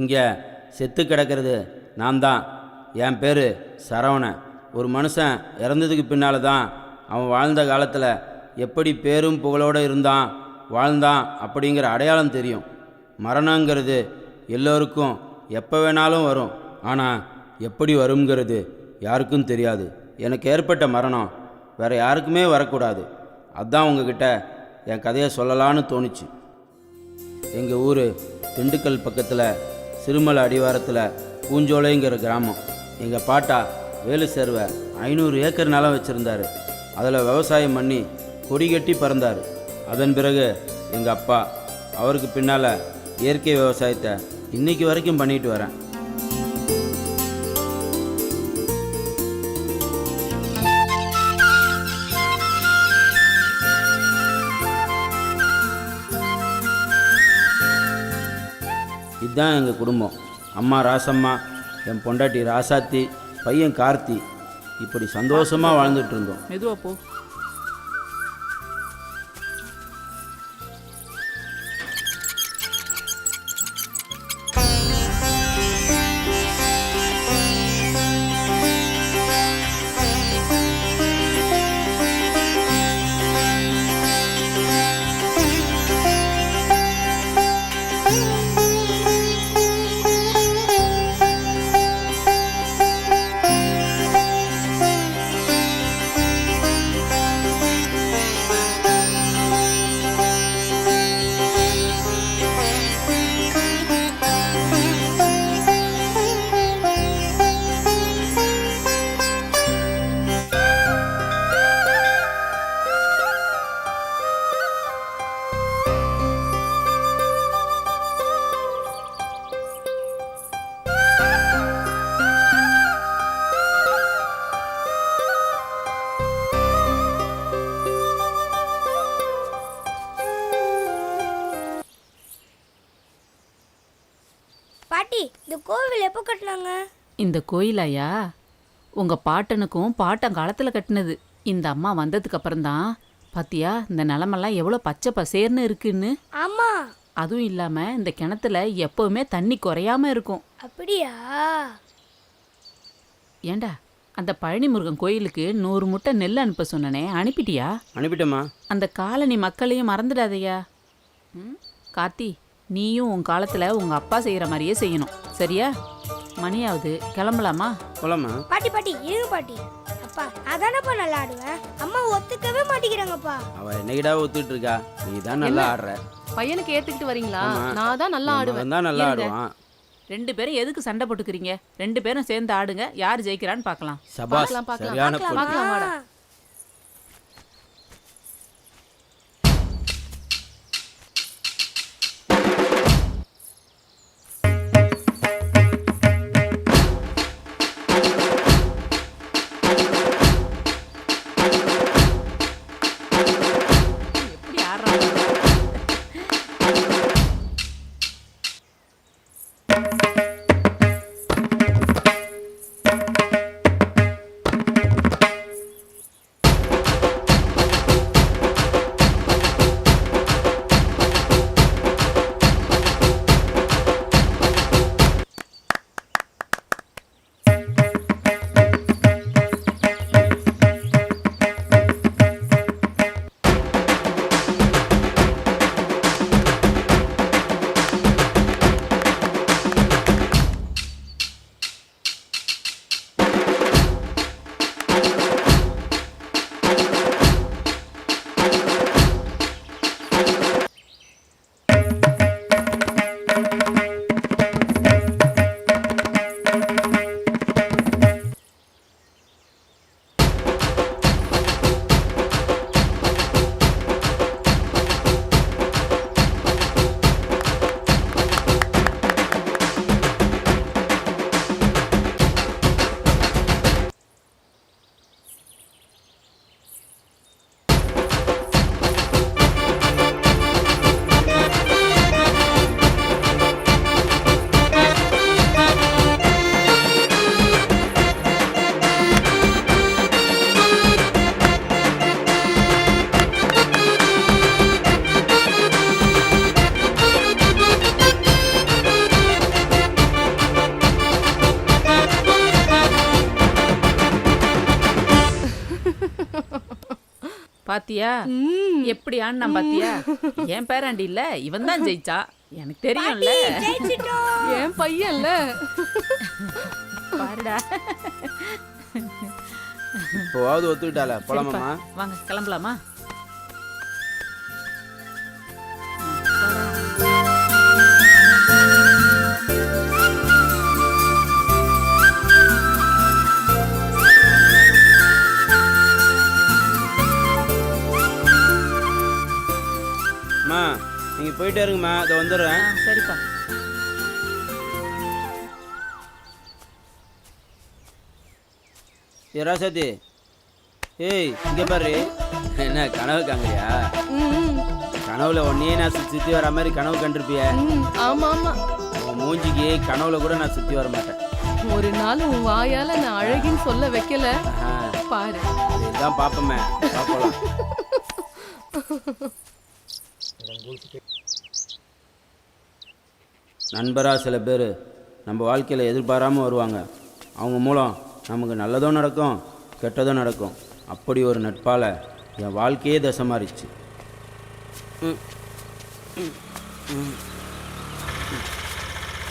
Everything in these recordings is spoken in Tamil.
இங்கே செத்து கிடக்கிறது நான் தான். என் பேர் சரவணன். ஒரு மனுஷன் இறந்ததுக்கு பின்னால் தான் அவன் வாழ்ந்த காலத்தில் எப்படி பேரும் புகழோடு வாழ்ந்தான் அப்படிங்கிற அடையாளம் தெரியும். மரணங்கிறது எல்லோருக்கும் எப்போ வேணாலும் வரும். ஆனால் எப்படி வருங்கிறது யாருக்கும் தெரியாது. எனக்கு ஏற்பட்ட மரணம் வேறு யாருக்குமே வரக்கூடாது. அதுதான் உங்ககிட்ட என் கதையை சொல்லலான்னு தோணுச்சு. எங்கள் ஊர் திண்டுக்கல் பக்கத்தில் சிறுமலை அடிவாரத்தில் பூஞ்சோலைங்கிற கிராமம். எங்கள் பாட்டா வேலு சேர்வை 500 ஏக்கர் நிலம் வச்சுருந்தார். அதில் விவசாயம் பண்ணி கொடி கட்டி பறந்தார். அதன் பிறகு எங்கள் அப்பா, அவருக்கு பின்னால் இயற்கை விவசாயத்தை இன்றைக்கி வரைக்கும் பண்ணிட்டு வரேன். இதுதான் எங்கள் குடும்பம். அம்மா ராசம்மா, என் பொண்டாட்டி ராசாத்தி, பையன் கார்த்தி. இப்படி சந்தோஷமாக வாழ்ந்துட்டு இருந்தோம். மெதுவா போ. பாட்டி, இந்த கோவில் எப்போ கட்டினாங்க? இந்த கோயிலாயா உங்கள் பாட்டனுக்கும் பாட்டங்காலத்தில் கட்டினது. இந்த அம்மா வந்ததுக்கு அப்புறம்தான் பாத்தியா இந்த நிலமெல்லாம் எவ்வளோ பச்சை பசேர்னு இருக்குன்னு. ஆமா. அதுவும் இல்லாமல் இந்த கிணத்துல எப்போவுமே தண்ணி குறையாம இருக்கும். அப்படியா? ஏண்டா அந்த பழனி முருகன் கோயிலுக்கு 100 முட்டை நெல் அனுப்ப சொன்னனே, அனுப்பிட்டியா? அனுப்பிட்டேம்மா. அந்த காலனி மக்களையும் மறந்துடாதையா. கார்த்தி, நீயும் உன் காலத்தில் உங்கள் அப்பா செய்கிற மாதிரியே செய்யணும், சரியா? மணியாவது, கிளம்பலாமா? போலாமா? பாட்டி பாட்டி இருங்க பாட்டி. அப்பா, அதானப்பா நல்லா ஆடுவேன். அம்மா ஒத்துக்கவே மாட்டேங்கிறாங்கப்பா. அவ என்னைக்கிடா ஒத்துட்டு இருக்கா? நீ தான் நல்லா ஆடுற. பையனுக்கு ஏத்துக்கிட்டு வரீங்களா? நான் தான் நல்லா ஆடுவேன். தான் நல்லா ஆடுவான். 2 பேரும் எதுக்கு சண்டை போட்டுக்கிறீங்க? 2 பேரும் சேர்ந்து ஆடுங்க, யார் ஜெயிக்கிறான்னு பார்க்கலாம். சபாஸ், சரியான பொண்ணு. பார்க்கலாம் வாடா. எப்படி ஆடுறாங்க? பாத்தியா ம். எப்படி ஆடினா பாத்தியா? என் பேராண்டி இல்ல, இவன் தான் ஜெயிச்சா. எனக்கு தெரியும்ல. ஜெயிச்சிட்டோம். என் பையன்ல. பாருடா. இப்போவாவது ஒத்துக்கிட்டால போலாமாம்மா? வாங்க கிளம்பலாமா? அம்மா நீங்கள் போயிட்டே இருங்கம்மா, அதை வந்துடுறேன். சரிப்பா. ஏ ராசாத்தி, ஏய் இங்கே பாரு. என்ன கனவு காங்கறியா? ம், கனவுல ஒன்னே நான் சுற்றி வர மாதிரி கனவு கண்டிருப்பிய. ம். ஆமா ஆமா. உன் மூஞ்சிக்கு கனவுல கூட நான் சுற்றி வர மாட்டேன். ஒரு நாள் உன் வாயால நான் அழகின்னு சொல்ல வைக்கல பாரு. இதுதான் பார்ப்போமே, பார்க்கலாம். நண்பராக சில பேர் நம்ம வாழ்க்கையில் எதிர்பாராமல் வருவாங்க. அவங்க மூலம் நமக்கு நல்லதும் நடக்கும், கெட்டதும் நடக்கும். அப்படி ஒரு நட்பால் என் வாழ்க்கையே தசை மாறிச்சு.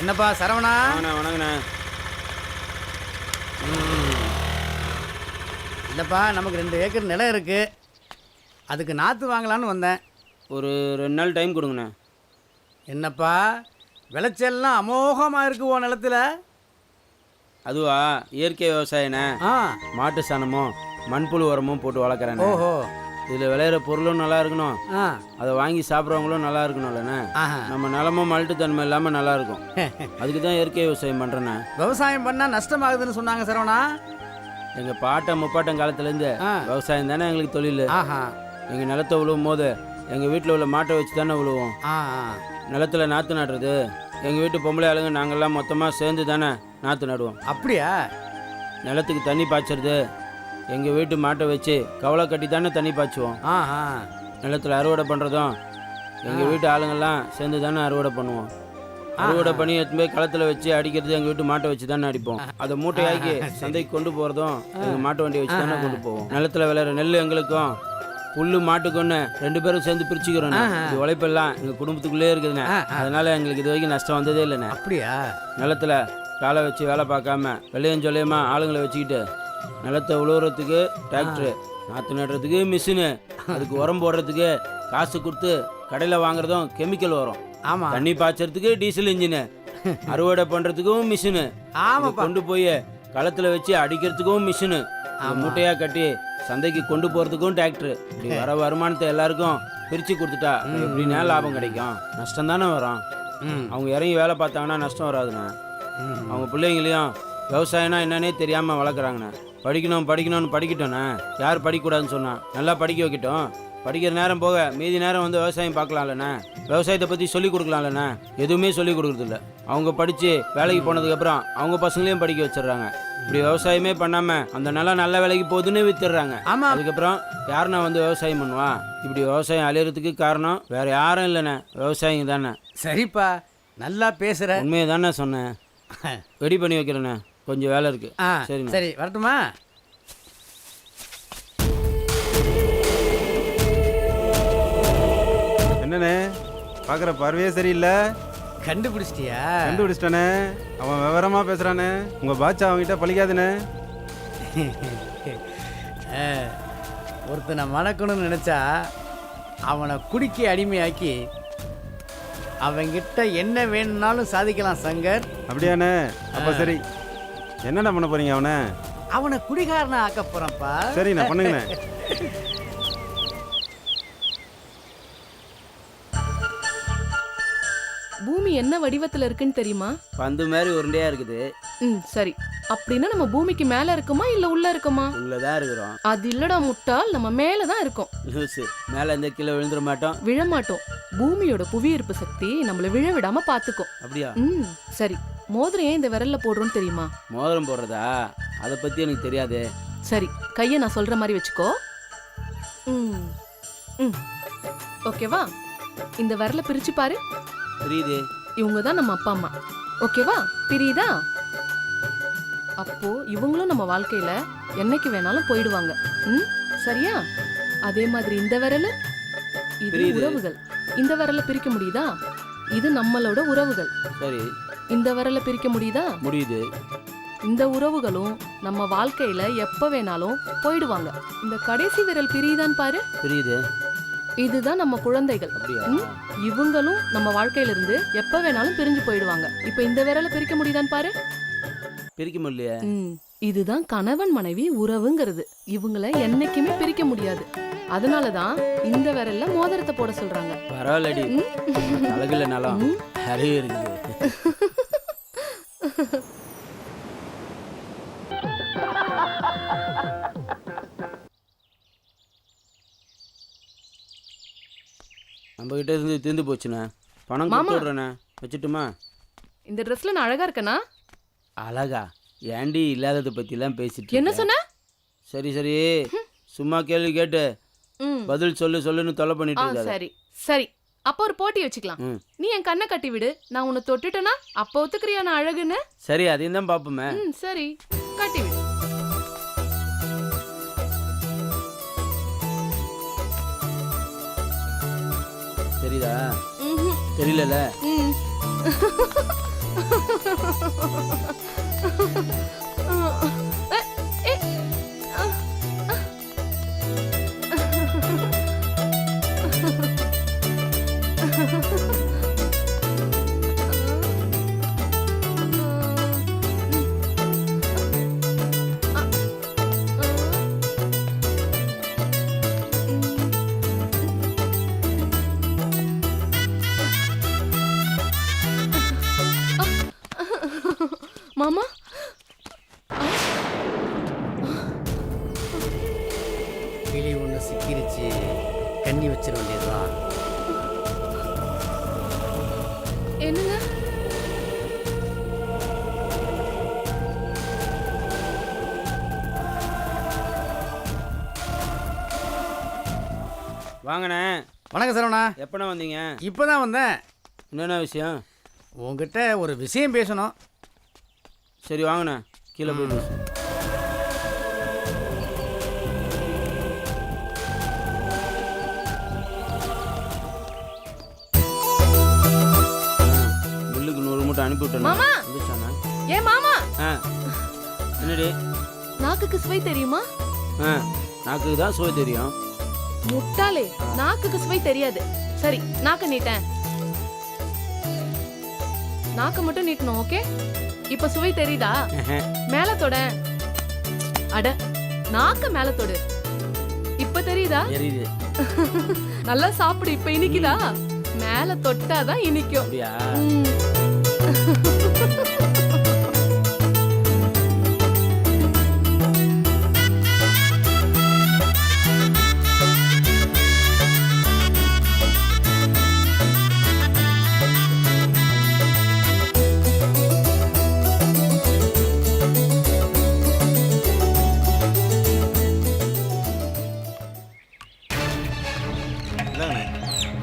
என்னப்பா சரவணா? வணங்கண்ணே. இல்லைப்பா, நமக்கு 2 ஏக்கர் நிலம் இருக்கு. அதுக்கு நாற்று வாங்கலான்னு வந்தேன். ஒரு 2 நாள் டைம் கொடுங்கண்ணே. என்னப்பா விளைச்சல்லாம் அமோகமாக இருக்கு உன் நிலத்துல? அதுவா இயற்கை விவசாயண்ணே. ஆ. மாட்டு சாணமும் மண்புழு உரமும் போட்டு வளர்க்குறேண்ணே. ஓஹோ. இதில் விளையிற பொருளும் நல்லா இருக்கணும், ஆ. அதை வாங்கி சாப்பிட்றவங்களும் நல்லா இருக்கணும்லண்ணே. ஆஹா. நம்ம நிலமும் மல்ட்டுத்தன்மை இல்லாமல் நல்லா இருக்கும். அதுக்கு தான் இயற்கை விவசாயம் பண்ணுறேண்ணே. விவசாயம் பண்ணால் நஷ்டமாகுதுன்னு சொன்னாங்க சரவணா. எங்கள் பாட்டம் முப்பாட்டம் காலத்துலேருந்து ஆ. விவசாயம் தானே எங்களுக்கு தொழில். ஆஹா. எங்கள் நிலத்தை விழுவும் போது எங்கள் வீட்டில் உள்ள மாட்டை வச்சு தானே விழுவோம். ஆ. நிலத்தில் நாற்று நடுறது எங்கள் வீட்டு பொம்பளை ஆளுங்க நாங்கள்லாம் மொத்தமாக சேர்ந்து தானே நாற்று நடுவோம். அப்படியா? நிலத்துக்கு தண்ணி பாய்ச்சறது எங்கள் வீட்டு மாட்டை வச்சு கவலை கட்டி தானே தண்ணி பாய்ச்சுவோம். ஆஹா. நிலத்தில் அறுவடை பண்ணுறதும் எங்கள் வீட்டு ஆளுங்கள்லாம் சேர்ந்து தானே அறுவடை பண்ணுவோம். அறுவடை பண்ணி எடுத்து போய் களத்தில் வச்சு அடிக்கிறது எங்கள் வீட்டு மாட்டை வச்சு தானே அடிப்போம். அதை மூட்டையாக்கி சந்தைக்கு கொண்டு போகிறதும் எங்கள் மாட்டு வண்டியை வச்சு தானே கொண்டு போவோம். நிலத்தில் விளையிற நெல் எங்களுக்கும் புல்லு மாட்டுக்குன்னு 2 பேரும் சேர்ந்து பிரிச்சுக்கிறோம். இது உழைப்பெல்லாம் எங்கள் குடும்பத்துக்குள்ளே இருக்குதுண்ணே. அதனால எங்களுக்கு இது வரைக்கும் நஷ்டம் வந்ததே இல்லைண்ணே. அப்படியா? நிலத்தில் காலை வச்சு வேலை பார்க்காம வெள்ளையும் சொல்லியமா ஆளுங்களை வச்சுக்கிட்டு நிலத்தை உழுவுறதுக்கு டிராக்டரு, நாற்று நடுறதுக்கு மிஷினு, அதுக்கு உரம் போடுறதுக்கு காசு கொடுத்து கடையில் வாங்குறதும் கெமிக்கல் வரும். ஆமாம். தண்ணி பாய்ச்சறதுக்கு டீசல் இன்ஜினு, அறுவடை பண்ணுறதுக்கும் மிஷினு, ஆமாப்பா. கொண்டு போய் களத்தில் வச்சு அடிக்கிறதுக்கும் மிஷினு, மூட்டையாக கட்டி சந்தைக்கு கொண்டு போகிறதுக்கும் டிராக்டரு. இப்படி வர வருமானத்தை எல்லாருக்கும் பிரித்து கொடுத்துட்டா எப்படின்னா லாபம் கிடைக்கும்? நஷ்டம் தானே வரும். அவங்க இறங்கி வேலை பார்த்தாங்கன்னா நஷ்டம் வராதுண்ணே. அவங்க பிள்ளைங்களையும் விவசாயம்னா என்னன்னே தெரியாமல் வளர்க்குறாங்கண்ணே. படிக்கணும்னு படிக்கட்டோண்ணே. யார் படிக்கக்கூடாதுன்னு சொன்னான்? நல்லா படிக்க வைக்கட்டும். படிக்கிற நேரம் போக மீதி நேரம் வந்து விவசாயம் பார்க்கலாம்லண்ணே. விவசாயத்தை பற்றி சொல்லிக் கொடுக்கலாம்லண்ணே. எதுவுமே சொல்லிக் கொடுக்குறதில்ல. அவங்க படித்து வேலைக்கு போனதுக்கப்புறம் அவங்க பசங்களையும் படிக்க வச்சிடுறாங்க. இப்படி விவசாயமே பண்ணாமல் அந்த நிலம் நல்ல வேலைக்கு போகுதுன்னு வித்துடுறாங்க. ஆமாம். அதுக்கப்புறம் யாருன்னா வந்து விவசாயம் பண்ணுவா? இப்படி விவசாயம் அழியறதுக்கு காரணம் வேறு யாரும் இல்லைண்ணே, விவசாயிங்க தானே. சரிப்பா, நல்லா பேசுகிற. உண்மையை தானே சொன்னேன். ரெடி பண்ணி வைக்கிறேண்ணே, கொஞ்சம் வேலை இருக்குது. ஆ. சரிண்ணே. சரி, வரட்டுமா? என்னண்ணே பார்க்குற பார்வையே சரியில்லை. கண்டுபிடிச்சிட்டியா? கண்டுபிடிச்சிட்டானே. அவன் விவரமா பேசுறானே. உங்க பாட்சா அவன்கிட்ட பழிக்காதுண்ணே. ஒருத்தனை மணக்கணும்னு நினச்சா அவனை குடிக்க அடிமையாக்கி அவங்கிட்ட என்ன வேணும்னாலும் சாதிக்கலாம் சங்கர். அப்படியாண்ணே? அப்போ சரி, என்னண்ணா பண்ண போறீங்க அவனை? அவனை குடிகாரனை ஆக்க போறப்பா. சரிண்ணா, பண்ணுங்கண்ணே. பூமி என்ன வடிவத்துல இருக்குன்னு தெரியுமா? பந்து மாதிரி உருண்டையாக இருக்குது. சரி. அப்படின்னா நம்ம பூமிக்கு மேல இருக்குமா இல்ல உள்ள இருக்குமா? உள்ளதான் இருக்கிறோம். அது இல்லடா முட்டாள், நம்ம மேலதான் இருக்கோம். லூசு, மேலே எந்த கீழே விழுந்துட மாட்டோம். விழமாட்டோம். பூமியோட புவியீர்ப்பு சக்தி நம்மள விழ விடாம பாத்துக்கும். அப்படியா? சரி. மோதிரம் ஏன் இந்த விரல்ல போடுறோம்னு தெரியுமா? மோதிரம் போடுறதா? அதை பற்றி எனக்கு தெரியாது. சரி, கையை நான் சொல்ற மாதிரி வச்சுக்கோ. ஓகேவா? இந்த விரல பிரிச்சு பாரு. புரியுது. இவங்க தான் நம்ம அப்பா அம்மா. ஓகேவா? பிரியுதா? அப்போ இவங்களும் நம்ம வாழ்க்கையில என்னைக்கு வேணாலும் போயிடுவாங்க. சரியா? அதே மாதிரி இந்த விரல் இது புரியுது. உறவுகள். இந்த விரல பிரிக்க முடியுதா? இது நம்மளோட உறவுகள். சரி, இந்த விரல பிரிக்க முடியுதா? முடியுது. இந்த உறவுகளும் நம்ம வாழ்க்கையில எப்ப வேணாலும் போயிடுவாங்க. இந்த கடைசி விரல் பிரியுதான்னு பாரு. புரியுது. இதுதான் நம்ம குழந்தைகள். அப்படியா? இவங்களும் நம்ம வாழ்க்கையில இருந்து எப்ப வேணாலும் பிரிஞ்சு போயிடுவாங்க. இப்ப இந்த விரல பிரிக்க முடியுதான்னு பாரு. பிரிக்க முடியலையே. இதுதான் கணவன் மனைவி உறவுங்கிறது. இவங்கள என்னைக்குமே பிரிக்க முடியாது. அதனாலதான் இந்த விரல்ல மோதிரத்தை போட சொல்றாங்க. பரவாயில்லடி, அழகுல நலம் அறிவு இருக்குது. நம்ம கிட்ட இருந்து தீர்ந்து போச்சுண்ணே. பணம் மாமா. கொடுத்து விட்றேண்ணே. வச்சுட்டுமா? இந்த ட்ரெஸ்ல நான் அழகா இருக்கேனா? அழகா? ஏண்டி இல்லாததை பற்றிலாம் பேசிட்டு என்ன இருக்க? சொன்ன? சரி சரி, சும்மா கேள்வி கேட்டு ம். பதில் சொல்லுன்னு தொலை பண்ணிட்டு இருக்காத. சரி சரி, அப்ப ஒரு போட்டி வச்சுக்கலாம். ம். நீ என் கண்ணை கட்டி விடு, நான் உன்னை தொட்டுட்டேனா அப்ப ஒத்துக்கிறியா நான் அழகுன்னு? சரி, அதையும் தான் பார்ப்போமே. சரி, கட்டி விடு. தெரியுதா? ம்ஹும். தெரியல. ம். எ, அ, அ. மாமா, கிளி ஒன்று சிக்கிருச்சு, கண்ணி வச்சிட வேண்டியதுதான். என்னங்க? வாங்கண்ணே. வணக்கம் சரவணா. எப்பண்ணா வந்தீங்க? இப்போதான் வந்தேன். என்னென்ன விஷயம்? உங்ககிட்ட ஒரு விஷயம் பேசணும். சரி வாங்கண்ணே, கீழே போயிட்டு. பில்லுக்கு 100 மூட்டை அனுப்பி விட்டேன். மாமா. வந்துச்சாண்ணா? ஏ மாமா, என்னடி? நாக்குக்கு சுவை தெரியுமா? நாக்கு தான் சுவை தெரியும். முட்டாளே, நாக்குக்கு சுவை தெரியாது. சரி, நாக்க நீட்டேன். நாக்க மட்டும் நீட்டணும், ஓகே? இப்ப சுவை தெரியுதா? மேல தொட. அட, நாக்க மேல தொடு. இப்ப தெரியுதா? தெரியுது. நல்லா சாப்பிடு. இப்ப இனிக்குதா? மேல தொட்டாதான் இனிக்கும். அப்படியா? ம்.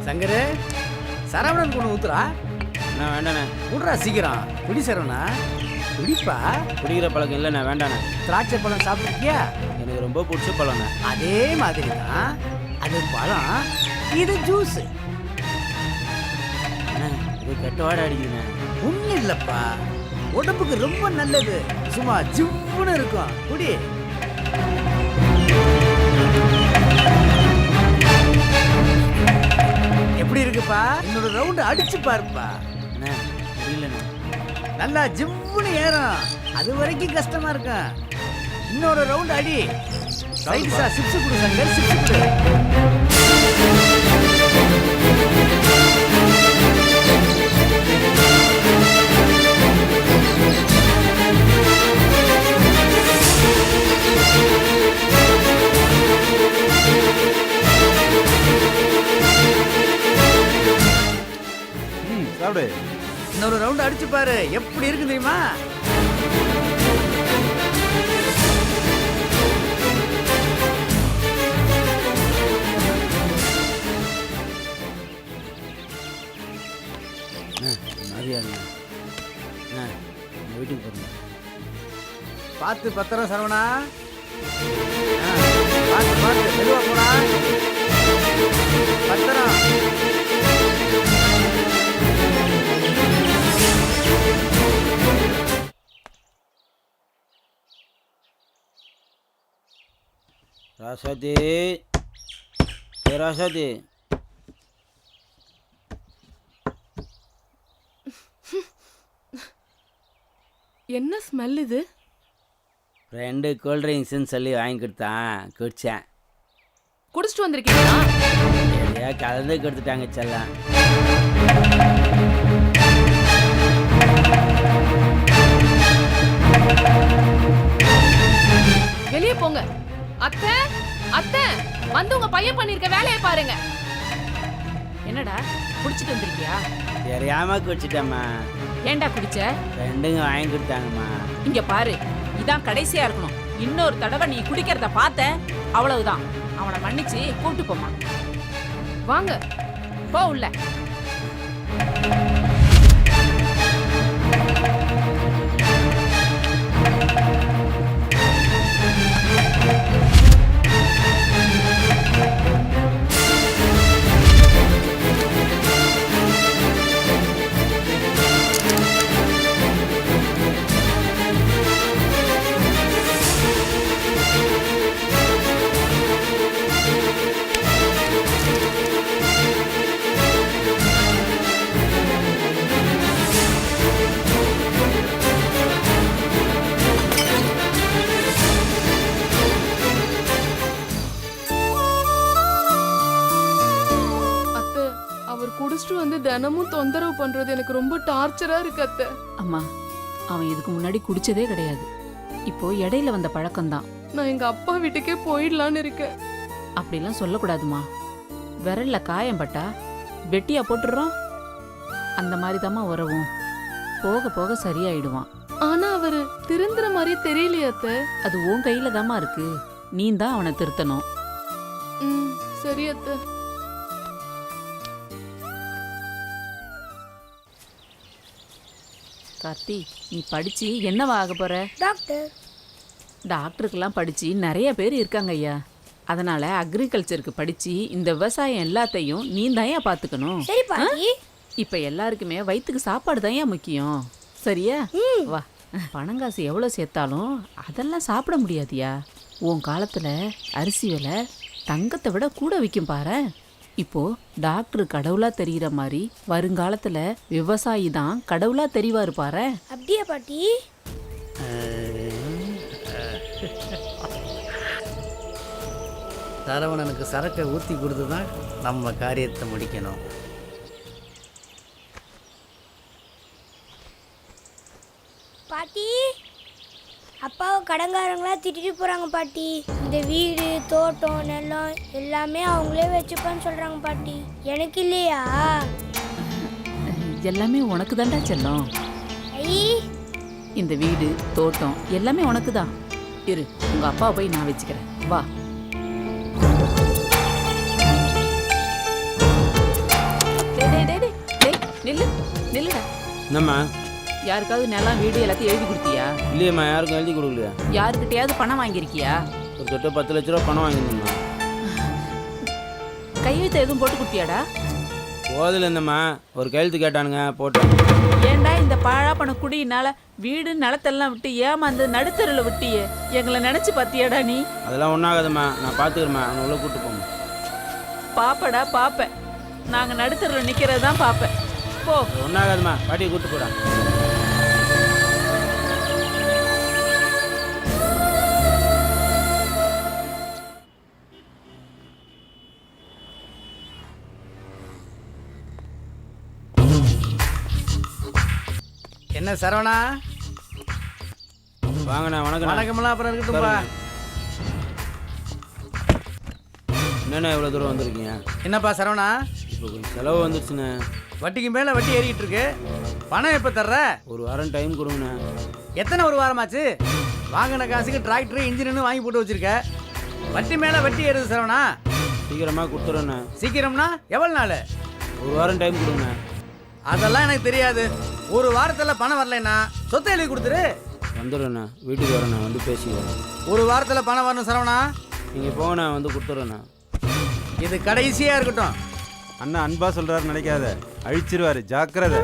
சங்கரு, சரவணன் கொண்டு ஊத்துறா. அண்ணா வேண்டாண்ணே. விட்றா சீக்கிரம். குடி சரவணா, குடிப்பா. குடிக்கிற பழக்கம் இல்லைண்ணே, வேண்டாண்ணே. திராட்சை பழம் சாப்பிட்ருக்கியா? எனக்கு ரொம்ப பிடிச்ச பழம்ண்ணே. அதே மாதிரி தான். அது பழம், இது ஜூஸ். அண்ணா, இது கெட்ட வாடை அடிக்குதுண்ணே. ஒன்றும் இல்லைப்பா, உடம்புக்கு ரொம்ப நல்லது. சும்மா ஜிவ்வுன்னு இருக்கும். குடி. எப்படி இருக்குப்பா? இன்னொரு ரவுண்டு அடிச்சு பாருப்பா. அண்ணா முடியலண்ணே. நல்லா ஜிவ்வுன்னு ஏறும். அது வரைக்கும் கஷ்டமா இருக்கும். இன்னொரு ரவுண்ட் அடி. சைடுஸா சிப்ஸ் கொடு சங்கர், சிப்ஸ் கொடு. சாப்பிடு. இன்னொரு ரவுண்ட் அடிச்சு பாரு, எப்படி இருக்கு தெரியுமா? மாதிரியா இருங்க. அண்ணா, நம்ம வீட்டுக்கு போகிறோம். பார்த்து பத்திரம் சரவணா. பார்த்து மெதுவா போனா. ராசாத்தி ராசாத்தி என்ன ஸ்மெல் இது? ரெண்டு கூல்ட்ரிங்க்ஸ்ன்னு சொல்லி வாங்கி கொடுத்தான், குடித்தேன். குடிச்சிட்டு வந்திருக்கீங்களா? எதையா கலந்து கொடுத்துட்டாங்க செல்லம். வெளியே போங்க. அத்தை, அத்தை, வந்து உங்க பையன் பண்ணிருக்க வேலையை பாருங்க. என்னடா குடிச்சிட்டு வந்திருக்கியா? தெரியாம குடிச்சிட்டேம்மா. ஏன்டா குடிச்ச? ரெண்டுங்க வாங்கி கொடுத்தாங்கம்மா. இங்க பாரு, இதான் கடைசியா இருக்கணும். இன்னொரு தடவை நீ குடிக்கிறத பார்த்தேன், அவ்வளவுதான். அவனை மன்னிச்சு கூப்பிட்டு போமா. வாங்க. போ உள்ள. அத்தை, அவர் குடிச்சிட்டு வந்து தினமும் தொந்தரவு பண்றது எனக்கு ரொம்ப டார்ச்சரா இருக்கு அத்தை. அம்மா, அவன் இதுக்கு முன்னாடி குடிச்சதே கிடையாது. இப்போ இடையில வந்த பழக்கம்தான். நான் எங்க அப்பா வீட்டுக்கே போயிடலான்னு இருக்கேன். அப்படிலாம் சொல்லக்கூடாதுமா. விரல்ல காயம் பட்டா வெட்டியா போட்டுடுறோம். அந்த மாதிரி தாம்மா உறவும். போக போக சரியாயிடுவான். ஆனா அவரு திருந்துற மாதிரி தெரியலையே அத்தை. அது உன் கையில தாம்மா இருக்கு. நீ தான் அவனை திருத்தணும். சரி அத்தை. கார்த்தி, நீ படிச்சு என்னவா ஆக போற? டாக்டர். டாக்டருக்கெல்லாம் படிச்சு நிறைய பேர் இருக்காங்க ஐயா. அதனால அக்ரிகல்ச்சருக்கு படிச்சு இந்த விவசாயம் எல்லாத்தையும் நீ தாயா பாத்துக்கணும். சரி பாட்டி. இப்ப எல்லாருக்குமே வயிற்றுக்கு சாப்பாடு தாயா முக்கியம். சரியா? வா. பணங்காசு எவ்வளவு சேர்த்தாலும் அதெல்லாம் சாப்பிட முடியாதியா. உன் காலத்துல அரிசி விலை தங்கத்தை விட கூட விற்கும் பாரு. இப்போ டாக்டர் கடவுளா தெரியுற மாதிரி வருங்காலத்துல விவசாயி தான் கடவுளா தெரிவாரு பாரு. அப்படியே பாட்டி. சரவணனுக்கு சரக்கை ஊற்றி கொடுத்து தான் நம்ம காரியத்தை முடிக்கணும். பாட்டி, அப்பாவை கடங்காரங்களா திட்டிட்டு போறாங்க பாட்டி. இந்த வீடு, தோட்டம், நிலம் எல்லாமே அவங்களே வச்சுப்பான்னு சொல்றாங்க பாட்டி. எனக்கு இல்லையா? எல்லாமே உனக்கு தான்டா செல்லம். ஐ, இந்த வீடு தோட்டம் எல்லாமே உனக்கு தான். இரு, உங்க அப்பாவை போய் நான் வச்சுக்கிறேன். வா. நில்லு நில்லுடா. என்னம்மா? யாருக்காவது நிலம் வீடு எல்லாத்தையும் எழுதி கொடுத்தியா? இல்லையம்மா, யாருக்கும் எழுதி கொடுக்கலையா. யாருக்கிட்டையாவது பணம் வாங்கியிருக்கியா? ஒரு தொட்டு 10 லட்ச ரூபா பணம் வாங்கியிருந்தேம்மா. கையெழுத்து எதுவும் போட்டு கொடுத்தியாடா? போதில் இருந்தம்மா, ஒரு கையெழுத்து கேட்டானுங்க, போட்டேன். ஏன்டா இந்த பாழா பண குடியினால வீடு நிலத்தெல்லாம் விட்டு ஏமாந்து நடுத்தருல விட்டியே. எங்களை நினைச்சு பாத்தியாடா நீ? அதெல்லாம் ஒன்றாகாதம்மா, நான் பார்த்துக்கிறேம்மா. அவனை உள்ள கூப்பிட்டு போங்க. பாப்படா பாப்பேன். நாங்க நடுத்தருல நிக்கிறது தான் பாப்பேன். போ. ஒன்றாகாதம்மா, பாட்டியை கூப்பிட்டு போடா. என்ன சரவணா? வாங்கண்ணா. வணக்கம். வணக்கமெல்லாம் அப்புறம் இருக்கட்டும்பா. என்னண்ணா இவ்வளோ தூரம் வந்திருக்கீங்க? என்னப்பா சரவணா? இப்போ கொஞ்சம் செலவு வந்துருச்சுண்ணே. வட்டிக்கு மேலே வட்டி ஏறிக்கிட்டு இருக்கு. பணம் எப்போ தர்ற? ஒரு வாரம் டைம் கொடுங்கண்ணே. எத்தனை ஒரு வாரமாச்சு? வாங்கின காசுக்கு டிராக்டர் இன்ஜின்னு வாங்கி போட்டு வச்சிருக்க. வட்டி மேலே வட்டி ஏறுது சரவணா. சீக்கிரமாக கொடுத்துட்றேண்ணே. சீக்கிரம்னா எவ்வளோ நாள்? ஒரு வாரம் டைம் கொடுங்கண்ணே. அதெல்லாம் எனக்கு தெரியாது. ஒரு வாரத்தில் பணம் வரலைன்னா சொத்தை எழுதி கொடுத்துரு. வந்துடுறேண்ணா, வீட்டுக்கு வரேண்ணா, வந்து பேசிக்கிறேன். ஒரு வாரத்தில் பணம் வரணும் சரவணா. நீங்கள் போங்கண்ணா, வந்து கொடுத்துட்றேண்ணா. இது கடைசியாக இருக்கட்டும். அண்ணா அன்பா சொல்றாரு நினைக்காத, அழிச்சிருவாரு, ஜாக்கிரதை.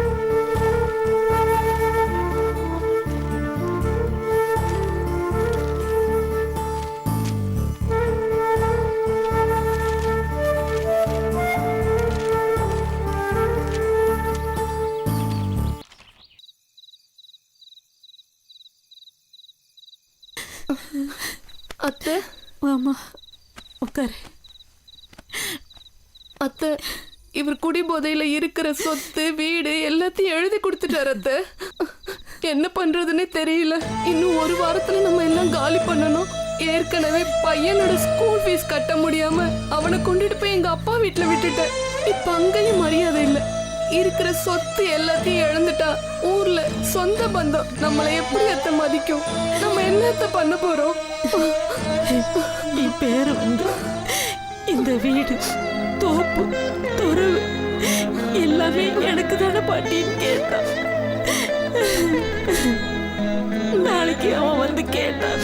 வாமா உட்காரு. அத்தை, இவர் குடிபோதையில இருக்கிற சொத்து வீடு எல்லாத்தையும் எழுதி கொடுத்துட்டாரு அத்தை. என்ன பண்றதுன்னே தெரியல. இன்னும் ஒரு வாரத்துல நம்ம எல்லாம் காலி பண்ணணும். ஏற்கனவே பையனோட ஸ்கூல் ஃபீஸ் கட்ட முடியாம அவனை கொண்டுட்டு போய் எங்க அப்பா வீட்டுல விட்டுட்டேன். இப்ப அங்கேயும் மரியாதை இல்ல. இருக்கிற சொத்து எல்லாத்தையும் இழந்துட்டா ஊர்ல சொந்த பந்தம் நம்மளை எப்படி அத்தை மதிக்கும்? நம்ம என்னத்த பண்ண போறோம்? நீ பேரு இந்த வீடு தோப்பு துறவு எல்லாமே எனக்கு தானே பாட்டின்னு கேட்டான். நாளைக்கு அவன் வந்து கேட்டான்,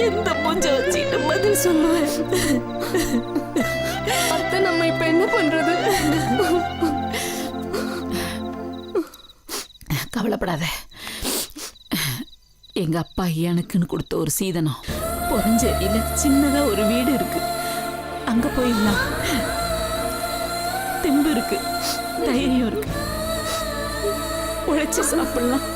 எந்த மூஞ்ச வச்சுட்டு பதில் சொல்லுவேன்? அத்தை, நம்ம இப்ப என்ன பண்றது? கவலைப்படாத. எங்க அப்பா எனக்குன்னு கொடுத்த ஒரு சீதனம் பொறஞ்சேரியில சின்னதா ஒரு வீடு இருக்கு. அங்க போயிடலாம். தெம்பு இருக்கு, தைரியம் இருக்கு, உழைச்சு சாப்பிடலாம்.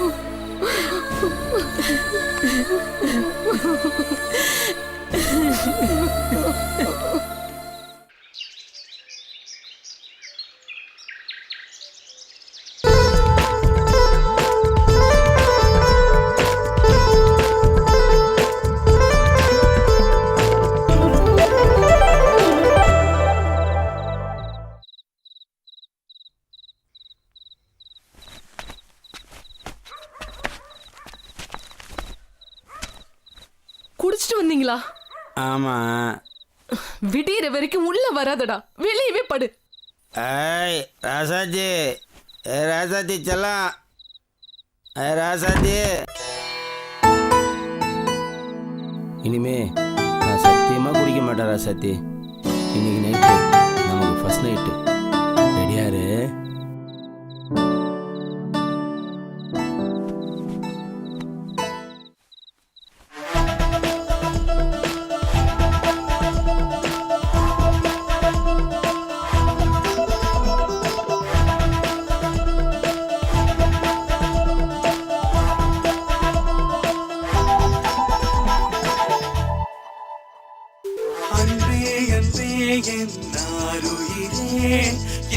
குடிச்சிட்டு வந்தீங்களா? ஆமாம். விடியற வரைக்கும் உள்ள வராதடா, வெளியவே படு. ஏய் ராசாஜி, ராசாஜி செல்லாம், ராசாஜி. இனிமே நான் சத்தியமாக குடிக்க மாட்டேன் ராசாத்தி. இன்னைக்கு நைட்டு நமக்கு ஃபர்ஸ்ட் நைட்டு. ரெடியாரு?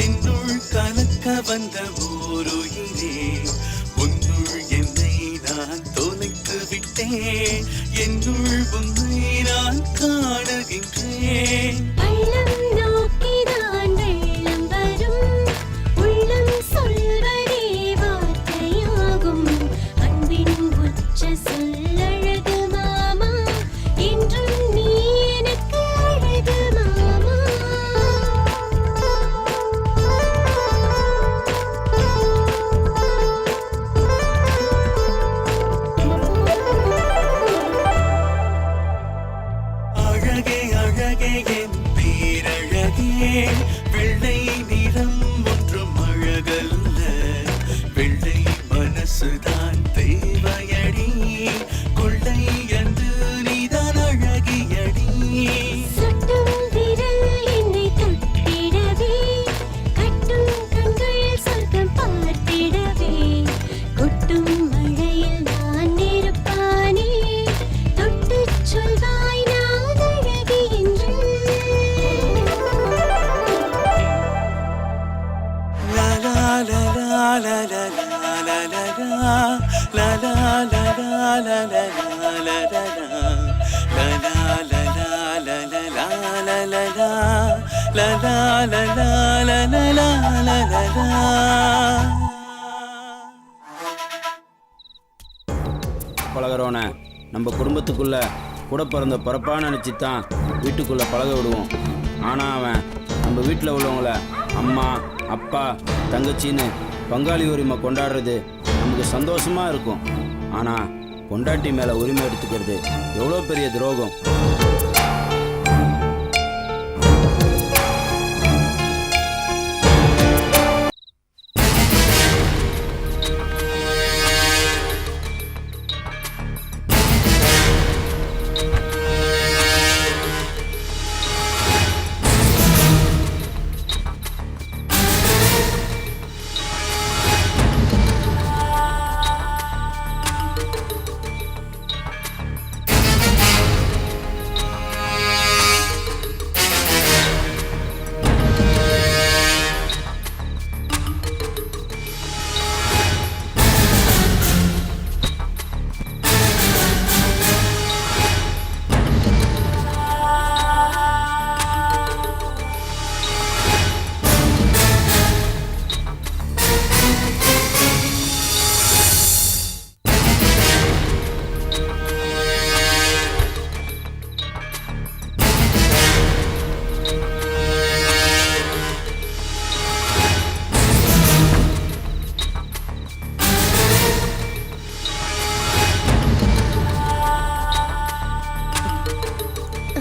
என்னுள் கலக்க வந்த ஓருயிரே, உன்னுள் என்னை நான் தொலைத்து விட்டேன். என்னுள் உன்னை நான் காணுகின்றேன். வெள்ளை நிறம் ஒன்றும் அழகல்ல, வெள்ளை மனசுதான் தேவையடி. கொள்ளை என்று நீதான் அழகியடி. பழகிறோன நம்ம குடும்பத்துக்குள்ள கூட பிறந்த பிறப்பான்னு நினச்சி தான் வீட்டுக்குள்ளே பழக விடுவோம். ஆனால் அவன் நம்ம வீட்டில் உள்ளவங்கள அம்மா அப்பா தங்கச்சின்னு பங்காளி உரிமை கொண்டாடுறது நமக்கு சந்தோஷமாக இருக்கும். ஆனால் பொண்டாட்டி மேலே உரிமை எடுத்துக்கிறது எவ்வளோ பெரிய துரோகம்.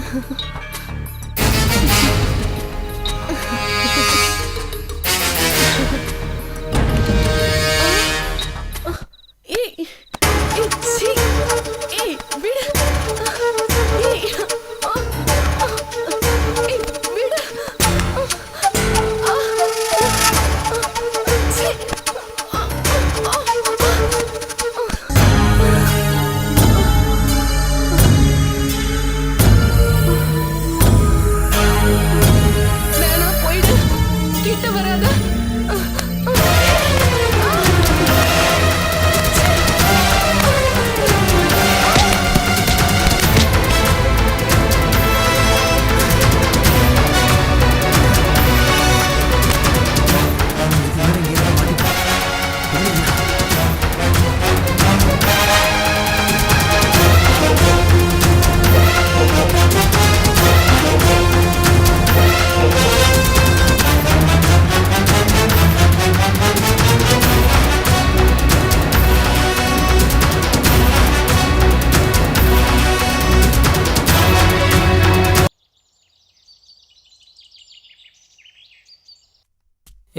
ஏய் ஏய், சீ. ஏய் விடு. ஏய் ஏய், விடு. சீ. வேணா போயிடு. கிட்ட வராத.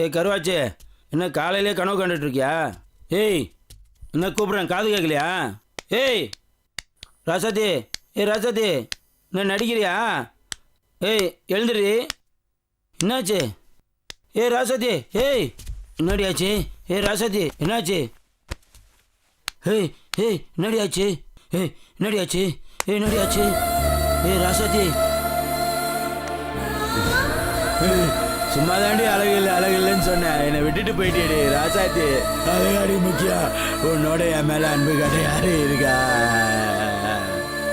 ஏய் கருவாச்சி, என்ன காலையிலே கனவு கண்டுட்டு இருக்கியா? ஏய் என்ன கூப்பிட்றேன், காது கேட்கலையா? ஏய் ராசாத்தி, ஏய் ராசாத்தி, என்ன நடிக்கிறியா? ஏய் எழுந்துரு. என்னாச்சு? ஏய் ராசாத்தி, ஏய் என்னடி ஆச்சு? ஏய் ராசாத்தி என்னாச்சு? ஏய் ஏய் என்னடி ஆச்சு? ஏய் என்னடி ஆச்சு? ஏய் என்னடி ஆச்சு? ஏய் ராசாத்தி, சும்மா தாண்டி அழகில்லைன்னு சொன்னேன், என்னை விட்டுட்டு போயிட்டேடி ராசாத்தி. அழகாடி முக்கியம், உன்னோட என் மேல அன்பு காட்ட யாரு இருக்கா?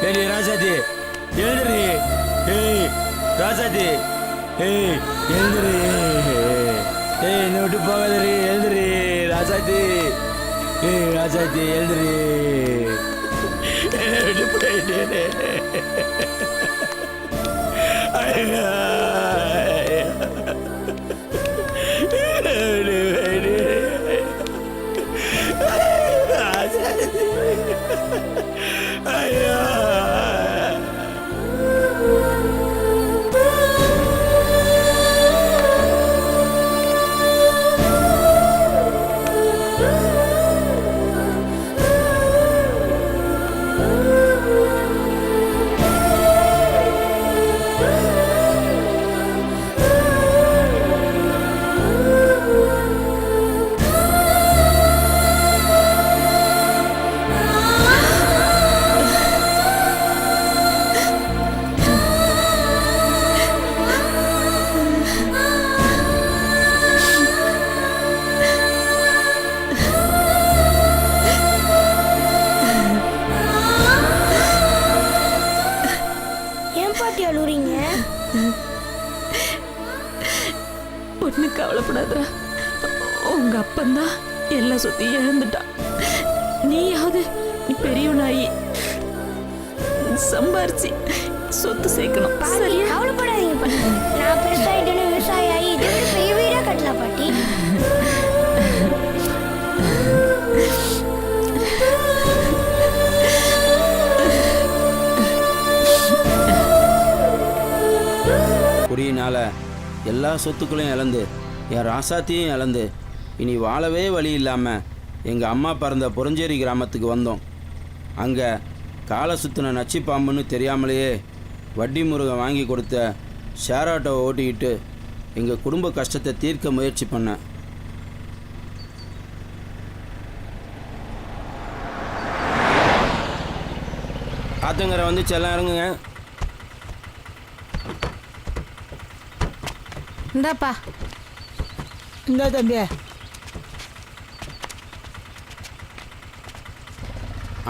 ஏடி ராசாத்தி எழுந்துரு. ஏய் ராசாத்தி, ஏய் எழுந்துரு. ஏய் என்னை விட்டு போகாதரி, எழுந்துரு ராசாத்தி. ஏய் ராசாத்தி எழுந்துரு, என்னை விட்டு போயிட்டேனே. ஐயா ஒண்ணு கவலைப்படாதடா, உங்க அப்பந்தான் எல்லா சொத்தையும் இழந்துட்டான். நீயாவது பெரியவனாயி சம்பாரிச்சு சொத்து சேர்க்கணும். பாட்டி கவலைப்படாதீங்க பாட்டி, நான் பெருசாயிட்டேன்னு விவசாயி ஆகி இதை விட பெரிய வீடா கட்டலாம் பாட்டி. குறியினால் எல்லா சொத்துக்களையும் இழந்து என் ராசாத்தையும் இழந்து இனி வாழவே வழி இல்லாமல் எங்கள் அம்மா பிறந்த புறஞ்சேரி கிராமத்துக்கு வந்தோம். அங்கே காலை சுற்றின நச்சு பாம்புன்னு தெரியாமலேயே வட்டி முருகன் வாங்கி கொடுத்த ஷேர் ஆட்டோவை ஓட்டிக்கிட்டு எங்கள் குடும்ப கஷ்டத்தை தீர்க்க முயற்சி பண்ணேன். ஆத்தங்கரை வந்து செல்லம் இறங்குங்க. இந்தாப்பா. இந்த தம்பி.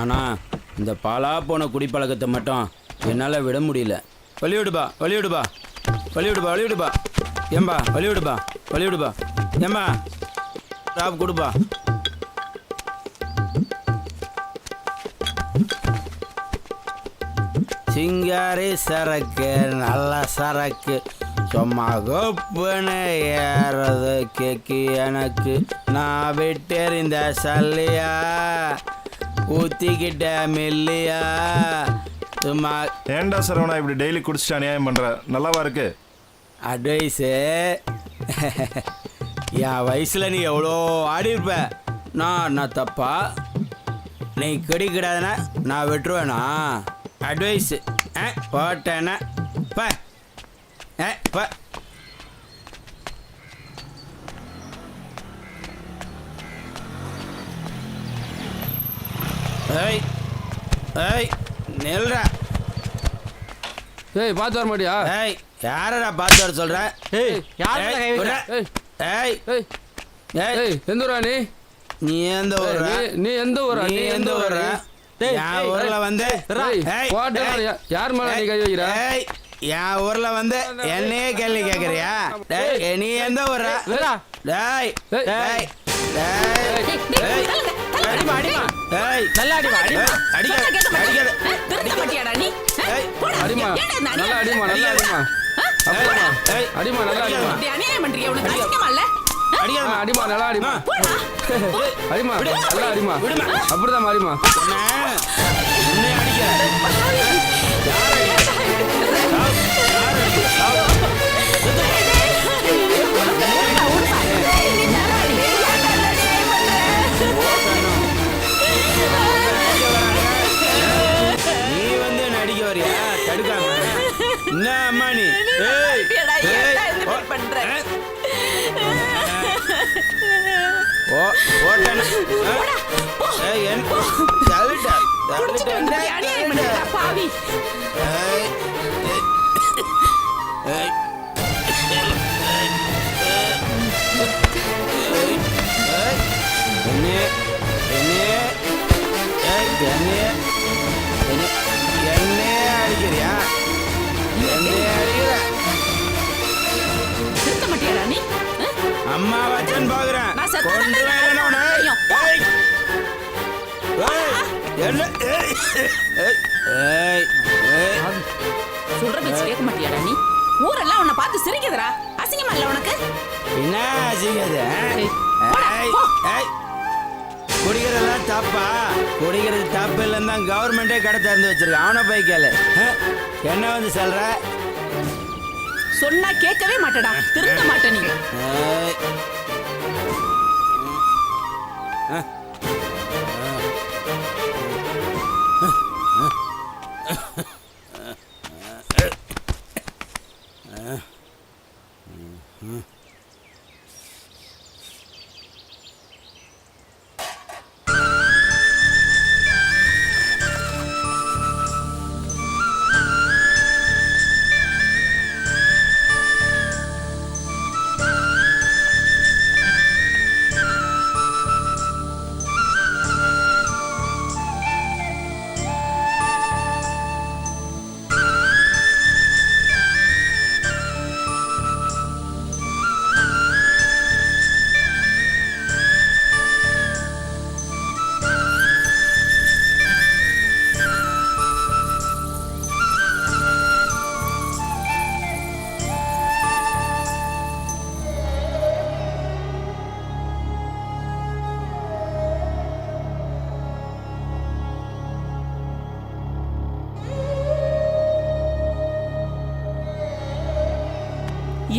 ஆனால் இந்த பாலா போன குடிப்பழக்கத்தை மட்டும் என்னால் விட முடியல. வழிவிடுபா வழிவிடுபா வழிவிடுபா வழிவிடுபா ஏம்பா வழிவிடுபா வழிவிடுபா ஏம்பா டாப் கொடுப்பா. சிங்காரி சரக்கு நல்ல சரக்கு சும்மா கொப்புன்னு ஏறது கேக்கு எனக்கு நான் விட்டெறிந்த சல்லியா ஊத்திக்கிட்ட மில்லியா சும்மா ஏன்டா சரவணா இப்படி டெய்லி குடிச்சிட்டு அநியாயம் பண்ற? நல்லாவா இருக்கு? அட்வைஸு என் வயசில் நீ எவ்வளோ ஆடி இருப்ப. நான் தப்பா? நீ கிடைக்கூடாதுன்னா நான் விட்டுருவேனா? அட்வைஸு போட்டேன்னா ப ப ஏய் ஏய் நில்றா. ஏய் பார்த்து வர மாட்டியா? ஏய் யாரடா பார்த்து வர சொல்ற? ஏய் யாரடா கை வைக்கிற? ஏய் ஏய் ஏய் ஏய் ஏய் எந்த ஊரா நீ? நீ எந்த ஊர்? நீ எந்த ஊரா? நீ எந்த ஊர்? என் ஊர்ல வந்து ஏய், போட்டு ஏய், யார் மேல நீ கை வைக்கிற? ஏய் என் ஊர்ல வந்து என்னையே கேள்வி கேக்குறியா? டேய் நீ எந்த ஊர்? டேய் ஏய், டேய் டேய் டேய் அடிமா அடிமா. ஏய் நல்லா அடிமா அடிமா. அடிக்காத அடிக்காத. திருந்த மாட்டியாடா நீ? ஏய் அடிமா நல்லா அடிமா நல்லா அடிமா. அப்படியா? ஏய் அடிமா நல்லா அடிமா. இப்படி அநியாயம் பண்றீங்க, உனக்கு அசிங்கமா இல்ல? அடிக்காத. அடிமா நல்லா அடிமா. அடிமா நல்லா அடிமா. விடுமா. அப்படிதான் அடிமா. உன்னை அடிக்க. நீ வந்து என்ன அடிக்க வரியா? தடுக்காம என்ன அம்மா நீ? ஏய் ஏய் பண்ற ஓ ஓட்டன. ஏய் என் தள்ளிட்ட தள்ளிட்ட. அநியாயம் பண்றா பாவி. ஏய் ஏய் என்ன என்ன ஏய் என்ன அடிக்கிறியா? என்ன அடிக்கிற? திருந்த மாட்டியாடா நீ? அம்மா வச்சன் பாக்குறேன். நான் செத்தா கொண்டு தான் வரணும் உன்னை. தெரியும். ஏய் ஏய் என்ன ஏய் ஏய் ஏய் ஏய் சொல்ற பேச்சு கேட்க மாட்டியாடா நீ? ஊரெல்லாம் உன்னை பார்த்து சிரிக்குதுடா. அசிங்கமா இல்ல உனக்கு? என்ன செய்யுது? ஏய் குடிக்கிறதெல்லாம் தப்பா? குடிக்கிறது தப்பு இல்லைன்னு தான் கவர்மெண்டே கடை திறந்து வச்சிருக்கு. அவனை போய் கேளு. என்ன வந்து சொல்ற? சொன்னா கேட்கவே மாட்டடா. திருந்த மாட்ட நீ. ஏய்.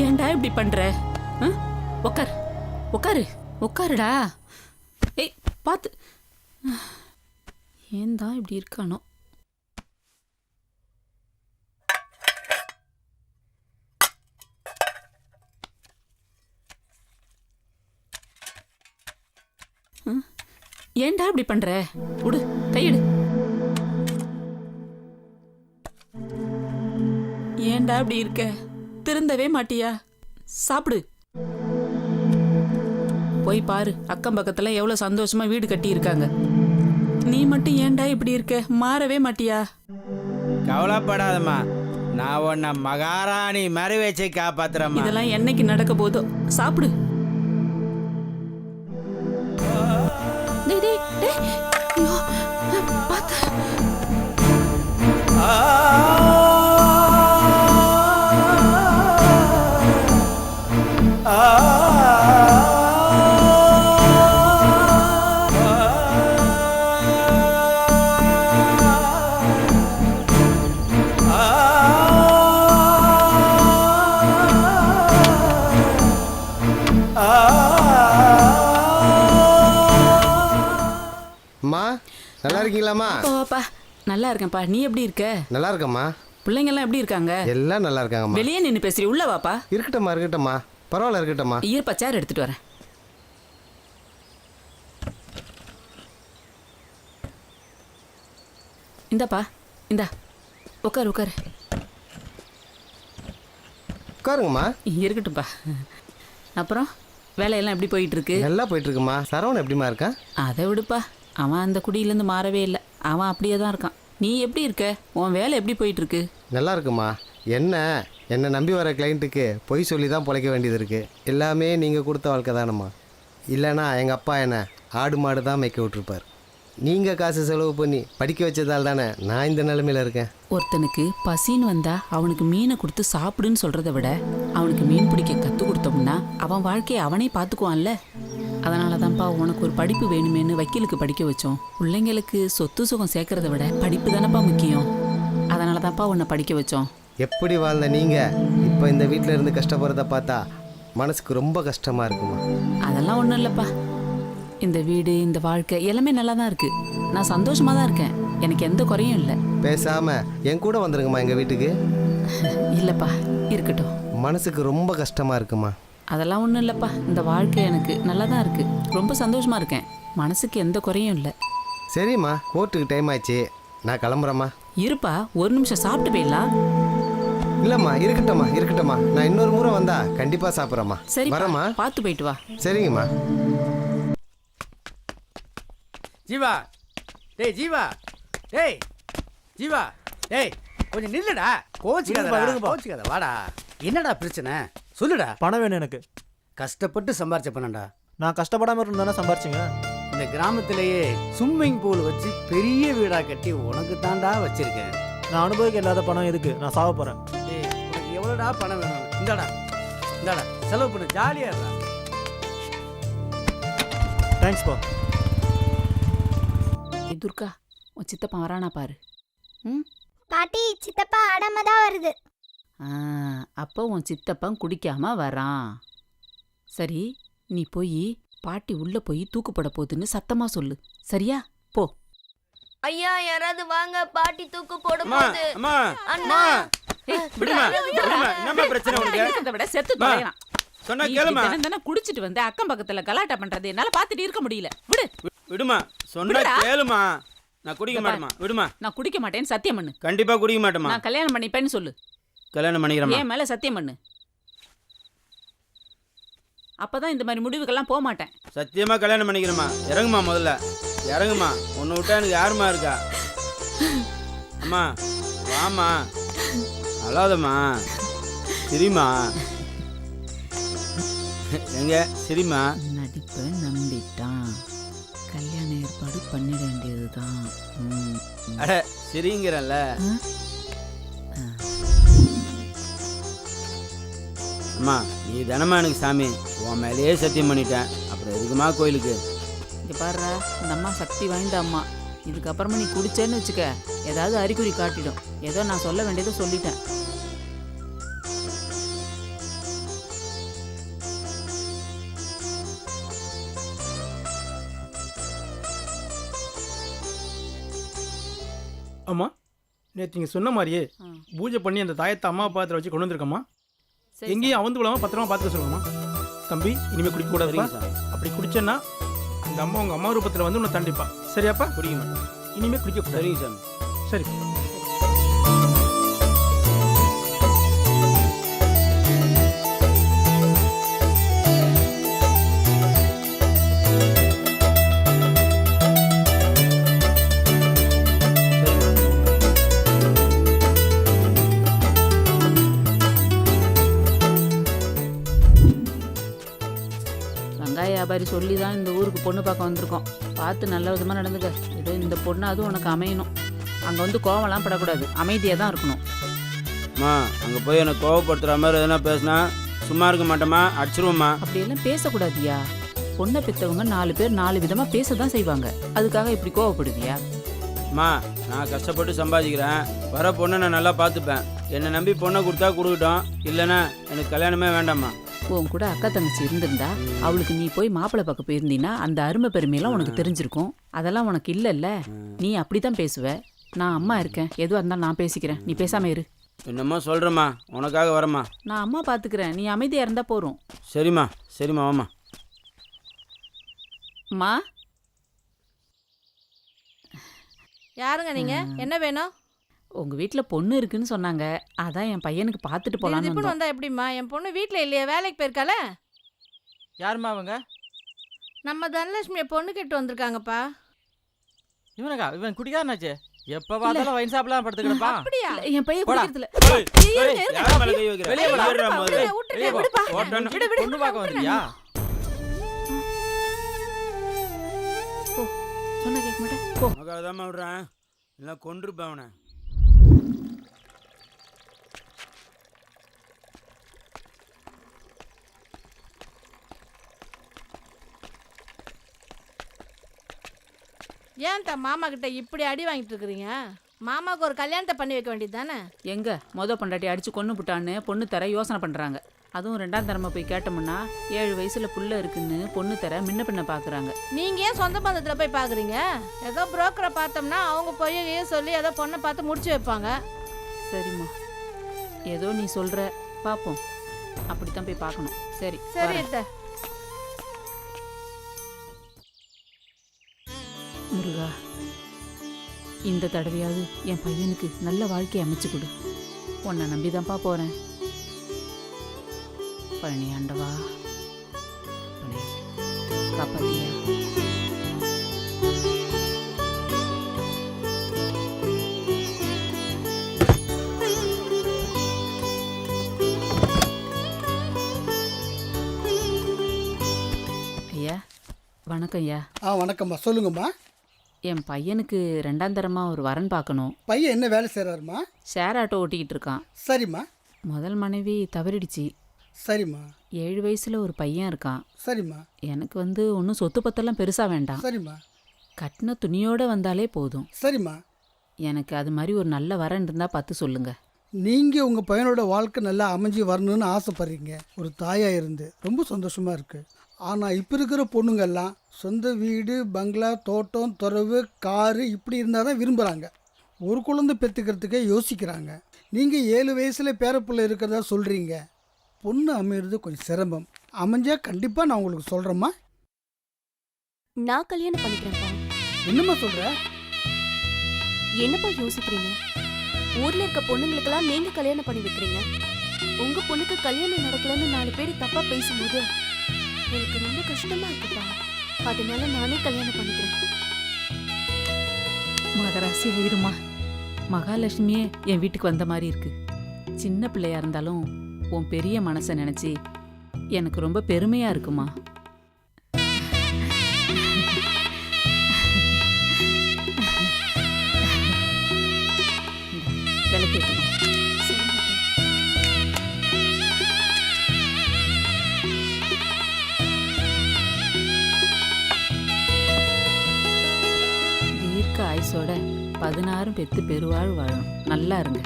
ஏன்டா இப்படி பண்ற? உட்கார் உட்காரு உட்காருடா. ஏய் பார்த்து. ஏன் தான் இப்படி இருக்கானோ? ஏன்டா இப்படி பண்ற? விடு, கையிடு. ஏன்டா இப்படி இருக்க? திருந்தவே மாட்டியா? சாப்பிடு. போய் பாரு, அக்கம் பக்கத்துல எவ்வளவு சந்தோஷமா வீடு கட்டி இருக்காங்க. நீ மட்டும் ஏன்டா இப்படி இருக்க? மாறவே மாட்டியா? கவலைப்படாதம்மா, நான் உன்னை மகாராணி மாதிரி வச்சு காப்பாத்துறேம்மா. இதெல்லாம் என்னைக்கு நடக்க போதோ. சாப்பிடு. டேய் டேய் டேய். ஐயோ, பாத்து. இருக்கீங்களாம்மா? வாப்பா நல்லா இருக்கேன்ப்பா. நீ எப்படி இருக்க? நல்லா இருக்கம்மா. பிள்ளைங்கெல்லாம் எப்படி இருக்காங்க? எல்லாம் நல்லா இருக்காங்கம்மா. வெளியே நின்று பேசுறீ, உள்ள வாப்பா. இருக்கட்டம்மா இருக்கட்டம்மா, பரவாயில்ல இருக்கட்டம்மா. இருப்பா, சேர் எடுத்துட்டு வரேன். இந்தாப்பா, இந்தா உட்காரு உட்காரு. உட்காருங்கம்மா. இருக்கட்டும்ப்பா. அப்புறம் வேலையெல்லாம் எப்படி போயிட்டு இருக்கு? நல்லா போயிட்டு இருக்குமா. சரவணன் எப்படிமா இருக்கான்? அதை விடுப்பா, அவன் அந்த குடியிலேருந்து மாறவே இல்லை. அவன் அப்படியே தான் இருக்கான். நீ எப்படி இருக்க? உன் வேலை எப்படி போயிட்டு இருக்கு? நல்லா இருக்குமா. என்னை நம்பி வர கிளைண்ட்டுக்கு பொய் சொல்லி தான் பிழைக்க வேண்டியது இருக்குது. எல்லாமே நீங்கள் கொடுத்த வாழ்க்கை தானம்மா. இல்லைனா எங்கள் அப்பா என்னை ஆடு மாடு தான் மேய்க்க விட்டுருப்பார். நீங்கள் காசு செலவு பண்ணி படிக்க வச்சதால் தானே நான் இந்த நிலைமையில் இருக்கேன். ஒருத்தனுக்கு பசின்னு வந்தா அவனுக்கு மீனை கொடுத்து சாப்பிடுன்னு சொல்கிறத விட அவனுக்கு மீன் பிடிக்க கற்றுக் கொடுத்தோம்னா அவன் வாழ்க்கையை அவனே பார்த்துக்குவான்ல. அதனால தான்ப்பா உனக்கு ஒரு படிப்பு வேணுமேனு வக்கீலுக்கு படிக்க வச்சோம். பிள்ளைங்களுக்கு சொத்து சுகம் சேர்க்கறத விட படிப்பு தானப்பா முக்கியம். அதனால தான்ப்பா உன்னை படிக்க வச்சோம். எப்படி வாழ்ந்த நீங்கள் இப்போ இந்த வீட்டில் இருந்து கஷ்டப்படுறத பார்த்தா மனசுக்கு ரொம்ப கஷ்டமாக இருக்குமா. அதெல்லாம் ஒன்றும் இல்லைப்பா. இந்த வீடு, இந்த வாழ்க்கை எல்லாமே நல்லா தான் இருக்கு. நான் சந்தோஷமாக தான் இருக்கேன். எனக்கு எந்த குறையும் இல்லை. பேசாமல் என் கூட வந்துருங்கம்மா எங்கள் வீட்டுக்கு. இல்லைப்பா, இருக்கட்டும். மனசுக்கு ரொம்ப கஷ்டமாக இருக்குமா. அதெல்லாம் ஒன்றும் இல்லைப்பா. இந்த வாழ்க்கை எனக்கு நல்லா தான் இருக்கு. ரொம்ப சந்தோஷமாக இருக்கேன். மனசுக்கு எந்த குறையும் இல்லை. சரிம்மா, கோர்ட்டுக்கு டைம் ஆயிடுச்சு, நான் கிளம்புறேம்மா. இருப்பா, ஒரு நிமிஷம் சாப்பிட்டு போயிடலாம். இல்லைம்மா இருக்கட்டம்மா, நான் இன்னொரு முறை வந்தா கண்டிப்பாக சாப்பிட்றேம்மா. சரி, வரேம்மா. பார்த்து போயிட்டு வா. சரிங்கம்மா. ஜீவா, டேய் ஜீவா, டேய் ஜீவா, டேய் கொஞ்சம் நில்லுடா. கோச்சிக்காத வாடா. என்னடா பிரச்சனை சொல்லுடா. பணம் வேணும் எனக்கு. கஷ்டப்பட்டு சம்பாரிச்ச பணம்டா. நான் கஷ்டப்படாம இருந்தானே சம்பாரிச்சிங்க. இந்த கிராமத்திலேயே ஸ்விம்மிங் பூல் வச்சு பெரிய வீடா கட்டி உனக்கு தாண்டா வச்சிருக்கேன். நான் அனுபவிக்க இல்லாத பணம் எதுக்கு? நான் சாவ போறேன். டேய் உனக்கு எவ்வளோடா பணம் வேணும்? இந்தாடா செலவு பண்ணு, ஜாலியா இருக்கா. தேங்க்ஸ் பா. துர்கா, உன் சித்தப்பா வரானா பாரு. ம், பாட்டி சித்தப்பா ஆடாம தான் வருது. அப்போ உன் சித்தப்பன் குடிக்காம வரான். சரி, நீ போய் பாட்டி உள்ள போய் தூக்கு போட போகுதுன்னு சத்தமா சொல்லு. சரியா? போ. ஐயா யாராவது வாங்க, பாட்டி தூக்கு போடும் அம்மா போது. அம்மா அண்ணா விடுமா என்னம்மா பிரச்சனை உனக்கு? இருக்கிறத விட செத்து தொலைறான். சொன்னா கேளுமா. தினம் குடிச்சிட்டு வந்து அக்கம் பக்கத்துல கலாட்டா பண்றது என்னால பாத்துட்டு இருக்க முடியல. விடு விடுமா, சொன்னா கேளுமா. நான் குடிக்க மாட்டேமா. விடுமா. நான் குடிக்க மாட்டேன்னு சத்தியம் பண்ணு. கண்டிப்பா குடிக்க மாட்டேமா. நான் கல்யாணம் பண்ணிப்பேன்னு சொல்லு. கல்யாணம் பண்ணிக்கிறேமா. என் மேல சத்தியம் பண்ணு. அப்பதான் இந்த மாதிரி முடிவுக்கெல்லாம் போக மாட்டேன். சத்தியமா கல்யாணம் பண்ணிக்கிறேமா. இறங்குமா, முதல்ல இறங்குமா. உன்னை விட்டா எனக்கு யாருமா இருக்கா? அம்மா வாமா, அழாதம்மா. சரிம்மா, எங்க சரிம்மா. நடிப்பை நம்பிட்டான். கல்யாண ஏற்பாடு பண்ணிட வேண்டியதுதான். அட சரிங்கிறல்ல. அம்மா நீ தானம்மா எனக்கு சாமி. உன் மேலேயே சத்தியம் பண்ணிட்டேன், அப்புறம் எதுக்குமா கோயிலுக்கு? இங்க பாருடா, இந்த அம்மா சக்தி வாய்ந்த அம்மா. இதுக்கப்புறமா நீ குடிச்சேன்னு வச்சுக்க, ஏதாவது அறிகுறி காட்டிடும். ஏதோ நான் சொல்ல வேண்டியதை சொல்லிட்டேன். அம்மா, நேற்று நீங்கள் சொன்ன மாதிரியே பூஜை பண்ணி அந்த தாயத்தை அம்மா பாத்திரம் வச்சு கொண்டு வந்திருக்கம்மா. சரி, எங்கேயும் அவந்து விடாம பத்திரமா பார்த்துக்க சொல்லுங்கம்மா. தம்பி, இனிமேல் குடிக்க கூடாதுப்பா. சரிங்க சாமி. அப்படி குடிச்சேன்னா அந்த அம்மா உங்கள் அம்மா ரூபத்தில் வந்து உன்னை தண்டிப்பா. சரியாப்பா? குடிக்க மாட்டேன். இனிமேல் குடிக்க கூடாது. சரிங்க சாமி. சரி. வெங்காய வியாபாரி சொல்லி தான் இந்த ஊருக்கு பொண்ணு பார்க்க வந்திருக்கோம். பார்த்து நல்ல விதமாக நடந்துக்க. ஏதோ இந்த பொண்ணு அதுவும் உனக்கு அமையணும். அங்கே வந்து கோவம்லாம் படக்கூடாது, அமைதியாக தான் இருக்கணும். அம்மா அங்கே போய் என்னை கோவப்படுத்துகிற மாதிரி எதனா பேசினா சும்மா இருக்க மாட்டேம்மா, அடிச்சிருவோம்மா. அப்படியெல்லாம் பேசக்கூடாதியா. பொண்ணை பெற்றவங்க 4 பேர் 4 விதமாக பேச தான் செய்வாங்க. அதுக்காக இப்படி கோவப்படுதியா? அம்மா நான் கஷ்டப்பட்டு சம்பாதிக்கிறேன், வர பொண்ணை நான் நல்லா பார்த்துப்பேன். என்னை நம்பி பொண்ணை கொடுத்தா கொடுக்கட்டும், இல்லைன்னா எனக்கு கல்யாணமே வேண்டாம்மா. உன் கூட அக்கா தங்கச்சி இருந்திருந்தா அவளுக்கு நீ போய் மாப்பிள்ளை பார்க்க போயிருந்தீன்னா அந்த அருமை பெருமையெல்லாம் உனக்கு தெரிஞ்சிருக்கும். அதெல்லாம் உனக்கு இல்லைல்ல. நீ அப்படித்தான் பேசுவ. நான் அம்மா இருக்கேன், எதுவாக இருந்தாலும் நான் பேசிக்கிறேன், நீ பேசாம இரு. என்னம்மா சொல்கிறேம்மா, உனக்காக வரம்மா. நான் அம்மா பார்த்துக்கிறேன், நீ அமைதியாக இருந்தா போறோம். சரிம்மா சரிம்மா வாம்மா. அம்மா யாருங்க நீங்க? என்ன வேணும்? உங்க வீட்ல பொண்ணு இருக்குன்னு சொன்னாங்க, அதான் என் பையனுக்கு பார்த்துட்டு போலான்னு திடீர்னு வந்தோம். வந்தா எப்படிம்மா? என் பொண்ணு வீட்ல இல்லையே, வேலைக்கு போயிருக்கால. யாரும்மா அவங்க? நம்ம தனலட்சுமியை பொண்ணு கேட்டு வந்திருக்காங்கப்பா. இவனுக்கா? இவன் குடிக்காரனாச்சே, எப்ப பார்த்தாலும் வைன் சாப்பிடலாம் படுத்துக்கிடப்பா. அப்படியா? இல்ல, என் பையன் போடா. குடிக்கிறதுல. யார் மேல கை வைக்கிற? வெளியே போடா. வெளியே போடா முதல்ல. வெளியே போ. விடுப்பா. ஓட்டணும். பொண்ணு பார்க்க வந்தியா? சொன்னா கேட்க மாட்டேன். போ. உனக்காக தான் விடுறேன், இல்லை கொன்றுப்பேன் அவனை. ஏன் மாமா கிட்ட இப்படி அடி வாங்கிட்டு இருக்கிறீங்க? மாமாவுக்கு ஒரு கல்யாணத்தை பண்ணி வைக்க வேண்டியது தானே? எங்க பொண்டாட்டி அடிச்சு கொன்னு புட்டான்னு பொண்ணு தர யோசனை பண்றாங்க. அதுவும் 2ஆம் தரமா போய் கேட்டோம்னா 7 வயசுல புள்ள இருக்குன்னு பொண்ணு தர முன்ன பின்ன பாக்குறாங்க. நீங்க ஏன் சொந்த பந்தத்துல போய் பாக்குறீங்க? ஏதோ புரோக்கரை பார்த்தோம்னா அவங்க போய் சொல்லி ஏதோ பொண்ணை பார்த்து முடிச்சு வைப்பாங்க. சரிம்மா, ஏதோ நீ சொல்ற, பாப்போம். அப்படித்தான் போய் பார்க்கணும். சரி சரி வரேன். அத்தை. முருகா, இந்த தடவையாவது என் பையனுக்கு நல்ல வாழ்க்கையை அமைச்சு கொடு. உன்னை நம்பிதான்ப்பா போறேன். பழனி ஆண்டவா, பழனி காப்பாத்தியா. ஐயா வணக்கம் ஐயா. வணக்கம்மா, சொல்லுங்கம்மா. என் பையனுக்கு 2ஆம் தரமா ஒரு வரன் பார்க்கணும். பையன் என்ன வேலை செய்கிறாருமா? ஷேர் ஆட்டோ ஓட்டிக்கிட்டு இருக்கான். சரிம்மா. முதல் மனைவி தவறிடுச்சு. சரிம்மா. 7 வயசுல ஒரு பையன் இருக்கான். சரிம்மா. எனக்கு ஒன்றும் சொத்து பத்தெல்லாம் பெருசாக வேண்டாம். சரிம்மா. கட்டின துணியோடு வந்தாலே போதும். சரிம்மா. எனக்கு அது மாதிரி ஒரு நல்ல வரன் இருந்தால் பார்த்து சொல்லுங்க. நீங்கள் உங்கள் பையனோட வாழ்க்கை நல்லா அமைஞ்சு வரணும்னு ஆசைப்படுறீங்க. ஒரு தாயாக இருந்து ரொம்ப சந்தோஷமாக இருக்குது. ஆனால் இப்போ இருக்கிற பொண்ணுங்கெல்லாம் சொந்த வீடு, பங்களா, தோட்டம், துறவு, காரு இப்படி இருந்தால் தான் விரும்புகிறாங்க. ஒரு குழந்தை பெற்றுக்கிறதுக்கே யோசிக்கிறாங்க. நீங்கள் 7 வயசில் பேரப்பிள்ளை இருக்கிறதா சொல்கிறீங்க. பொண்ணு அமையிறது கொஞ்சம் சிரமம். அமைஞ்சால் கண்டிப்பாக நான் உங்களுக்கு சொல்கிறேம்மா. நான் கல்யாணம் பண்ணிக்கிறேன்ப்பா. என்னம்மா சொல்கிற? என்னப்பா யோசிக்கிறீங்க? ஊர்ல இருக்க பொண்ணுங்களுக்கெல்லாம் நீங்க கல்யாணம் பண்ணி வைக்கிறீங்க. உங்க பொண்ணுக்கு கல்யாணம் நடக்கலன்னு 4 பேர் தப்பா பேசும்போது எனக்கு ரொம்ப கஷ்டமா இருக்குப்பா. அதனால நானே கல்யாணம் பண்ணிக்கிறேன். மகராசி உயிருமா, மகாலட்சுமியே என் வீட்டுக்கு வந்த மாதிரி இருக்கு. சின்ன பிள்ளையா இருந்தாலும் உன் பெரிய மனசை நினைச்சு எனக்கு ரொம்ப பெருமையா இருக்குமா. விளக்கேற்றுமா. தீர்க்க ஆயுசோட 16 பெத்து பெருவாழ் வாழணும். நல்லா இருங்க.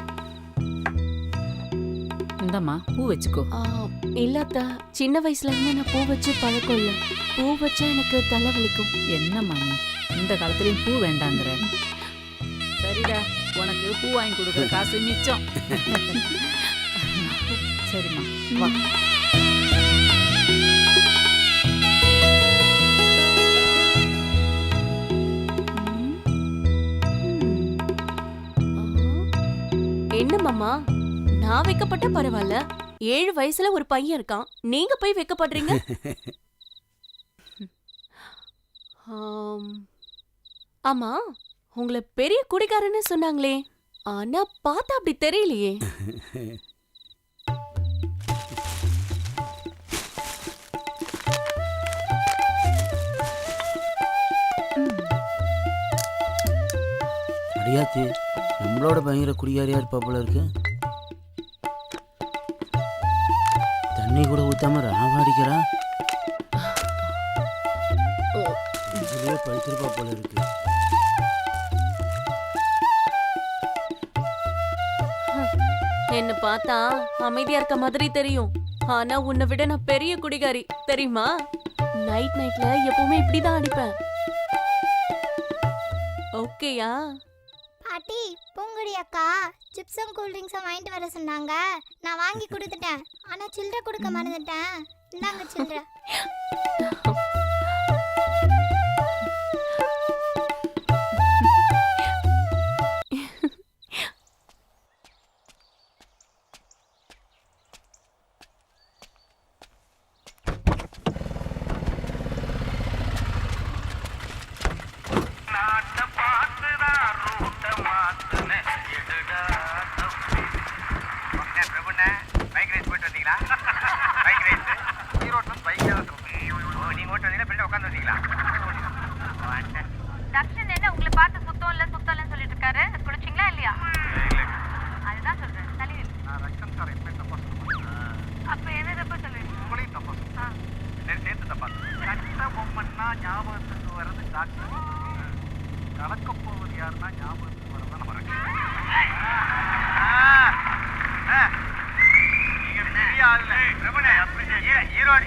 இந்தம்மா பூ வச்சுக்கோ. இல்லாத்தா, சின்ன வயசுல இருந்து நான் பூ வச்சு பழக்கம் இல்லை. பூ வச்சா எனக்கு தலை வலிக்கும். என்னம்மா நீ இந்த காலத்துலயும் பூ வேண்டாங்கிற? சரிடா, உனக்கு பூ வாங்கி கொடுக்குற காசு மிச்சம். சரிம்மா வா. என்ன மாமா, நான் வைக்கப்பட்ட பரவாயில்ல. 7 வயசுல ஒரு பையன் இருக்கான், நீங்க போய் வைக்கப்படுறீங்க. ஆமா, உங்களை பெரிய குடிகாரன்னு சொன்னாங்களே, ஆனா பார்த்தா அப்படி தெரியலையே. அடியாத்தி, நம்மளோட பயங்கர குடியாரியா இருப்பா போல இருக்கு. தண்ணி கூட ஊத்தாம ராவ அடிக்கிறான். இதுலயே படுத்திருப்பா போல இருக்கு. என்ன பார்த்தா அமைதியா இருக்க மாதிரி தெரியும். ஆனா உன்னை விட நான் பெரிய குடிகாரி தெரியுமா? நைட்ல எப்பவுமே இப்படிதான் அடிப்பேன். ஓகேயா? பாட்டி, பூங்குடி அக்கா சிப்ஸும் கூல் ட்ரிங்க்ஸும் வாங்கிட்டு வர சொன்னாங்க. நான் வாங்கி கொடுத்துட்டேன். ஆனா சில்லறை கொடுக்க மறந்துட்டேன். இந்தாங்க சில்லறை.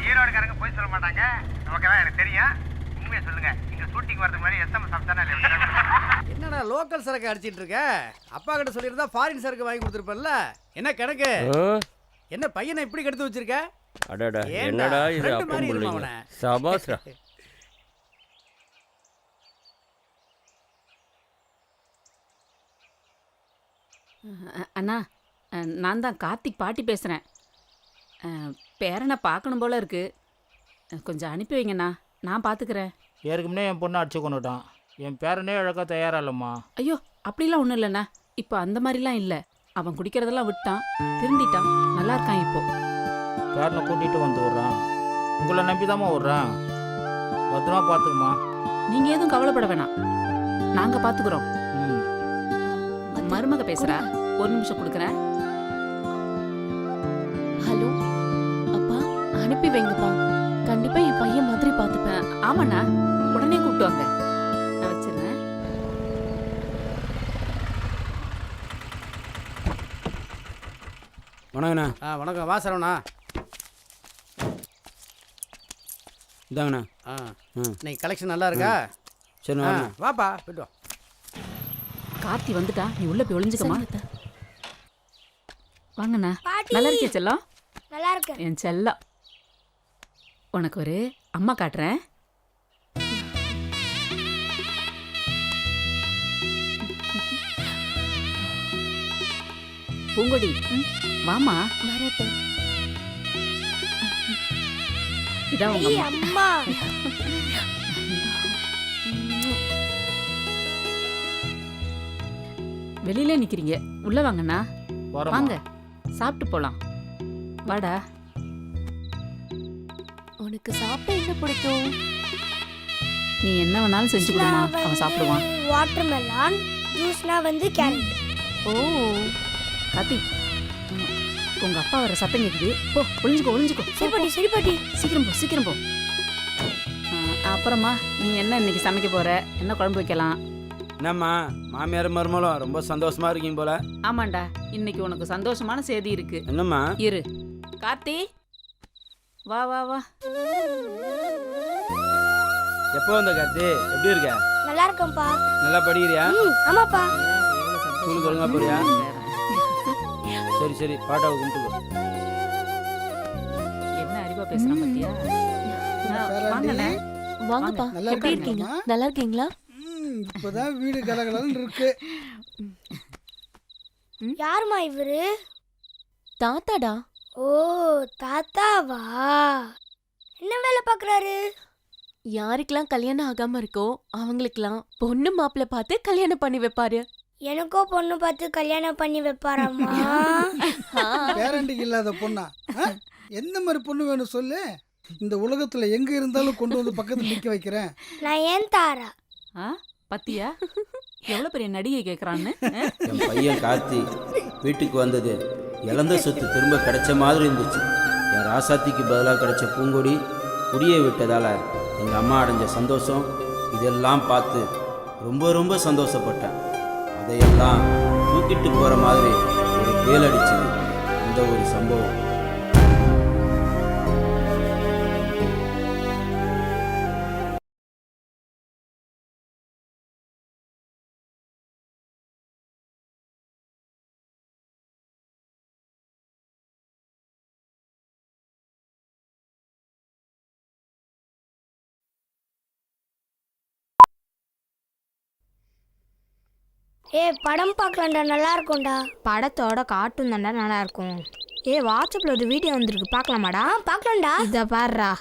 ஈரோடுக்காரங்க போய் சொல்ல மாட்டாங்க. ஓகேவா? எனக்கு தெரியும். உண்மையை சொல்லுங்க. இங்க ஷூட்டிங் வரதுக்கு முன்னாடி எஸ்எம்எஸ் சாப்பிட்டானே இல்லையா? என்னடா லோக்கல் சரக்கு அடிச்சிட்டு இருக்க? அப்பா கிட்ட சொல்லியிருந்தா ஃபாரின் சரக்கு வாங்கி கொடுத்துருப்பேன்ல. என்ன கணக்கு? என்ன பையனை இப்படி கெடுத்து வச்சிருக்க? அடடா, என்னடா இது அப்பம் புள்ளைங்க. சபாஸ்ரா. அண்ணா, நான் தான் கார்த்திக் பாட்டி பேசுகிறேன். பேரனை பார்க்கணும் போல இருக்கு. கொஞ்சம் அனுப்பி வைங்கண்ணா, நான் பார்த்துக்கிறேன். ஏற்கனவே என் பொண்ணை அடிச்சு கொண்டுட்டான். என் பேரனே இழக்க தயாரா இல்லைம்மா. ஐயோ, அப்படிலாம் ஒன்றும் இல்லைண்ணா. இப்போ அந்த மாதிரிலாம் இல்லை. அவன் குடிக்கிறதெல்லாம் விட்டான், திருந்திட்டான், நல்லா இருக்கான் இப்போ. பேரனை கூட்டிகிட்டு வந்து விட்றான். உங்களை நம்பிதாம்மா விட்றான். பத்திரமா பார்த்துக்குமா. நீங்கள் எதுவும் கவலைப்பட வேணாம், நாங்கள் பார்த்துக்குறோம். மருமக பேசுகிறா, ஒரு நிமிஷம் கொடுக்குறேன். ஹலோ அப்பா, அனுப்பி வைங்கப்பா. கண்டிப்பா என் பையன் மாதிரி பார்த்துப்பேன். ஆமாண்ணா, உடனே கூப்பிட்டு வாங்க. நான் வச்சிடுறேன். வணக்கண்ணா. வணக்கம். வா சரவணா. இதாங்கண்ணா. இன்னைக்கு கலெக்ஷன் நல்லா இருக்கா? சரி, வாப்பா போய்ட்டு வா. கார்த்தி வந்துட்டா, நீ உள்ள போய் ஒளிஞ்சுக்கமா. வாங்கண்ணா. நல்லா இருக்கே செல்லம்? நல்லா இருக்கு என் செல்லம். உனக்கு ஒரு அம்மா காட்டுறேன். பூங்கொடி, வாமா. இதான் உங்க அம்மா. வெளியில நிக்கிறீங்க, உள்ள வாங்கண்ணா. வாங்க, சாப்பிட்டு போலாம். வாடா. உனக்கு சாப்பிட என்ன பிடிக்கும்? நீ என்ன வேணாலும் செஞ்சு கொடுமா, அவன் சாப்பிடுவான். வாட்டர் மெலான், ஜூஸ்னா வந்து கேரட். ஓ கார்த்தி, உங்க அப்பா வர சத்தம் கேக்குது. போ, ஒளிஞ்சுக்கோ. சரி பாட்டி, சரி பாட்டி. சீக்கிரம் போ. அப்புறமா நீ என்ன இன்னைக்கு சமைக்க போற? என்ன குழம்பு வைக்கலாம்? என்னம்மா, மாமியார் மருமகளும் ரொம்ப சந்தோஷமா இருக்கீங்க போல. ஆமாண்டா, இன்னைக்கு உனக்கு சந்தோஷமான செய்தி இருக்கு. என்னம்மா? இரு கார்த்தி, வா. எப்போ வந்த கார்த்தி? எப்படி இருக்க? நல்லா இருக்கேன்ப்பா. நல்லா படிக்கிறியா? ஆமாப்பா. ஸ்கூலுக்கு ஒழுங்கா போறியா? சரி, பாட்டாவை கும்பிட்டுக்கோ. என்ன அறிவா பேசுறான் பாத்தியா? வாங்கண்ணே. வாங்கப்பா. எப்படி இருக்கீங்க? நல்லா இருக்கீங்களா? இப்பதான் வீடு கலகலன்னு இருக்கு. யாருமா இவரு? தாத்தாடா. ஓ, தாத்தாவா? என்ன வேலை பார்க்கறாரு? யாருக்கெல்லாம் கல்யாணம் ஆகாம இருக்கோ அவங்களுக்கெல்லாம் பொண்ணு மாப்பிள்ளை பார்த்து கல்யாணம் பண்ணி வைப்பாரு. எனக்கோ பொண்ணு பார்த்து கல்யாணம் பண்ணி வைப்பாராமா? பேரண்டிக்கு இல்லாத பொண்ணா? எந்த மாதிரி பொண்ணு வேணும் சொல்லு. இந்த உலகத்துல எங்க இருந்தாலும் கொண்டு வந்து பக்கத்துல நிக்க வைக்கிறேன். நான் ஏன் தாரா? பத்தியா எவ்வளவு பெரிய நடிகை கேட்கறான்னு. என் பையன் கார்த்தி வீட்டுக்கு வந்தது இழந்த சொத்து திரும்ப கிடைச்ச மாதிரி இருந்துச்சு. என் ராசாத்திக்கு பதிலாக கிடைச்ச பூங்கொடி குடியை விட்டதால் எங்கள் அம்மா அடைஞ்ச சந்தோஷம் இதெல்லாம் பார்த்து ரொம்ப சந்தோஷப்பட்டேன். அதையெல்லாம் தூக்கிட்டு போகிற மாதிரி ஒரு பேல் அடிச்சது அந்த ஒரு சம்பவம். படம் பார்க்கலாம்டா, நல்லா இருக்கும்டா. படத்தோட கார்ட்டூன் தான்டா நல்லா இருக்கும். வாட்ஸ்அப்ல ஒரு வீடியோ வந்திருக்கு, பார்க்கலாமாடா? பார்க்கலாம்டா. இதை பாருடா.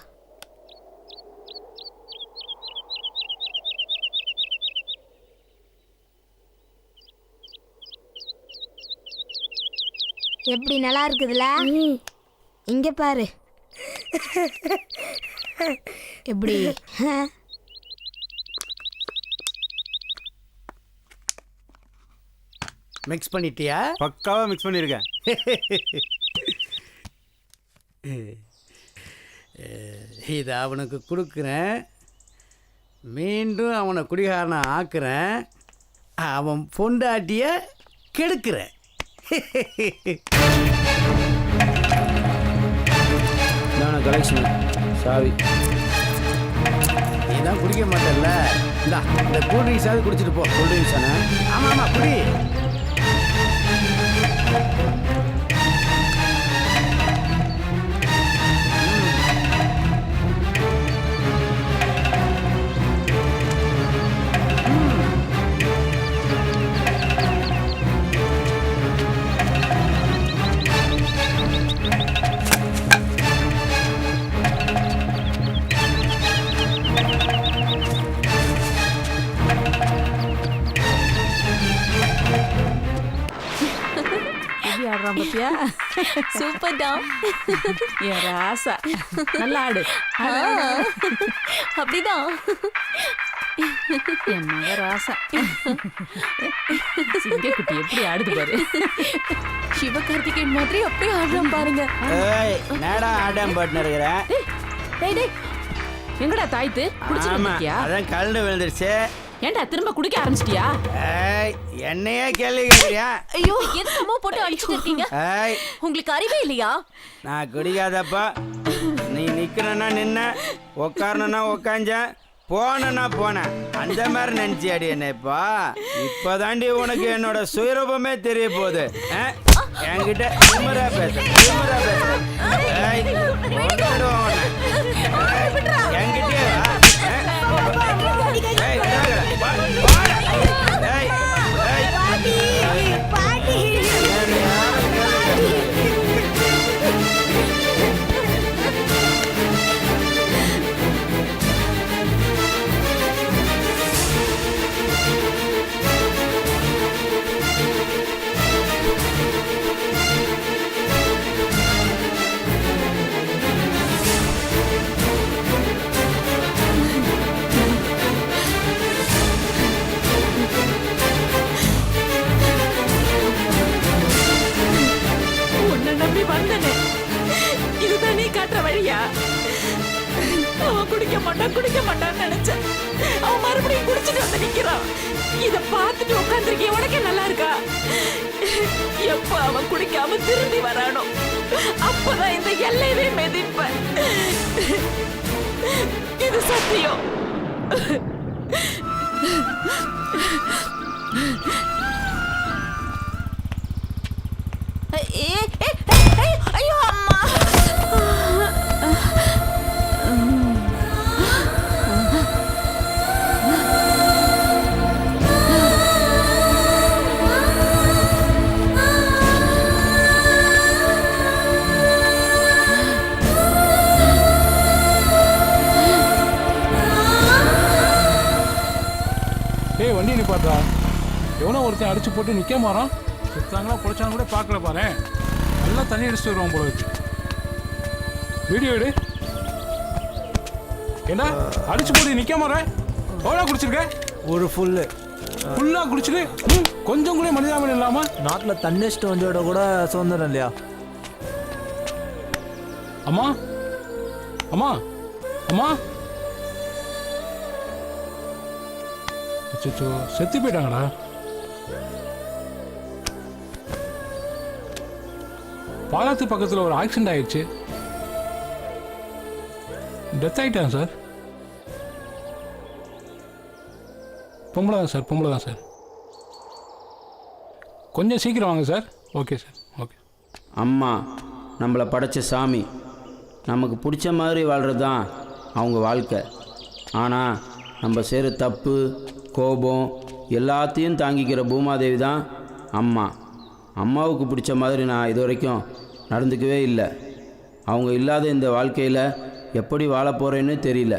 எப்படி நல்லா இருக்குதுல? இங்க பாரு. எப்படி மிக்ஸ் பண்ணிட்டியா? பக்காவாக மிக்ஸ் பண்ணியிருக்கேன். இதை அவனுக்கு கொடுக்குறேன், மீண்டும் அவனை குடிகாரனை ஆக்குறேன், அவன் பொண்டாட்டிய கெடுக்கிறேன். கலெக்ஷன் சாவி நீ தான் குடிக்க மாட்டேல்ல, இந்த கூல் ட்ரிங்க்ஸாவது குடிச்சிட்டு போ. கூல் ட்ரிங்க்ஸ் தானே? ஆமாம் ஆமாம், குடி. ஆடுறான் பத்தியா? சூப்பர் டா. என் ராசா நல்லா ஆடு. அப்படிதான் என் மக ராசா. சிங்கக்குட்டி எப்படி ஆடுது பாரு. சிவகார்த்திகேயன் மாதிரி அப்படியே ஆடுறான் பாருங்க. நேடா ஆடம் பாட்டு இருக்கிறேன். எங்கடா தாய்த்து குடிச்சிருக்கியா? அதான் கலந்து விழுந்துருச்சு. ஏண்டா திரும்ப குடிக்க ஆரம்பிச்சிட்டியா? என்னையே கேள்வி கேட்கிறியா? ஐயோ, எதுக்குமோ போட்டு அடிச்சுட்டு இருக்கீங்க? உங்களுக்கு அறிவே இல்லையா? நான் குடிக்காதப்பா. நீ நிக்கிறனா நின்ன, உக்காரனா உக்காஞ்சேன், போனா போனேன். அந்த மாதிரி நினைச்சியாடி என்னப்பா? இப்பதாண்டி உனக்கு என்னோட சுயரூபமே தெரிய போகுது. என்கிட்ட திமிரா பேச என்கிட்டயே இதுதான் நீ காட்டுற வழியா? அவன் குடிக்க மாட்டான்னு நினைச்சேன். அவன் மறுபடியும் குடிச்சிட்டு வந்து நிக்கிறான். இத பார்த்துட்டு உட்காந்துருக்கேன். உனக்கே நல்லா இருக்கா? எப்ப அவன் குடிக்காம திரும்பி வரானோ அப்பதான் இந்த எல்லையவே மெதிப்பேன். இது சத்தியம். ஐயோ அம்மா. வண்டி நிப்பாட்டா. எவனோ ஒருத்தன் அடிச்சு போட்டு நிக்க மாறான். சுத்தாங்களா பொழைச்சாங்க கூட பார்க்கல பாரு. நல்லா தண்ணி அடிச்சுட்டு வருவான் போல இருக்கு. வீடியோ எடு. ஏண்டா அடிச்சு போட்டு நிக்க மாறேன். எவ்வளோ குடிச்சிருக்க? ஒரு ஃபுல்லாக குடிச்சிட்டு கொஞ்சம் கூட மனிதாமன் இல்லாமல் நாட்டில் தண்ணி அடிச்சுட்டு வந்தோட கூட சுதந்திரம் இல்லையா? அம்மா அம்மா அம்மா. அச்சோ, செத்து போயிட்டாங்கடா. பாலத்து பக்கத்தில் ஒரு ஆக்சிடென்ட் ஆயிடுச்சு. டெத் ஆகிட்டாங்க சார். பொம்பளை தான் சார். கொஞ்சம் சீக்கிரம் வாங்க சார். Okay sir, okay. அம்மா நம்மளை படைச்ச சாமி. நமக்கு பிடிச்ச மாதிரி வாழ்கிறது தான் அவங்க வாழ்க்கை. ஆனால் நம்ம செய்கிற தப்பு, கோபம், எல்லாத்தையும் தாங்கிக்கிற பூமாதேவி தான் அம்மா. அம்மாவுக்கு பிடிச்ச மாதிரி நான் இது வரைக்கும் நடந்துக்கவே இல்லை. அவங்க இல்லாத இந்த வாழ்க்கையில் எப்படி வாழ போகிறேன்னு தெரியல.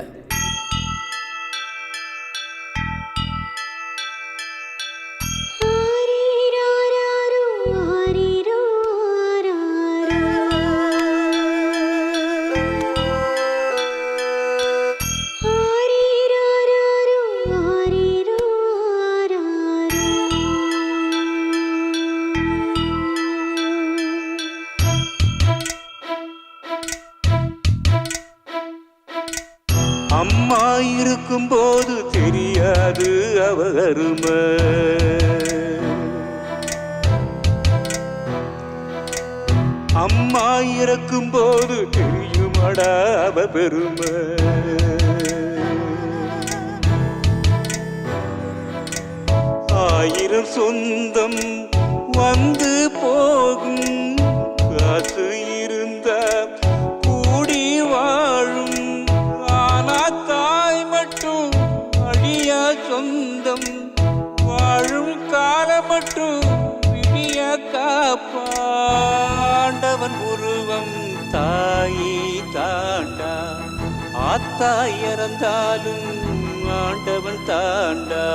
அம்மா இருக்கும் போது தெரியாது அவ அருமை. அம்மா இறக்கும் போது தெரியுமடா அவ பெருமை. ஆயிரம் சொந்தம் வந்து போகும், காசு இருந்த கூடி வாழும். தாய் மட்டும் அழியா சொந்தம், வாழும் காலம் மட்டும் விடிய காப்பாண்டவன் உருவம் தாயை தாண்டா. ஆத்தா இறந்தாலும் ஆண்டவன் தாண்டா.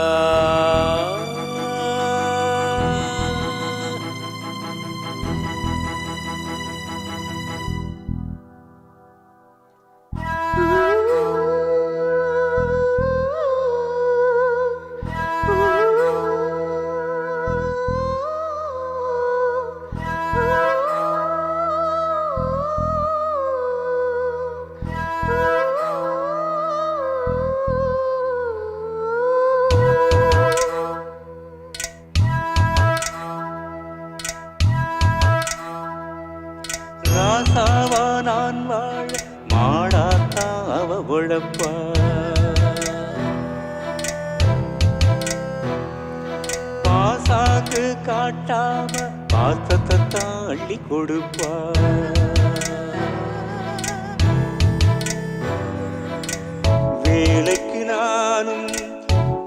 ராசாவா நான் வாழ மாடாத்தா அவ உழப்பா. பாசாக்கு காட்டாம பாசத்தை தாண்டி கொடுப்பா. வேலைக்கு நானும்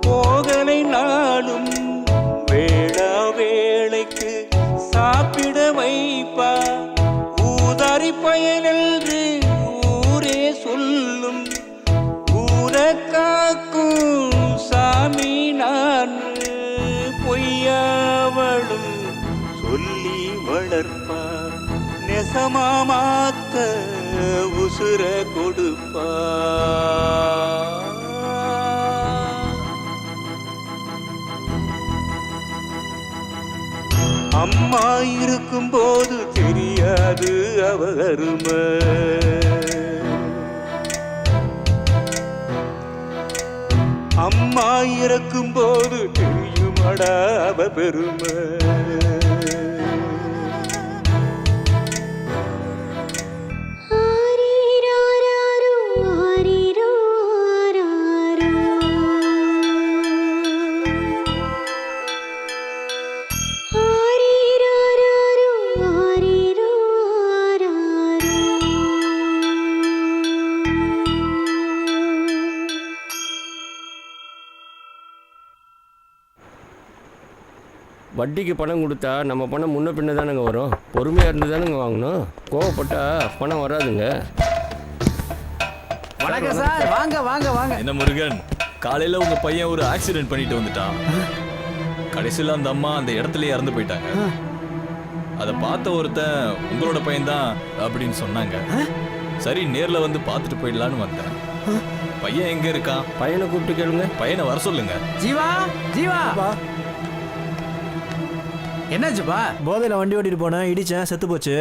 போகலை நாளும், வேளா வேளைக்கு சாப்பிட வைப்பா. ஊதாரி பயனென்று ஊரே சொல்லும், ஊரை காக்கும் சாமி நான். பொய்யாவளும் சொல்லி வளர்ப்பா, நெசமாமாத்த உசுர கொடுப்பா. அம்மா இருக்கும் போது தெரியாது அவ அருமை. அம்மா இறக்கும் போது தெரியுமடா அவ பெருமை. வட்டிக்கு பணம் கொடுத்தா நம்ம பணம் முன்ன பின்ன தானுங்க வரும். பொறுமையாக இருந்து தானுங்க வாங்கணும். கோவப்பட்டா பணம் வராதுங்க. வணக்கம் சார். வாங்க வாங்க வாங்க. என்ன முருகன், காலையில் உங்கள் பையன் ஒரு ஆக்சிடென்ட் பண்ணிட்டு வந்துட்டான். கடைசியில் அந்த அம்மா அந்த இடத்துலயே இறந்து போயிட்டாங்க. அதை பார்த்த ஒருத்தன் உங்களோட பையன்தான் அப்படின்னு சொன்னாங்க. சரி, நேரில் வந்து பார்த்துட்டு போயிடலான்னு வந்தேன். பையன் எங்கே இருக்கான்? பையனை கூப்பிட்டு கேளுங்க. பையனை வர சொல்லுங்க. ஜீவா, ஜீவா, என்னாச்சுப்பா? போதையில் வண்டி ஓட்டிட்டு போனேன், இடிச்சேன், செத்து போச்சு.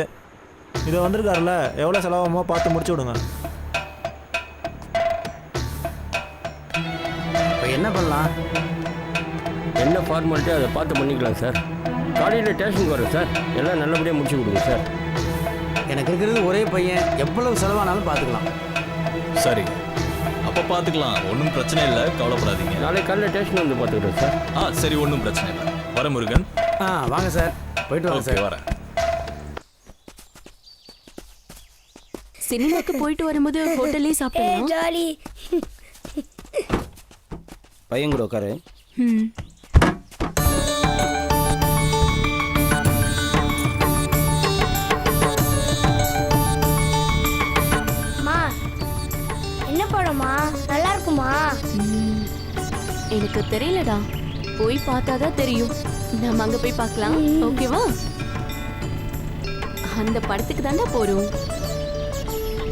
இதை வந்திருக்காருல்ல, எவ்வளோ செலவாகுமோ பார்த்து முடிச்சு விடுங்க. இப்போ என்ன பண்ணலாம்? என்ன ஃபார்மாலிட்டி அதை பார்த்து பண்ணிக்கலாம் சார். காலையில் ஸ்டேஷனுக்கு வரேன் சார். எல்லாம் நல்லபடியாக முடிச்சு கொடுங்க சார். எனக்கு இருக்கிறது ஒரே பையன், எவ்வளவு செலவானாலும் பார்த்துக்கலாம். சரி, அப்போ பார்த்துக்கலாம். ஒன்றும் பிரச்சனை இல்லை, கவலைப்படாதீங்க. நாளைக்கு காலையில் ஸ்டேஷன் வந்து பார்த்துக்கிறேன் சார். சரி, ஒன்றும் பிரச்சனை இல்லை. வர முருகன். வாங்க சார், போயிட்டு வாங்க சார். வரேன். சினிமாக்கு போயிட்டு வரும்போது ஹோட்டல்லே சாப்பிட்டோம். ஜாலி. பையன் கூட உட்காரு. எனக்கு தெரியலடா, போய் பார்த்தாதான் தெரியும். நம்ம அங்க போய் பார்க்கலாம், ஓகேவா? அந்த படத்துக்கு தாண்டா போறோம்.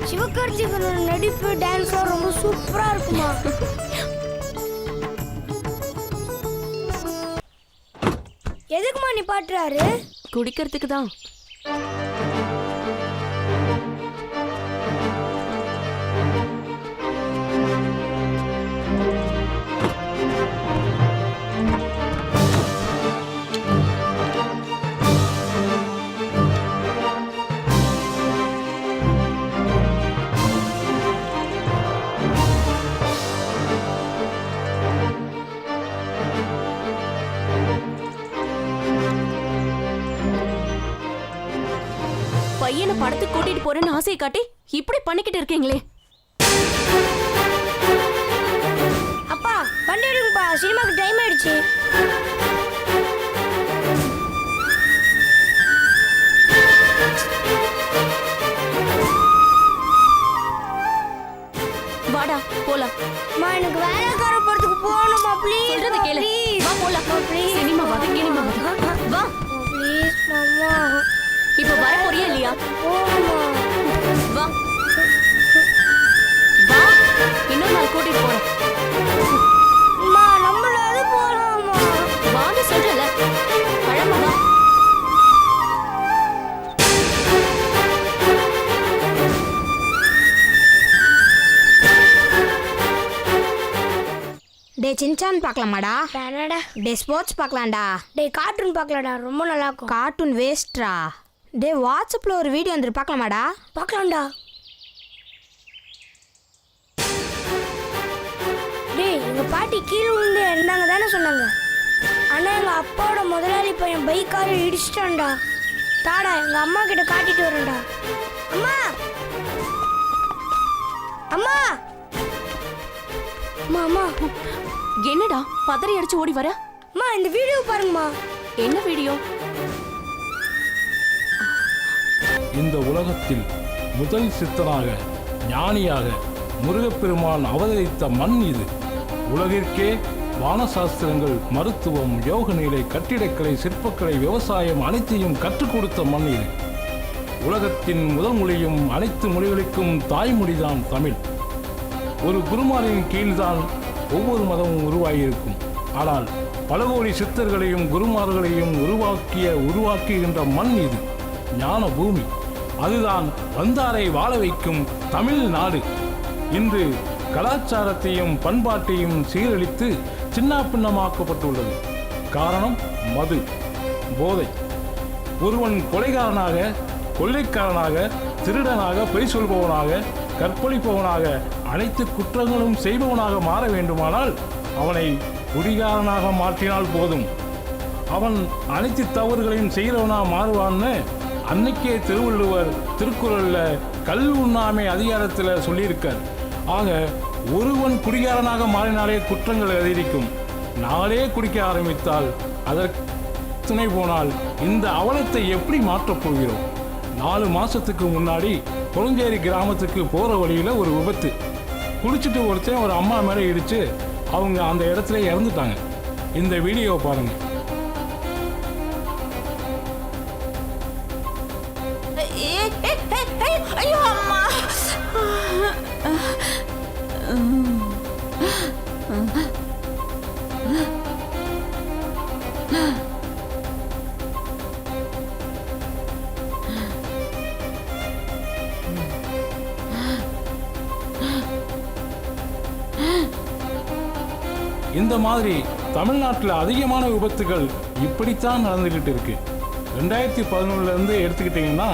சிவகார்த்திகனோட நடிப்பு டான்ஸ்லாம் ரொம்ப சூப்பரா இருக்குமா? எதுக்குமா நீ பாட்டுறாரு? குடிக்கிறதுக்கு தான். பையனை படத்துக்கு கூட்டிட்டு போறேன்னு ஆசையை காட்டி இப்படி பண்ணிக்கிட்டு இருக்கீங்களே. அப்பா வண்டி எடுங்கப்பா, சினிமாக்கு டைம் ஆயிடுச்சு. வாடா போலாம். அம்மா எனக்கு வேலைக்கார படத்துக்கு போகணுமா ப்ளீஸ். சொல்றத கேளு. வா போலாம். ப்ளீஸ். சினிமா வா, சினிமா வா. வா. ப்ளீஸ் மாமா. இப்போ வர போறியா இல்லையா? போமா. வா. வா. இன்னொரு நாள் கூட்டிட்டு போறேன். அம்மா நம்மளால போலாமா? வான்னு சொல்றல. பழமா வா. டே சின்சான் பார்க்கலாமாடா? வேணாடா. டே ஸ்போர்ட்ஸ் பார்க்கலாம்டா. டே கார்ட்டூன் பார்க்கலாம்டா, ரொம்ப நல்லா இருக்கும். கார்ட்டூன் வேஸ்ட்ரா. டே வாட்ஸ்அப்பில் ஒரு வீடியோ வந்துட்டு பார்க்கலாமாடா? பார்க்கலாம்டா. டேய் எங்க பாட்டி கீழே விழுந்து இருந்தாங்க தானே சொன்னாங்க. ஆனா எங்க அப்பாவோட முதலாளி பையன் பைக்கார இடிச்சிட்டான்டா. தாடா எங்க அம்மா கிட்ட காட்டிட்டு வரேன்டா. அம்மா அம்மா அம்மா அம்மா. என்னடா பதறி அடிச்சு ஓடி வர? அம்மா இந்த வீடியோ பாருங்கம்மா. என்ன வீடியோ? இந்த உலகத்தில் முதல் சித்தனாக ஞானியாக முருகப்பெருமான் அவதரித்த மண் இது. உலகிற்கே வானசாஸ்திரங்கள், மருத்துவம், யோக நிலை, கட்டிடக்கலை, சிற்பக்கலை, விவசாயம் அனைத்தையும் கற்றுக் கொடுத்த மண் இது. உலகத்தின் முதல் மொழியும் அனைத்து மொழிகளுக்கும் தாய்மொழிதான் தமிழ். ஒரு குருமாரின் கீழ்தான் ஒவ்வொரு மதமும் உருவாகியிருக்கும். ஆனால் பல கோடி சித்தர்களையும் குருமார்களையும் உருவாக்குகின்ற மண் இது, ஞான பூமி. அதுதான் வந்தாரை வாழ வைக்கும் தமிழ்நாடு. இன்று கலாச்சாரத்தையும் பண்பாட்டையும் சீரழித்து சின்னாபின்னமாக்கப்பட்டுள்ளது. காரணம் மது, போதை. ஒருவன் கொலைகாரனாக, கொள்ளைக்காரனாக, திருடனாக, பொய் சொல்பவனாக, கற்பழிப்பவனாக, அனைத்து குற்றங்களும் செய்பவனாக மாற வேண்டுமானால் அவனை குடிகாரனாக மாற்றினால் போதும். அவன் அனைத்து தவறுகளையும் செய்கிறவனாக மாறுவான்னு அன்னைக்கே திருவள்ளுவர் திருக்குறள்ல கல் உண்ணாமை அதிகாரத்தில் சொல்லியிருக்கார். ஆக ஒருவன் குடிகாரனாக மாறினாலே குற்றங்கள் அதிகரிக்கும். நாளே குடிக்க ஆரம்பித்தால் அதற்கு துணை போனால் இந்த அவலத்தை எப்படி மாற்றப் போகிறோம்? 4 மாசத்துக்கு முன்னாடி கொளஞ்சேரி கிராமத்துக்கு போகிற வழியில் ஒரு விபத்து. குடிச்சிட்டு ஒருத்தன் ஒரு அம்மா மேலே இடித்து அவங்க அந்த இடத்துல இறந்துட்டாங்க. இந்த வீடியோவை பாருங்கள். ஐயோ அம்மா. இந்த மாதிரி தமிழ்நாட்டில் அதிகமான விபத்துகள் இப்படித்தான் நடந்துக்கிட்டு இருக்கு. 2011 எடுத்துக்கிட்டிங்கன்னா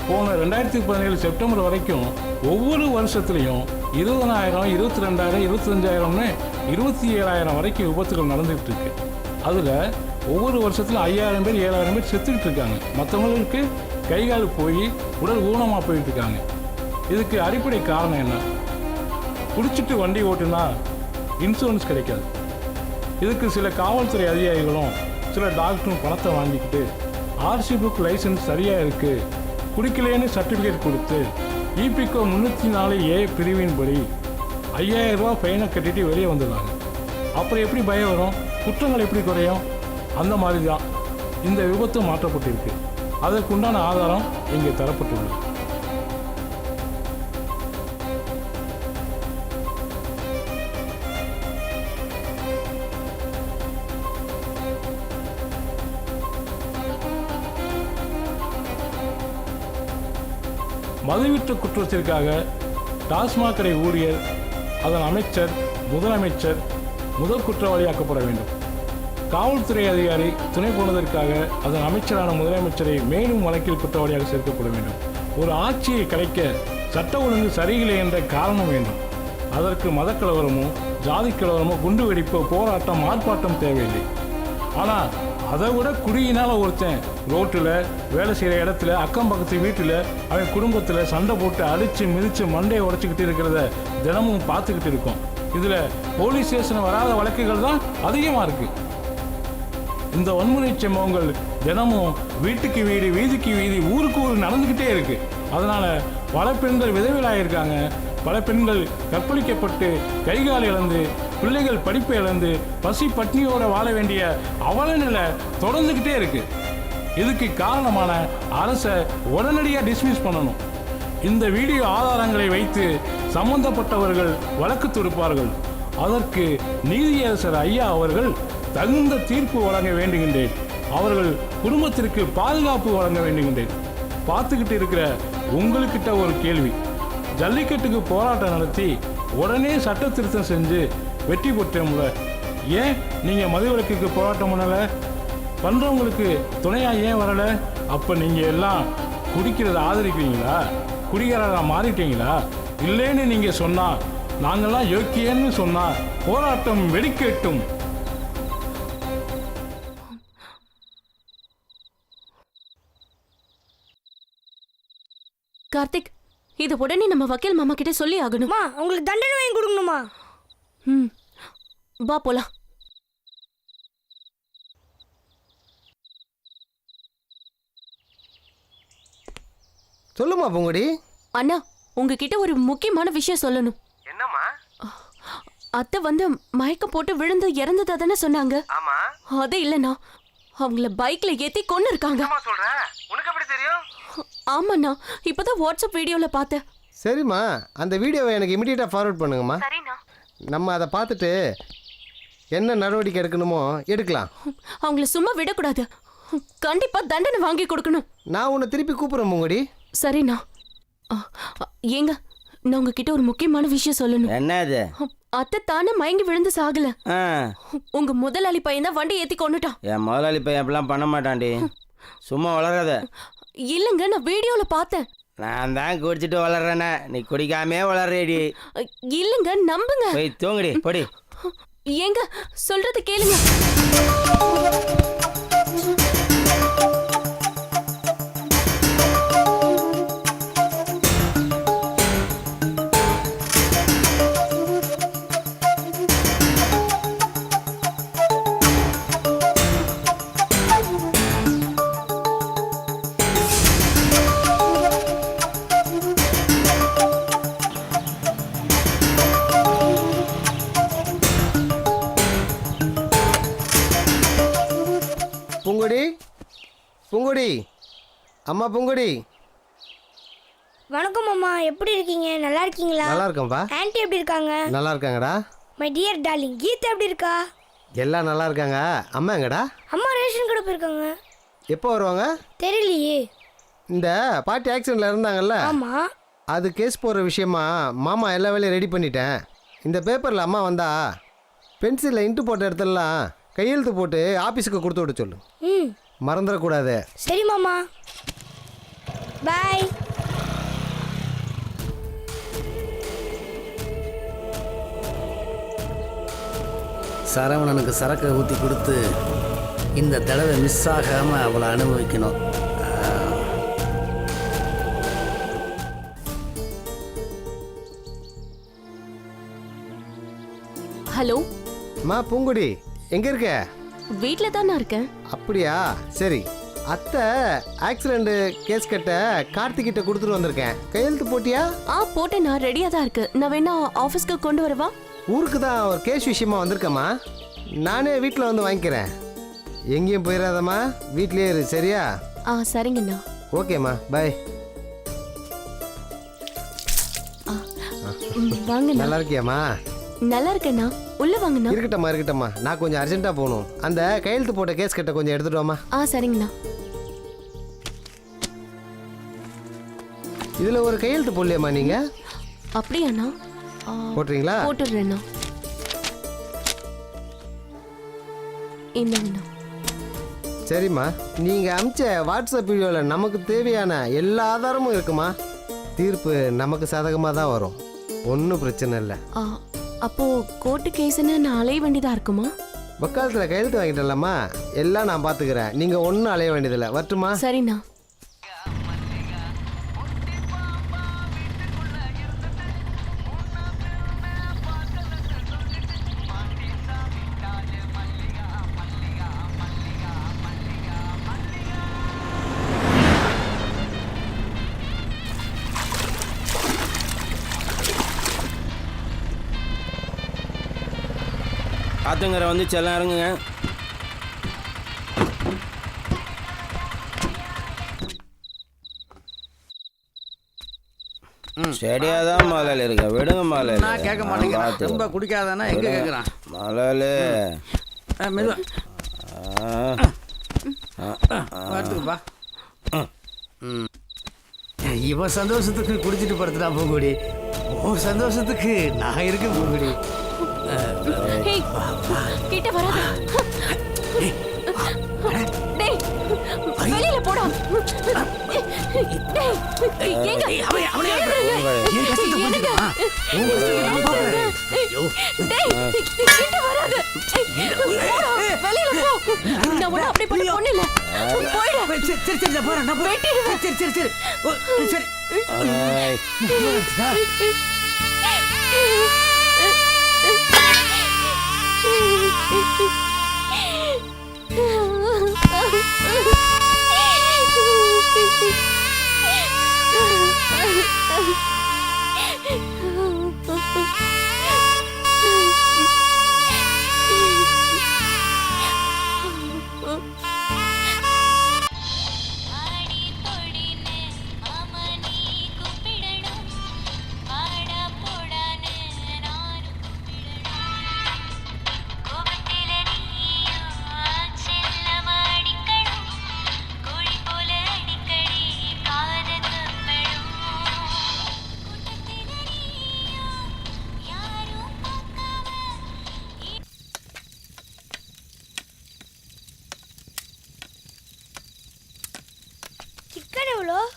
போன 2017 செப்டம்பர் வரைக்கும் ஒவ்வொரு வருஷத்துலையும் 20,000, 22,000, 25,000ன்னு 27,000 வரைக்கும் விபத்துகள் நடந்துகிட்டு இருக்கு. அதில் ஒவ்வொரு வருஷத்துல 5,000 பேர் 7,000 பேர் செத்துக்கிட்டு இருக்காங்க. மற்றவங்களுக்கு கைகால் போய் உடல் ஊனமாக போயிட்டு இருக்காங்க. இதுக்கு அடிப்படை காரணம் என்ன? குடிச்சிட்டு வண்டி ஓட்டுனா இன்சூரன்ஸ் கிடைக்காது. இதுக்கு சில காவல்துறை அதிகாரிகளும் சில டாக்டரும் பணத்தை வாங்கிக்கிட்டு ஆர்சி புக் லைசன்ஸ் சரியாக இருக்குது, குடிக்கலேன்னு சர்டிஃபிகேட் கொடுத்து EPCO 304A பிரிவின்படி 5,000 ரூபா ஃபைனை கட்டிட்டு வெளியே வந்துடுறாங்க. அப்புறம் எப்படி பயம் வரும்? குற்றங்கள் எப்படி குறையும்? அந்த மாதிரி தான் இந்த விபத்து மாற்றப்பட்டிருக்கு. அதற்குண்டான ஆதாரம் இங்கே தரப்பட்டுள்ளது. மதுவிற்ற குற்றத்திற்காக டாஸ்மாக் கடை ஊழியர், அதன் அமைச்சர், முதலமைச்சர் முதல் குற்றவாளியாக்கப்பட வேண்டும். காவல்துறை அதிகாரி துணை போனதற்காக அதன் அமைச்சரான முதலமைச்சரை மேலும் வழக்கில் குற்றவாளியாக சேர்க்கப்பட வேண்டும். ஒரு ஆட்சியை கலைக்க சட்ட ஒழுங்கு சரியில்லை என்ற காரணம் வேண்டும். அதற்கு மதக்கலவரமோ ஜாதி கலவரமோ குண்டு வெடிப்போ போராட்டம் ஆர்ப்பாட்டம் தேவையில்லை. ஆனால் அதை விட குடியினால் ஒருத்தன் ரோட்டில் வேலை செய்கிற இடத்துல அக்கம் பக்கத்து வீட்டில் அவன் குடும்பத்தில் சண்டை போட்டு அடித்து மிதித்து மண்டையை உடச்சிக்கிட்டு இருக்கிறத தினமும் பார்த்துக்கிட்டு இருக்கோம். இதில் போலீஸ் ஸ்டேஷன் வராத வழக்குகள் தான் அதிகமாக இருக்குது. இந்த வன்முறை சம்பவங்கள் தினமும் வீட்டுக்கு வீடு, வீதிக்கு வீதி, ஊருக்கு ஊர் நடந்துக்கிட்டே இருக்குது. அதனால் பல பெண்கள் விதவிலாயிருக்காங்க. பல பெண்கள் கற்பழிக்கப்பட்டு கைகால் இழந்து, பிள்ளைகள் படிப்பை இழந்து, பசி பட்னியோடு வாழ வேண்டிய அவல நிலை தொடர்ந்துக்கிட்டே இருக்கு. இதுக்கு காரணமான அரசை உடனடியாக டிஸ்மிஸ் பண்ணணும். இந்த வீடியோ ஆதாரங்களை வைத்து சம்பந்தப்பட்டவர்கள் வழக்கு தொடுப்பார்கள். அதற்கு நீதியரசர் ஐயா அவர்கள் தகுந்த தீர்ப்பு வழங்க வேண்டுகின்றேன். அவர்கள் குடும்பத்திற்கு பாதுகாப்பு வழங்க வேண்டுகின்றேன். பார்த்துக்கிட்டு இருக்கிற உங்களுக்கிட்ட ஒரு கேள்வி. ஜல்லிக்கட்டுக்கு போராட்டம் நடத்தி உடனே சட்ட திருத்தம் செஞ்சு வெற்றி பெற்றோம்ல, ஏன் நீங்கள் மதுவிலக்குக்கு போராட்டம் பண்ணலை? பண்ணுறவங்களுக்கு துணையாக ஏன் வரலை? அப்போ நீங்கள் எல்லாம் குடிக்கிறத ஆதரிக்கிறீங்களா? குடிகாரராக மாறிட்டீங்களா? இல்லைன்னு நீங்கள் சொன்னால், நாங்கள்லாம் யோக்கியன்னு சொன்னால் போராட்டம் வெடிக்கட்டும். கார்த்திக், இது உடனே நம்ம வக்கீல் மாமா கிட்ட சொல்லி ஆகணுமா? உங்களுக்கு தண்டனை வாங்கி கொடுக்கணுமா? வா போலாம். சொல்லுமா பூங்குடி. அண்ணா, உங்ககிட்ட ஒரு முக்கியமான விஷயம் சொல்லணும். என்னம்மா? அத்தை வந்து மயக்கம் போட்டு விழுந்து இறந்ததா தானே சொன்னாங்க? ஆமா. அது இல்லைண்ணா, அவங்கள பைக்ல ஏத்தி கொண்டு இருக்காங்க. உனக்கு எப்படி தெரியும்? ஆமாண்ணா, இப்பதான் வாட்ஸ்அப் வீடியோல பார்த்தேன். சரிம்மா, அந்த வீடியோவை எனக்கு இமிடியேட்டாக ஃபார்வர்ட் பண்ணுங்கம்மா. நம்ம அதை பார்த்துட்டு என்ன நடவடிக்கை எடுக்கணுமோ எடுக்கலாம். அவங்கள சும்மா விடக்கூடாது. கண்டிப்பா தண்டனை வாங்கி கொடுக்கணும். நான் உன்னை திருப்பி கூப்பிட்றேன் பூங்குடி. சரிண்ணா. ஏங்க, நான் உங்ககிட்ட ஒரு முக்கியமான விஷயம் சொல்லணும். என்ன அது? அத்தை தானே மயங்கி விழுந்து சாகல. உங்க முதலாளி பையன் தான் வண்டி ஏத்தி கொண்டுட்டான். என் முதலாளி பையன் அப்படிலாம் பண்ண மாட்டான்டி. சும்மா வளராத. இல்லைங்க, நான் வீடியோல பார்த்தேன். நான் தான் குடிச்சிட்டு வளர்றேனே, நீ குடிக்காமே வளர்றேடி. இல்லைங்க, நம்புங்க. போய் தூங்குடி, போடி. ஏங்க, சொல்றது கேளுங்க. பூங்குடி, பூங்குடி, அம்மா பூங்குடி. வணக்கம் அம்மா, எப்படி இருக்கீங்க? நல்லா இருக்கீங்களா? நல்லா இருக்கேன்ப்பா. ஆன்ட்டி எப்படி இருக்காங்க? நல்லா இருக்காங்கடா. மை டியர் டார்லிங், கீதா எப்படி இருக்கா? எல்லாம் நல்லா இருக்காங்க. அம்மா எங்கடா? அம்மா ரேஷன் கடை போயிருக்காங்க. எப்போ வருவாங்க தெரியலையே. இந்த பாட்டி ஆக்சிடென்ட்ல இருந்தாங்கல்ல, ஆமா, அது கேஸ் போடுற விஷயமா மாமா எல்லா வேலையும் ரெடி பண்ணிட்டேன். இந்த பேப்பரில் அம்மா வந்தா பென்சிலில் இன்ட்டு போட்ட இடத்துலலாம் கையெழுத்து போட்டு ஆஃபீஸுக்கு கொடுத்து விட சொல்லு. மறந்துடக்கூடாது. சரி மாமா, பாய். சரவணனுக்கு சரக்கை ஊற்றி கொடுத்து இந்த தடவை மிஸ் ஆகாமல் அவளை அனுபவிக்கணும். ஹலோ மா பூங்குடி, எங்கே இருக்க? வீட்ல தான் நான் இருக்கேன். அப்படியா, சரி. அத்தை ஆக்சிடென்ட் கேஸ் கட்ட கார்த்திகிட்ட கொடுத்துட்டு வந்திருக்கேன். கையெழுத்து போட்டியா? போட்டேன், நான் ரெடியாக தான் இருக்கு. நான் வேணா ஆஃபீஸ்க்கு கொண்டு வரவா? ஊருக்கு தான் ஒரு கேஷ் விஷயமா வந்திருக்கம்மா. நானே வீட்டில் வந்து வாங்கிக்கிறேன். எங்கேயும் போயிடாதம்மா, வீட்லேயே இரு, சரியா? சரிங்கண்ணா. ஓகேம்மா, பாய். வாங்கண்ணா. நல்லா இருக்கியாம்மா? நல்லா இருக்கேண்ணா. உள்ள வாங்கண்ணா. இருக்கட்டம்மா. நான் கொஞ்சம் அர்ஜென்ட்டாக போகணும். அந்த கையெழுத்து போட்ட கேஸ் கிட்ட கொஞ்சம் எடுத்துட்டு வாமா. சரிங்கண்ணா. இதில் ஒரு கையெழுத்து போடலையாம்மா நீங்கள்? அப்படியாண்ணா? போட்டுறீங்களா? போட்டுடுறேண்ணா. இந்தாங்கண்ணா. சரிம்மா, நீங்கள் அமிச்ச வாட்ஸ்அப் வீடியோவில் நமக்கு தேவையான எல்லா ஆதாரமும் இருக்குமா. தீர்ப்பு நமக்கு சாதகமாக தான் வரும், ஒன்றும் பிரச்சனை இல்லை. அப்போ கோர்ட்டு கேஸ்ன்னு நான் அலைய வேண்டியதாக இருக்குமா? வக்காலத்தில் கையெழுத்து வாங்கிட்டலாமா, எல்லாம் நான் பார்த்துக்கிறேன். நீங்கள் ஒன்றும் அலைய வேண்டியதில்லை. வரட்டுமா? சரிண்ணா. ஆத்தங்கரை வந்து செல்லம் இறங்குங்க. செடியாதான் மலையில் இருக்க விடுங்க. மலையில் நான் கேட்க மாட்டேங்கிறேன். ரொம்ப குடிக்காதானா எங்க கேட்குறான்? மலையில் மெதுவா பார்த்துக்குப்பா. இவன் சந்தோஷத்துக்கு குடிச்சிட்டு படுத்துட்டா பூங்குடி. உன் சந்தோஷத்துக்கு நான் இருக்கேன் பூங்குடி. கிட்ட வராத. டேய் வெளியில போடா. டேய் எங்க அவனே ஏன் கஷ்டத்தை புரிஞ்சுக்கமா? உன் கஷ்டத்தை நான் பாக்குறேன். டேய் கிட்ட வராத. வெளியில போ. நான் உன்னை அப்படி பண்ண பொண்ணு இல்ல. போய்டா. சரி நான் போறேன். நான் வெட்டிடுவேன். சரி.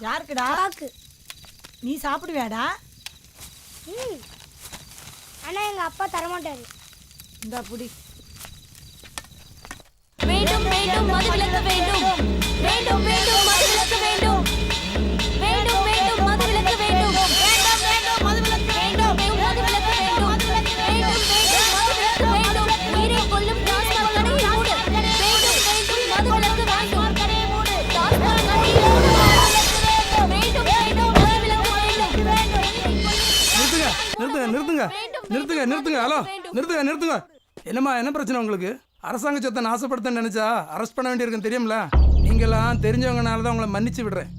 யாருக்குடா? நீ சாப்பிடுவியாடா? ஆனா எங்க அப்பா தரமாட்டாரு. இந்த புடி. வேண்டும் வேண்டும் மதுவிலக்கு வேண்டும். வேண்டும் வேண்டும் மதுவிலக்கு வேண்டும். வேண்டும் வேண்டும் மதுவிலக்கு வேண்டும். வேண்டும் வேண்டும் மதுவிலக்கு வேண்டும். மதுவிலக்கு வேண்டும். வேண்டும் வேண்டும் மதுவிலக்கு வேண்டும். உயிரை கொல்லும் டாஸ்மாக் கடை மூடு. வேண்டும் வேண்டும் மதுவிலக்கு வேண்டும். கடை மூடு. டாஸ்மாக் கடை மூடு. நிறுத்துங்க. ஹலோ, நிறுத்துங்க. என்னம்மா, என்ன பிரச்சனை உங்களுக்கு? அரசாங்க சொத்தை நாசப்படுத்த நினைச்சா அரெஸ்ட் பண்ண வேண்டியிருக்குன்னு தெரியும்ல. நீங்களாம் தெரிஞ்சவங்கனால தான் உங்களை மன்னிச்சு விடுறேன்.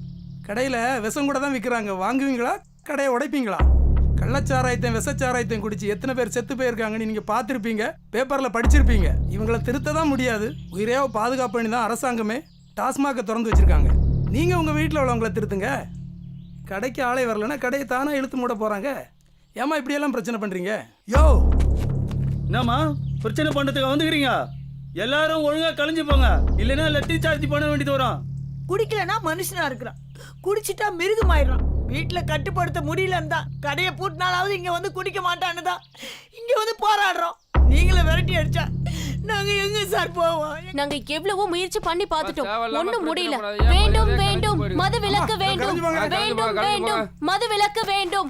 கடையில் விஷம் கூட தான் விற்கிறாங்க. வாங்குவீங்களா, கடையை உடைப்பீங்களா? கள்ளச்சாராயத்தையும் விஷச்சாராயத்தையும் குடிச்சு எத்தனை பேர் செத்து போயிருக்காங்கன்னு நீங்கள் பார்த்துருப்பீங்க, பேப்பரில் படிச்சிருப்பீங்க. இவங்களை திருத்த தான் முடியாது. உயிரையோ பாதுகாப்பு பண்ணி தான் அரசாங்கமே டாஸ்மாகை திறந்து வச்சுருக்காங்க. நீங்கள் உங்கள் வீட்டில் உள்ளவங்களை திருத்துங்க. கடைக்கு ஆளே வரலன்னா கடையை தானே இழுத்து மூட போகிறாங்க. ஏமா இப்படியெல்லாம் பிரச்சனை பண்ணுறீங்க? யோ, என்னம்மா பிரச்சனை பண்ணுறதுக்கு வந்துக்கிறீங்க? எல்லாரும் ஒழுங்காக கழிஞ்சு போங்க, இல்லைன்னா லட்டி சார்ஜ் பண்ண வேண்டியது வரும். குடிக்கலன்னா மனுஷனா இருக்கிறான், குடிச்சிட்டா மிருகமாயிடுறான். வீட்டில் கட்டுப்படுத்த முடியலன்னு தான் கடையை பூட்டினாலாவது இங்கே வந்து குடிக்க மாட்டான்னு தான் இங்கே வந்து போராடுறோம். நீங்களே விரட்டி அடிச்சா நாங்க எங்க சார் போவோம்? நாங்க எவ்வளவோ முயற்சி பண்ணி பார்த்துட்டோம், ஒண்ணும் முடியல. வேண்டும் வேண்டும் மது விலக்கு வேண்டும். வேண்டும் வேண்டும் மது விலக்கு வேண்டும்.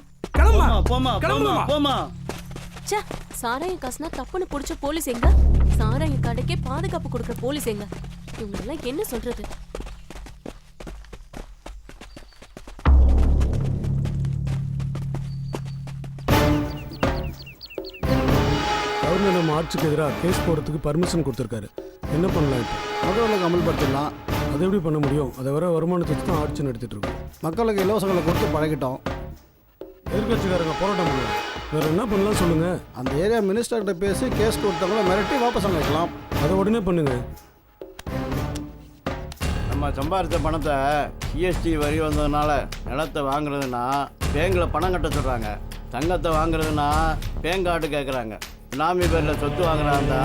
சாராய காசுனா தப்புன்னு புடிச்ச போலீஸ் எங்க? சாராய கடைக்கே பாதுகாப்பு கொடுக்குற போலீஸ் எங்க? இவங்க எல்லாம் என்ன சொல்றது? நம்ம ஆட்சிக்கு எதிராக கேஸ் போடுறதுக்கு பர்மிஷன் கொடுத்துருக்காரு. என்ன பண்ணலாம் இப்போ? மக்களுக்கு அமல்படுத்திடலாம். அது எப்படி பண்ண முடியும்? அதை வர வருமானத்தை வச்சு தான் ஆட்சி நடத்திட்டு இருக்கோம். மக்களுக்கு இலவசங்களை கொடுத்து பழகிட்டோம். எதிர்கட்சிக்காரங்க போராட்டம் பண்ணுவாங்க. வேற என்ன பண்ணலாம் சொல்லுங்க. அந்த ஏரியா மினிஸ்டர்கிட்ட பேசி கேஸ் கொடுத்தவங்கள மிரட்டி வாபஸ் வாங்கிக்கலாம். அதை உடனே பண்ணுங்க. நம்ம சம்பாதிச்ச பணத்தை ஜிஎஸ்டி வரி வந்ததுனால நிலத்தை வாங்குறதுன்னா பேங்கில் பணம் கட்ட சொல்கிறாங்க. தங்கத்தை வாங்குறதுன்னா பேங்க் கார்டு கேட்குறாங்க. பினாமி பேரில் சொத்து வாங்குறாங்க,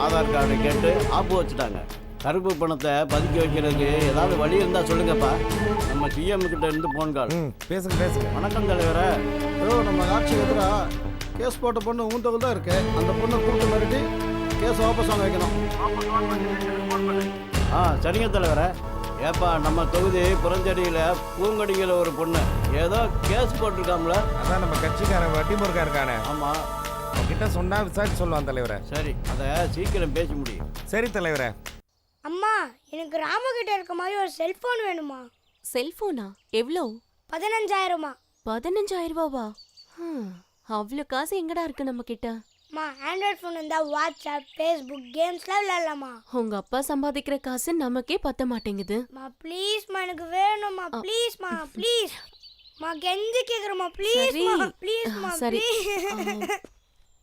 ஆதார் கார்டு கேட்டு ஆப்பு வச்சுட்டாங்க. கருப்பு பணத்தை பதுக்கி வைக்கிறதுக்கு ஏதாவது வழி இருந்தால் சொல்லுங்கப்பா. நம்ம சிஎம் கிட்ட இருந்து போன் கால். பேசுங்க. வணக்கம் தலைவரே. நம்ம ஆட்சிக்கு எதிராக கேஸ் போட்ட பொண்ணு ஊந்தவங்க தான் இருக்கு. அந்த பொண்ணை கூப்பிட்டு மிரட்டி கேஸ் வாபஸ் வாங்க வைக்கணும். சரிங்க தலைவரே. ஏப்பா நம்ம தொகுதி புறஞ்சடியில் பூங்கடிங்கிற ஒரு பொண்ணு ஏதோ கேஸ் போட்டிருக்காம்ல. அதான் நம்ம கட்சிக்காரன் வட்டிமுருகா இருக்கானே. ஆமாம், அவன்கிட்ட சொன்னா விசாரிச்சு சொல்லுவான் தலைவரே. சரி, அதை சீக்கிரம் பேசி முடியும். சரி தலைவரே. அம்மா, எனக்கு ராமகிட்ட இருக்க மாதிரி ஒரு செல்போன் வேணுமா? செல்போனா? எவ்வளோ? 15,000. 15,000 ரூபாவா? அவ்வளோ காசு எங்கடா இருக்கு நம்ம கிட்ட? அம்மா, ஆண்ட்ராய்ட் ஃபோன் இருந்தா வாட்ஸ்அப், ஃபேஸ்புக், கேம்ஸ்லாம் விளையாடலாமா? உங்க அப்பா சம்பாதிக்கிற காசு நமக்கே பத்த மாட்டேங்குது. ப்ளீஸ்மா, எனக்கு வேணும்மா. ப்ளீஸ்மா, ப்ளீஸ் மா, கெஞ்சி கேக்குறேம்மா. ப்ளீஸ்மா, ப்ளீஸ்மா. சரி,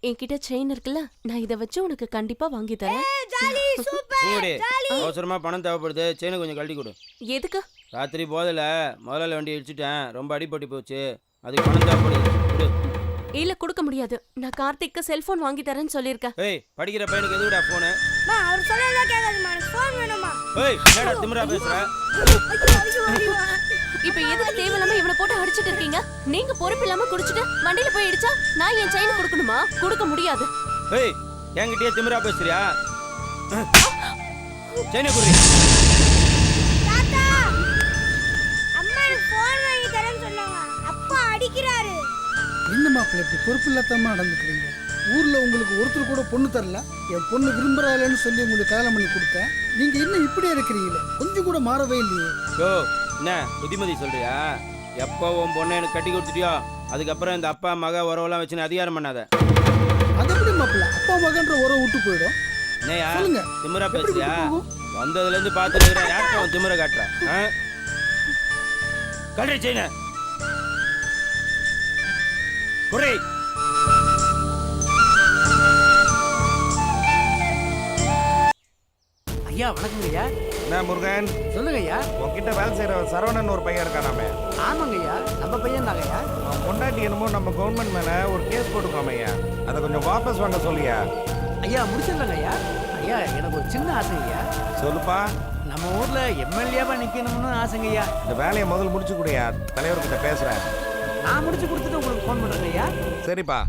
என்கிட்ட செயின் இருக்குல்ல, நான் இதை வச்சு உனக்கு கண்டிப்பா வாங்கி தரேன். Jolly, super, jolly. அவசரமா பணம் தேவைப்படுது, செயினை கொஞ்சம் கழட்டி கொடு. எதுக்கு? ராத்திரி போதில் முதல்ல வண்டி இடிச்சிட்டேன், ரொம்ப அடிப்பட்டு போச்சு, அதுக்கு பணம் தேவைப்படுது. இல்ல, கொடுக்க முடியாது. நான் கார்த்திக்கு செல்போன் வாங்கி தரேன்னு சொல்லியிருக்கேன். ஏய், படிக்கிற பையனுக்கு எதுடா போனு? மா, அவர் சொல்லல கேட்காதம்மா, எனக்கு ஃபோன் வேணுமா? ஏய், என்னடா திமிரா பேசுற? இப்போ எதுக்கு தேவையில்லாம இவனை போட்டு அடிச்சிட்டு இருக்கீங்க? நீங்க பொறுப்பு இல்லாம குடிச்சிட்டு வண்டியில போய் இடிச்சா நான் என் செயின் கொடுக்கணுமா? கொடுக்க முடியாது. ஏய், என்கிட்டயே திமிரா பேசுறியா? செயினை குடி. தாத்தா, அம்மா எனக்கு ஃபோன் வாங்கி தரேன்னு சொன்னாங்க. அப்பா அடிக்கிறாரு. என்ன மாப்பிள்ளை இப்படி பொறுப்பு இல்லாதமா நடந்துக்கிறீங்க? ஊர்ல உங்களுக்கு ஒருத்தர் கூட பொண்ணு தரல. என் பொண்ணு விரும்புறாளேன்னு சொல்லி உங்களுக்கு கல்யாணம் பண்ணி கொடுத்தேன். நீங்க என்ன இப்படியே இருக்கிறீங்களே? கொஞ்சம் கூட மாறவே இல்லையே. யோ, என்ன புத்திமதி சொல்றியா? எப்போ உன் பொண்ணை எனக்கு கட்டி கொடுத்துட்டியோ அதுக்கப்புறம் இந்த அப்பா மக உறவெல்லாம் வச்சுன்னு அதிகாரம் பண்ணாத. அது எப்படி மாப்பிள்ளை அப்பா மகன்ற உறவு விட்டு போயிடும்? என்னையா சொல்லுங்க, திமிரா பேசுறியா? வந்ததுலேருந்து பார்த்துட்டு யார்கிட்ட அவன் திமிரை காட்டுற? கல்றி செயின குறை. ஐயா வணக்கங்க ஐயா. என்ன முருகன்? சொல்லுங்க ஐயா. உங்ககிட்ட வேலை செய்யற சரவணன் ஒரு பையன் இருக்கானாமே. ஆமாங்க ஐயா, நம்ம பையன் தாங்க ஐயா. அவன் பொண்டாட்டி என்னமோ நம்ம கவர்மெண்ட் மேல ஒரு கேஸ் போட்டுக்கோம் ஐயா. அதை கொஞ்சம் வாபஸ் வாங்க சொல்லியா? ஐயா முடிச்சிடலாங்க ஐயா. ஐயா, எனக்கு ஒரு சின்ன ஆசை ஐயா. சொல்லுப்பா. நம்ம ஊர்ல எம்எல்ஏவா நிக்கணும்னு ஆசைங்க ஐயா. இந்த வேலையை முதல்ல முடிச்சு கொடுயா, தலைவர்கிட்ட பேசுறேன். நான் முடிச்சு கொடுத்துட்டு உங்களுக்கு ஃபோன் பண்றேங்க ஐயா. சரிப்பா.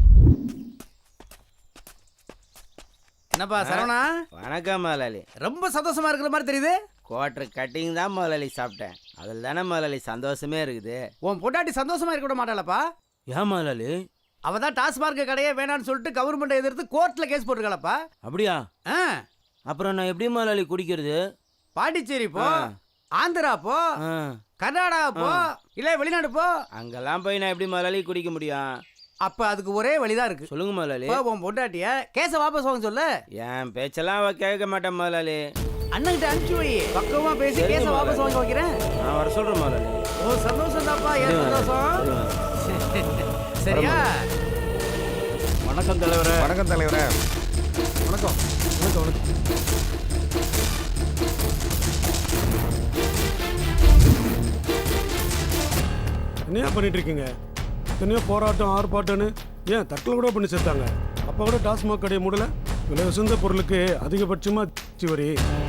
என்னப்பா சரவணா? வணக்கம் முதலாளி. ரொம்ப சந்தோஷமா இருக்கிற மாதிரி தெரியுது. குவார்டர் கட்டிங் தான் முதலாளி சாப்பிட்டேன். அதில் தானே முதலாளி சந்தோஷமே இருக்குது. உன் பொண்டாட்டி சந்தோஷமா இருக்க விட மாட்டாளப்பா? ஏன் முதலாளி? அவ தான் டாஸ்மார்க் கடையே வேணான்னு சொல்லிட்டு கவர்மெண்ட் எதிர்த்து கோர்ட்ல கேஸ் போட்டுருக்காளப்பா. அப்படியா? அப்புறம் நான் எப்படி முதலாளி குடிக்கிறது? பாண்டிச்சேரி போ, ஆந்திரா போ, கர்நாடகா போ, இல்ல வெளிநாடு போ. அங்கெல்லாம் போய் நான் எப்படி முதலாளி குடிக்க முடியும்? அப்ப அதுக்கு ஒரே வழிதான் இருக்கு. சொல்லுங்க முதலாளி. உன் பொண்டாட்டிய கேஸ வாபஸ் வாங்க சொல்லு. என் பேச்செல்லாம் அவ கேட்க மாட்டேன் முதலாளி. அண்ணன்கிட்ட அனுப்பிச்சு வை, பக்கமா பேசி கேஸ வாபஸ் வாங்க வைக்கிறேன். நான் வர சொல்றேன் முதலாளி. ஓ சந்தோஷம் தான்ப்பா, ஏன் சந்தோஷம்? சரியா? வணக்கம் தலைவரே. வணக்கம் தலைவரே. வணக்கம் வணக்கம் வணக்கம். என்னையா பண்ணிட்டு இருக்கீங்க? எத்தனையோ போராட்டம் ஆர்ப்பாட்டம்னு ஏன் தற்கொலை கூட பண்ணி சேர்த்தாங்க. அப்போ கூட டாஸ்மாக் கடையை மூடல. விலை உசந்த பொருளுக்கு அதிகபட்சமாக வரி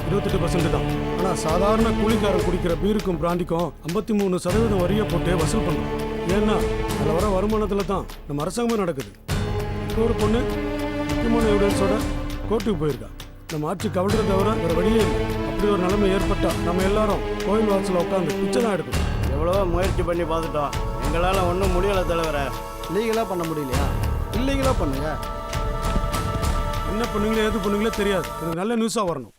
28% தான். ஆனால் சாதாரண கூலிக்காரன் குடிக்கிற பீருக்கும் பிராண்டிக்கும் 53% வரியை போட்டு வசூல் பண்ணும். ஏன்னா அதில் வர வருமானத்தில் தான் நம்ம அரசாங்கமே நடக்குது. ஒரு பொண்ணு முக்கியமான எவிடன்ஸோட கோர்ட்டுக்கு போயிருக்கா. நம்ம ஆட்சி கவலை தவிர வேறு வழியே இல்லை. அப்படி ஒரு நிலைமை ஏற்பட்டா நம்ம எல்லாரும் கோயில் வாசலில் உட்காந்து பிச்சை தான் எடுக்கணும். எவ்வளவோ முயற்சி பண்ணி பார்த்துட்டோம், எங்களால் ஒன்றும் முடியலை தலைவரை. லீகலாக பண்ண முடியலையா? இல்லீகலாக பண்ணுங்க. என்ன பண்ணுங்களோ எது பண்ணுங்களோ தெரியாது. எனக்கு நல்ல நியூஸாக வரணும்.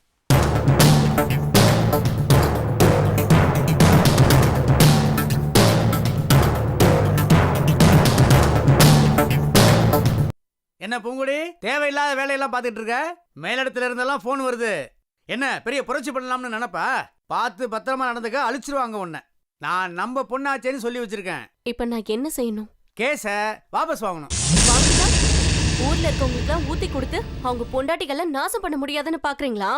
என்ன பூங்குடி, தேவையில்லாத வேலையெல்லாம் பார்த்துட்டு இருக்க? மேலிடத்துல இருந்தெல்லாம் ஃபோன் வருது. என்ன பெரிய புரட்சி பண்ணலாம்னு நினைப்பா? பார்த்து பத்திரமா நடந்துக்க, அழிச்சிருவாங்க உன்னை. நான் நம்ம பொண்ணாச்சேன்னு சொல்லி வச்சிருக்கேன். இப்ப நான் என்ன செய்யணும்? கேஸ வாபஸ் வாங்கணும். ஊர்ல இருக்கவங்களுக்கு ஊத்தி கொடுத்து அவங்க பொண்டாட்டிகளை நாசம் பண்ண முடியாதுன்னு பாக்குறீங்களா?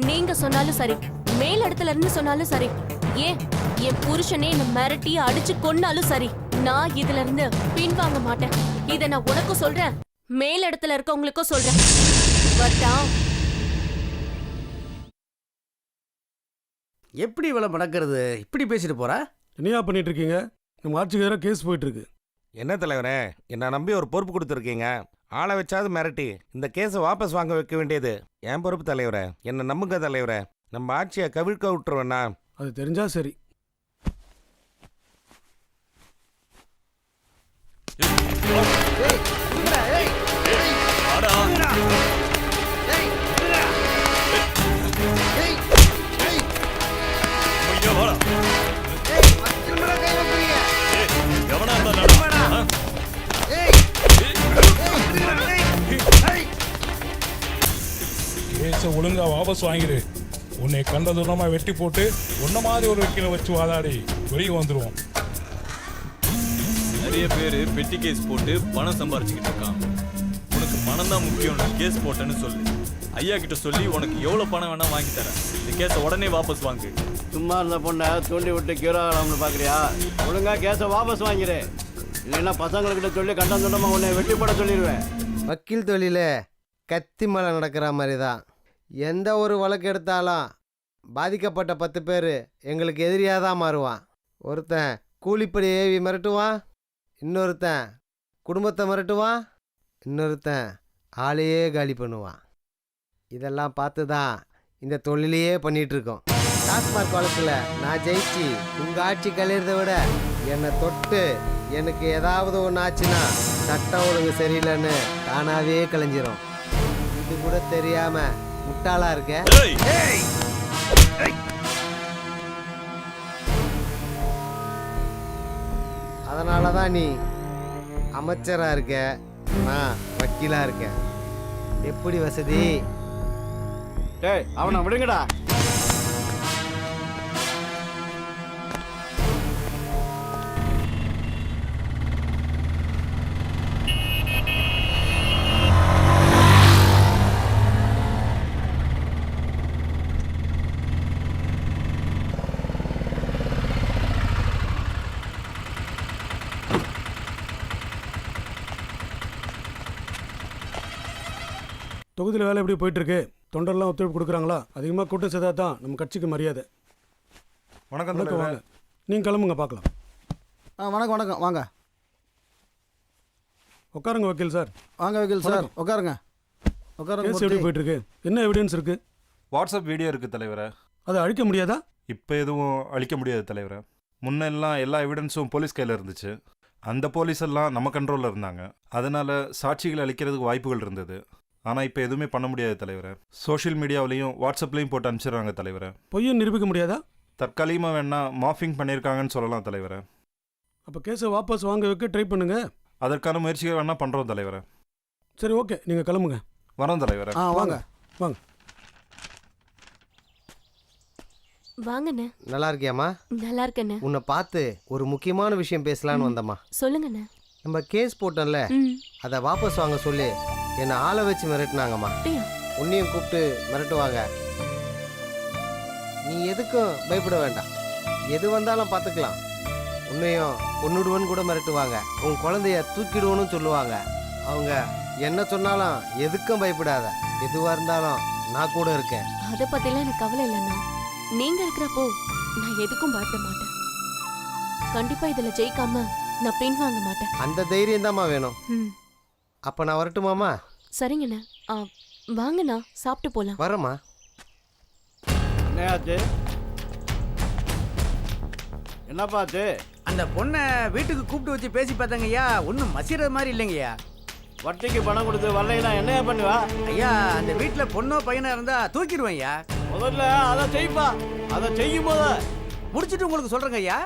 நீங்க சொன்னாலும் சரி, மேல் இடத்துல இருந்து சொன்னாலும் சரி, ஏன் என் புருஷனே என்ன மிரட்டி அடிச்சு கொன்னாலும் சரி, நான் இதுல இருந்து பின்வாங்க மாட்டேன். இத நான் உனக்கும் சொல்றேன், மேல் இடத்துல இருக்கவங்களுக்கும் சொல்றேன். வரட்டா? எப்படி இவ்வளவு நடக்கிறது? இப்படி பேசிட்டு போறா? என்னையா பண்ணிட்டு இருக்கீங்க? நம்ம ஆட்சிக்கு எதிராக கேஸ் போயிட்டு இருக்கு. என்ன தலைவரே, என்ன நம்பி ஒரு பொறுப்பு கொடுத்துருக்கீங்க. ஆளை வச்சாவது மிரட்டி இந்த கேஸை வாபஸ் வாங்க வைக்க வேண்டியது என் பொறுப்பு தலைவரே. என்ன நம்புங்க தலைவரே, நம்ம ஆட்சியை கவிழ்க்க விட்டுருவேண்ணா. அது தெரிஞ்சா சரி. கேஸை ஒழுங்கா வாபஸ் வாங்கிடு. உன்னை கண்ட தூரமா வெட்டி போட்டு உன்ன மாதிரி ஒரு வக்கீலை வச்சு வாதாடி வெளியே வந்துடுவோம். நிறைய பேர் பெட்டி கேஸ் போட்டு பணம் சம்பாரிச்சுக்கிட்டு இருக்கான். உனக்கு பணம் தான் முக்கியம், கேஸ் போட்டேன்னு சொல்லு. ஐயா கிட்ட சொல்லி உனக்கு எவ்வளவு பணம் வேணா வாங்கி தரேன். இந்த கேஸை உடனே வாபஸ் வாங்கு. சும்மா இருந்த பொண்ணை தூண்டி விட்டு கியூர் ஆகலாம்னு பார்க்குறியா? ஒழுங்கா கேஸை வாபஸ் வாங்கிடு, இல்லைன்னா பசங்கள்கிட்ட சொல்லி கண்டம் துண்டமாக உன்னை வெட்டி போட சொல்லிடுவேன். வக்கீல் தொழில் கத்தி மலை நடக்கிற மாதிரி தான். எந்த ஒரு வழக்கு எடுத்தாலும் பாதிக்கப்பட்ட 10 பேர் எங்களுக்கு எதிரியாக தான் மாறுவான். ஒருத்தன் கூலிப்படி ஏவி மிரட்டுவான், இன்னொருத்தன் குடும்பத்தை மிரட்டுவான், இன்னொருத்தன் ஆளையே காலி பண்ணுவான். இதெல்லாம் பார்த்து தான் இந்த தொழிலையே பண்ணிகிட்ருக்கோம். டாஸ்மாக் வழக்கில் நான் ஜெயிச்சு உங்கள் ஆட்சி கழிறதை விட என்னை தொட்டு எனக்கு ஏதாவது ஒன்று ஆச்சுன்னா சட்டம் ஒழுங்கு சரியில்லைன்னு தானாகவே கலைஞ்சிரும். இது கூட தெரியாமல் முட்டாளாக இருக்க. அதனால தான் நீ அமைச்சராக இருக்க, நான் வக்கீலாக இருக்கேன். எப்படி வசதி? டேய் அவனை விடுங்கடா. தொகுதியில் வேலை எப்படி போயிட்டு இருக்கு? தொண்டர்லாம் ஒத்துழைப்பு கொடுக்குறாங்களா? அதிகமாக கூட்டம் செய்தா தான் நம்ம கட்சிக்கு மரியாதை. வணக்கம் வணக்கம், வாங்க. நீங்கள் கிளம்புங்க, பார்க்கலாம். வணக்கம் வணக்கம், வாங்க உட்காருங்க வக்கீல் சார். வாங்க வக்கீல் சார், உட்காருங்க உட்காருங்க. கேஸ் எப்படி போயிட்டு இருக்கு? என்ன எவிடன்ஸ் இருக்கு? வாட்ஸ்அப் வீடியோ இருக்குது தலைவரை. அதை அழிக்க முடியாதா? இப்போ எதுவும் அழிக்க முடியாது தலைவரை. முன்னெல்லாம் எல்லா எவிடன்ஸும் போலீஸ் கையில் இருந்துச்சு. அந்த போலீஸ் எல்லாம் நம்ம கண்ட்ரோலில் இருந்தாங்க. அதனால் சாட்சிகளை அழிக்கிறதுக்கு வாய்ப்புகள் இருந்தது. ஆனால் இப்போ எதுவுமே பண்ண முடியாது தலைவரை. சோஷியல் மீடியாவிலையும் வாட்ஸ்அப்லேயும் போட்டு அனுப்பிச்சிடுறாங்க தலைவரை. பொய்யை நிரூபிக்க முடியாதா? தற்காலிகமாக வேணா மாஃபிங் பண்ணியிருக்காங்கன்னு சொல்லலாம் தலைவரை. அப்போ கேஸை வாபஸ் வாங்க வைக்க ட்ரை பண்ணுங்க. அதற்கான முயற்சிகள் வேணா பண்ணுறோம் தலைவரை. சரி, ஓகே, நீங்கள் கிளம்புங்க. வரோம் தலைவரை. வாங்க வாங்க. வாங்கண்ணே. நல்லா இருக்கியாம்மா? நல்லா இருக்கண்ணே. உன்னை பார்த்து ஒரு முக்கியமான விஷயம் பேசலான்னு வந்தம்மா. சொல்லுங்கண்ணே. நம்ம கேஸ் போட்டோம்ல, அதை வாபஸ் வாங்க சொல்லி என்னை ஆளை வச்சு மிரட்டினாங்கம்மா. உன்னையும் கூப்பிட்டு மிரட்டுவாங்க. நீ எதுக்கும் பயப்பட வேண்டாம், எது வந்தாலும் பார்த்துக்கலாம். உன்னையும் கொன்னுடுவன்னு கூட மிரட்டுவாங்க. உன் குழந்தைய தூக்கிடுவோன்னு சொல்லுவாங்க. அவங்க என்ன சொன்னாலும் எதுக்கும் பயப்படாத, எதுவாக இருந்தாலும் நான் கூட இருக்கேன். அதை பற்றிலாம் எனக்கு கவலை இல்லைண்ணா. நீங்கள் இருக்கிறப்போ நான் எதுக்கும் பயப்பட மாட்டேன். கண்டிப்பாக இதில் ஜெயிக்காம நான் பின் வாங்க மாட்டேன். அந்த தைரியம் தான்மா வேணும். அப்போ நான் வரட்டுமாம்மா? சரிங்கண்ணா. வாங்கண்ணா, சாப்பிட்டு போகலாம். வரேம்மா. என்னையாச்சு? என்னப்பா ஆச்சு? அந்த பொண்ணை வீட்டுக்கு கூப்பிட்டு வச்சு பேசி பார்த்தாங்கய்யா, ஒன்றும் மசிறது மாதிரி இல்லைங்கய்யா. வட்டிக்கு பணம் கொடுத்து வரலைன்னா என்னையா பண்ணுவா? ஐயா, அந்த வீட்டில் பொண்ணோ பையனா இருந்தா தூக்கிடுவேன் ஐயா. முதல்ல அதை செய்ப்பா. அதை செய்யும் போத முடிச்சுட்டு உங்களுக்கு சொல்றேங்க ஐயா.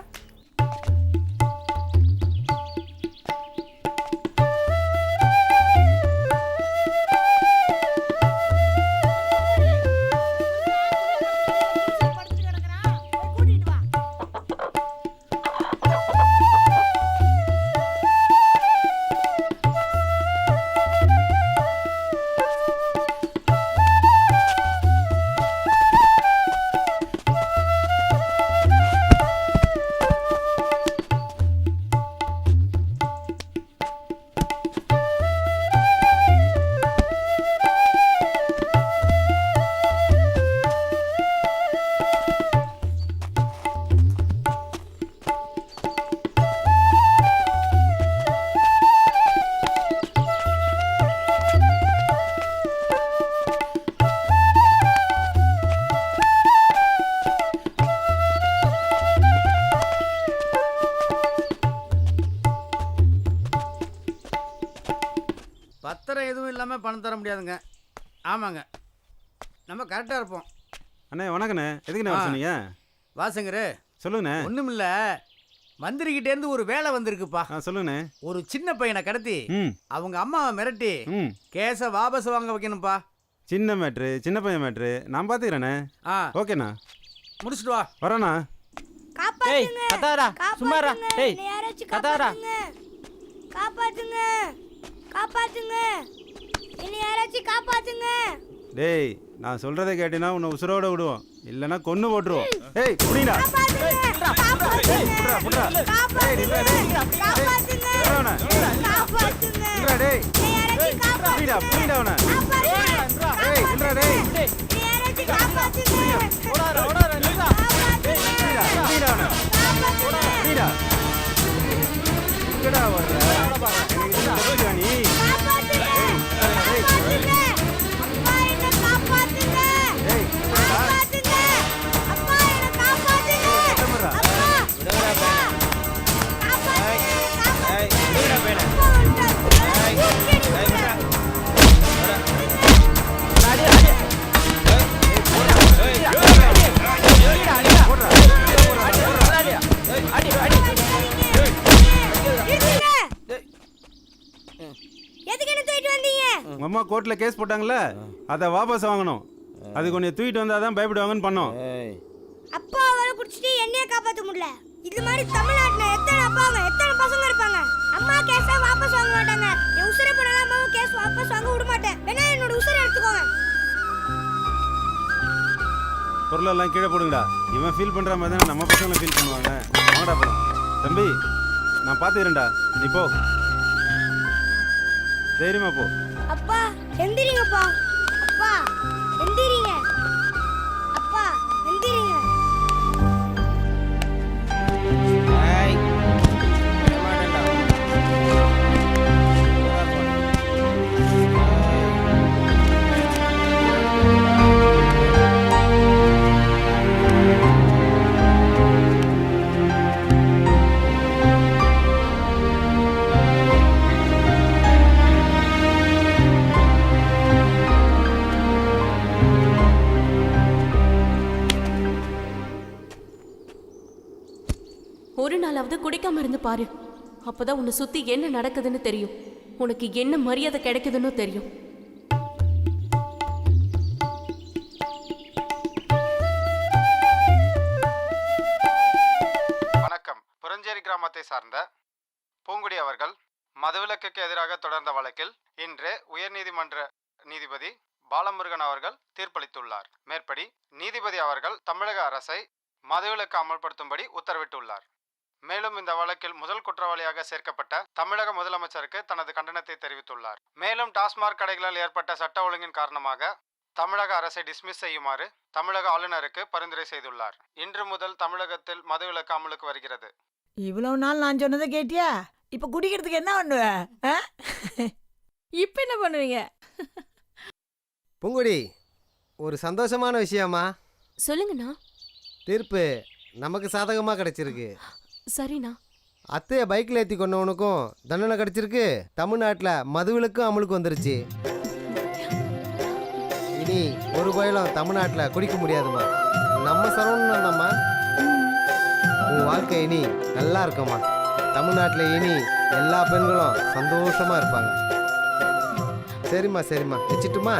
பத்திரம் எதுவும் இல்லாமல் பணம் தர முடியாதுங்க. ஆமாங்க, நம்ம கரெக்டாக இருப்போம். அண்ணே வணக்கண்ணே. எதுக்குண்ணே வர சொன்னீங்க? வாசங்கரு சொல்லுங்கண்ணே. ஒன்றுமில்ல, மந்திரிகிட்டேருந்து ஒரு வேலை வந்திருக்குப்பா. சொல்லுங்கண்ணே. ஒரு சின்ன பையனை கடத்தி அவங்க அம்மாவை மிரட்டி கேஸை வாபஸ் வாங்க வைக்கணும்ப்பா. சின்ன மேட்ரு, சின்ன பையன் மேட்ரு, நான் பார்த்துக்கிறேண்ணே. ஓகேண்ணா, முடிச்சுட்டு வா. வரேண்ணா. காப்பாத்துங்க, காப்பாத்துங்க, என்னை யாராச்சும் காப்பாத்துங்க. டேய், நான் சொல்றதை கேட்டினா உன்னை உசுரோட விடுவோம், இல்லைன்னா கொன்னு போட்டுருவோம். ஏய் புடிடா. உங்க அம்மா கோர்ட்ல கேஸ் போட்டாங்கல்ல, அதை வாபஸ் வாங்கணும். அது கொஞ்சம் தூக்கிட்டு வந்தாதான் பயப்படுவாங்கன்னு பண்ணோம். அப்பா அவரை குடிச்சிட்டு என்னைய காப்பாற்ற முடியல. இது மாதிரி தமிழ்நாட்டுல எத்தனை அப்பாங்க, எத்தனை பசங்க இருப்பாங்க. அம்மா கேஸை வாபஸ் வாங்க மாட்டாங்க. என் உசுரை போனாலும் அம்மாவும் கேஸ் வாபஸ் வாங்க விட மாட்டேன். வேணா என்னோட உசுரை எடுத்துக்கோங்க. பொருளெல்லாம் கீழே போடுங்கடா. இவன் ஃபீல் பண்ற மாதிரி தான் நம்ம பசங்களும் ஃபீல் பண்ணுவாங்க. வாங்கடா போலாம். தம்பி, நான் பார்த்துக்கிறேன்டா, நீ போ. தைரியமா போ. அப்பா எந்திரிங்கப்பா. அப்பா எந்திரிங்க. அப்பா எந்திரிங்க. ஒரு நாளாவது குடிக்காம இருந்து பாரு. அப்பதான் உன்னை சுத்தி என்ன நடக்குதுன்னு தெரியும், உனக்கு என்ன மரியாதை கிடைக்குதுன்னு தெரியும். வணக்கம். புரஞ்சேரி கிராமத்தை சார்ந்த பூங்குடி அவர்கள் மதுவிலக்குக்கு எதிராக தொடர்ந்த வழக்கில் இன்று உயர்நீதிமன்ற நீதிபதி பாலமுருகன் அவர்கள் தீர்ப்பளித்துள்ளார். மேற்படி நீதிபதி அவர்கள் தமிழக அரசை மதுவிலக்கு அமல்படுத்தும்படி உத்தரவிட்டுள்ளார். மேலும் இந்த வழக்கில் முதல் குற்றவாளியாக சேர்க்கப்பட்ட தமிழக முதலமைச்சருக்கு தனது கண்டனத்தை தெரிவித்துள்ளார். மேலும் டாஸ்மாக் கடைகளால் ஏற்பட்ட சட்ட ஒழுங்கின் காரணமாக தமிழக அரசை டிஸ்மிஸ் செய்யுமாறு தமிழக ஆளுநருக்கு பரிந்துரை செய்துள்ளார். இன்று முதல் தமிழகத்தில் மதுவிலக்கு அமலுக்கு வருகிறது. இவ்வளவு நாள் நான் சொன்னதை கேட்டியா? இப்ப குடிக்கிறதுக்கு என்ன பண்ணுவ? இப்ப என்ன பண்ணுவீங்க? பூங்குடி, ஒரு சந்தோஷமான விஷயமா? சொல்லுங்கண்ணா. தீர்ப்பு நமக்கு சாதகமாக கிடைச்சிருக்கு. சரிண்ணா. அத்தையை பைக்கில் ஏற்றி கொண்டவனுக்கும் தண்டனை கிடைச்சிருக்கு. தமிழ்நாட்டில் மதுவிலக்கும் அமலுக்கு வந்துருச்சு. இனி ஒரு பயலும் தமிழ்நாட்டில் குடிக்க முடியாதுமா. நம்ம சரவணன் தான்மா. உன் வாழ்க்கை இனி நல்லா இருக்குமா. தமிழ்நாட்டில் இனி எல்லா பெண்களும் சந்தோஷமாக இருப்பாங்க. சரிம்மா, சரிம்மா, வச்சுட்டுமா?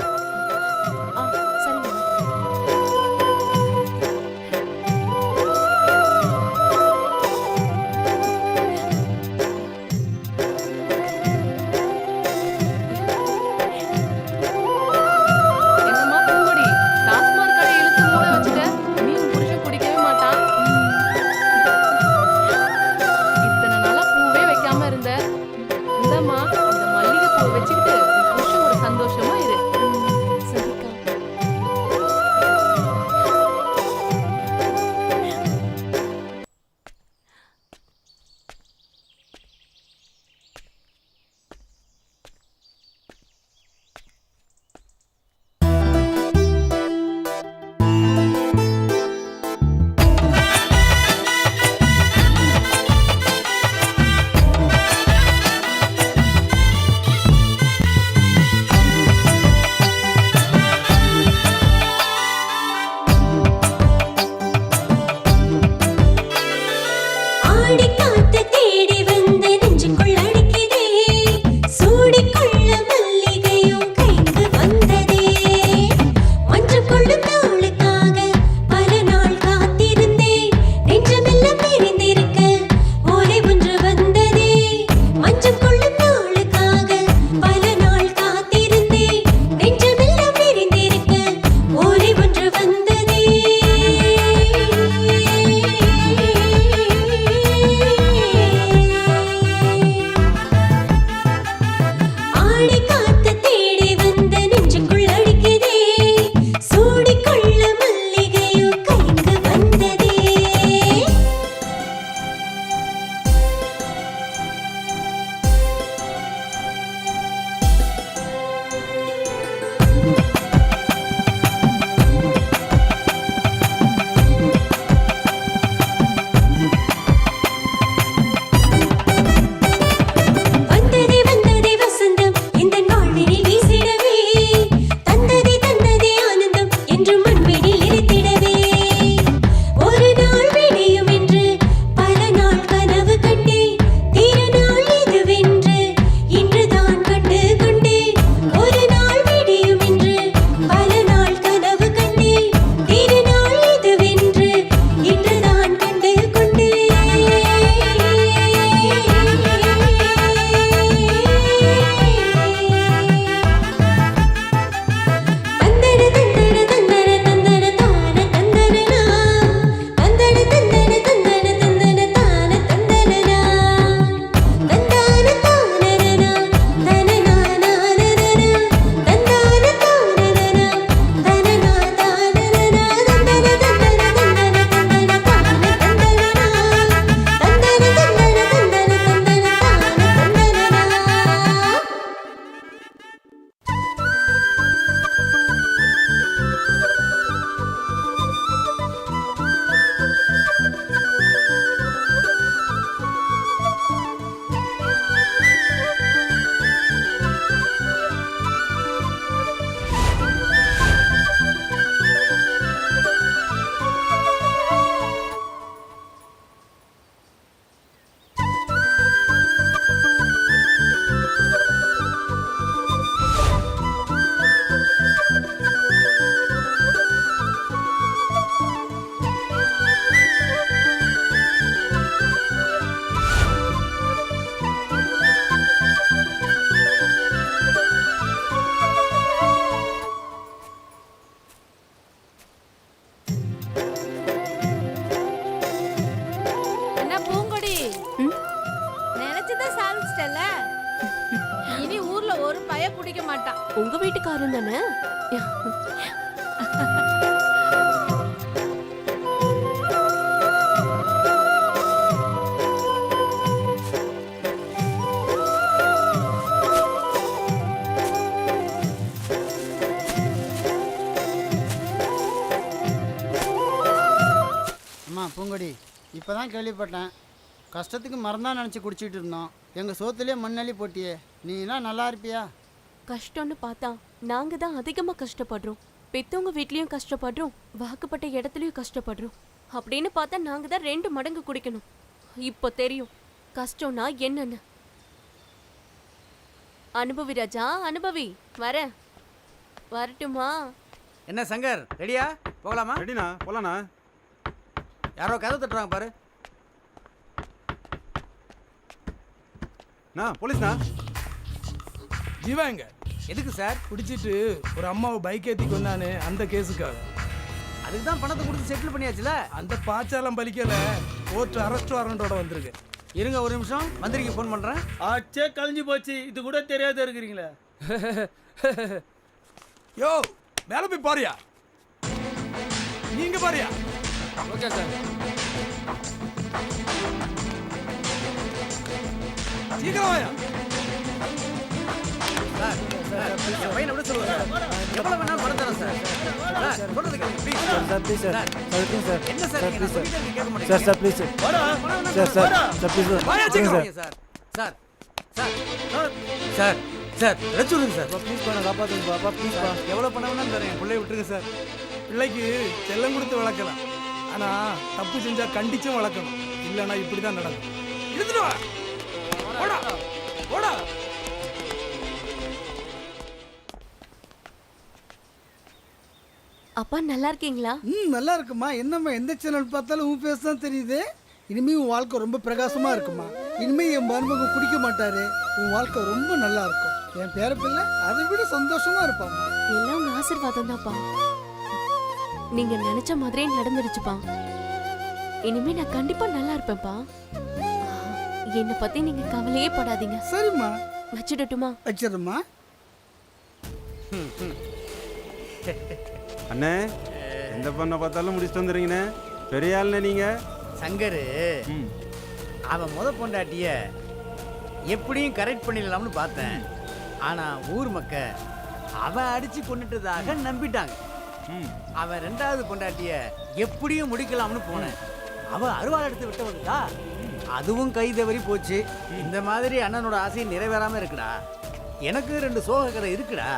பய குடிக்க மாட்டான். உங்க வீட்டுக்காரன் தானே? அம்மா பூங்கொடி இப்போ தான் கேள்விப்பட்டேன். கஷ்டத்துக்கு மறந்தான் நினச்சி குடிச்சிட்டு இருந்தோம். எங்கள் சோத்துலேயே மண்ணள்ளி போட்டியே. நீனா நல்லா இருப்பியா? கஷ்டம்னு பார்த்தா நாங்க தான் அதிகமா கஷ்டப்படுறோம். பெத்தவங்க வீட்லயும் கஷ்டப்படுறோம், வாக்குப்பட்ட இடத்துலயும் கஷ்டப்படுறோம். அப்படின்னு பார்த்தா நாங்க தான் 2 மடங்கு குடிக்கணும். இப்போ தெரியும் கஷ்டம்னா என்னன்னு. அனுபவி ராஜா, அனுபவி. வரட்டுமா? என்ன சங்கர், ரெடியா? போகலாமா? ரெடிண்ணா, போகலாண்ணா. யாரோ கதை தட்டுறாங்க பாரு. போலீஸ்ண்ணா. ஜீவா எங்க? எதுக்கு சார்? குடிச்சிட்டு ஒரு அம்மாவை பைக் ஏற்றி கொண்டானே, அந்த கேஸுக்காக. அதுக்கு தான் பணத்தை கொடுத்து செட்டில் பண்ணியாச்சுல. அந்த பாச்சாலம் பலிக்கல, கோர்ட் அரெஸ்ட் வாரண்டோட வந்திருக்கு. இருங்க ஒரு நிமிஷம், மந்திரிக்கு ஃபோன் பண்றேன். ஆச்சே கழிஞ்சு போச்சு, இது கூட தெரியாத இருக்கிறீங்களே. யோ மேல போய் பாரியா, நீங்க பாரியா. Okay sir. சீக்கிரம் வாயா. சார் பையனை விட சொல்லுங்க சார். எவ்வளவு வேணாலும் பணம் தரேன் சார். சார் சொல்றது கேளுங்க please. Sir please sir. Sir please sir. என்ன சார் நீங்க ப்ளீஸ் சொல்லிட்டே கேட்க மாட்டீங்க. சார் சார் ப்ளீஸ் வாடா. சார் சார் சார் ப்ளீஸ் வாயா sir. Sir. Sir sir sir sir ரெச்சுடுங்க சார். ப்ளீஸ் பண்ண காப்பாத்துங்க பாப்பா, ப்ளீஸ் பா. எவ்வளவு பணம் வேணாலும் தரேன், பிள்ளைய விட்டுருங்க சார். பிள்ளைக்கு செல்லம் கொடுத்து வளர்க்கலாம், ஆனா தப்பு செஞ்சா கண்டிச்சும் வளர்க்கணும். இல்லைன்னா இப்படிதான் நடக்கும். எடுத்துட்டு வா. ஓடா ஓடா. அப்பா நல்லா இருக்கீங்களா? நல்லா இருக்குமா. என்னம்மா எந்த சேனல் பார்த்தாலும் உன் பேச தான் தெரியுது. இனிமே உன் வாழ்க்கை ரொம்ப பிரகாசமா இருக்குமா. இனிமே என் மருமகன் குடிக்க மாட்டாரு. உன் வாழ்க்கை ரொம்ப நல்லா இருக்கும். என் பேர பிள்ளை அதை விட சந்தோஷமா இருப்பாம்மா. எல்லாம் உங்க ஆசீர்வாதம் தான்ப்பா. நீங்க நினைச்ச மாதிரியே நடந்துடுச்சுப்பா. இனிமே நான் கண்டிப்பா நல்லா இருப்பேன்ப்பா. என்னை பத்தி நீங்க கவலையே படாதீங்க. சரிம்மா. வச்சிடட்டுமா? வச்சிடுமா. அண்ணே, எந்த பொண்ணை பார்த்தாலும் முடிச்சுட்டு வந்துடுறீங்கண்ணே. பெரிய ஆள்ண்ணே நீங்க. சங்கரு அவன் முத பொண்டாட்டிய எப்படியும் கரெக்ட் பண்ணிடலாம்னு பார்த்தேன். ஆனா ஊர் மக்க அவன் அடிச்சு கொண்டுட்டதாக நம்பிட்டாங்க. அவன் 2வது பொண்டாட்டிய எப்படியும் முடிக்கலாம்னு போனேன். அவ அருவாள் எடுத்து விட்டு வந்தா, அதுவும் கை தவறி போச்சு. இந்த மாதிரி அண்ணனோட ஆசை நிறைவேறாம இருக்குடா. எனக்கு 2 சோக கதை இருக்குடா.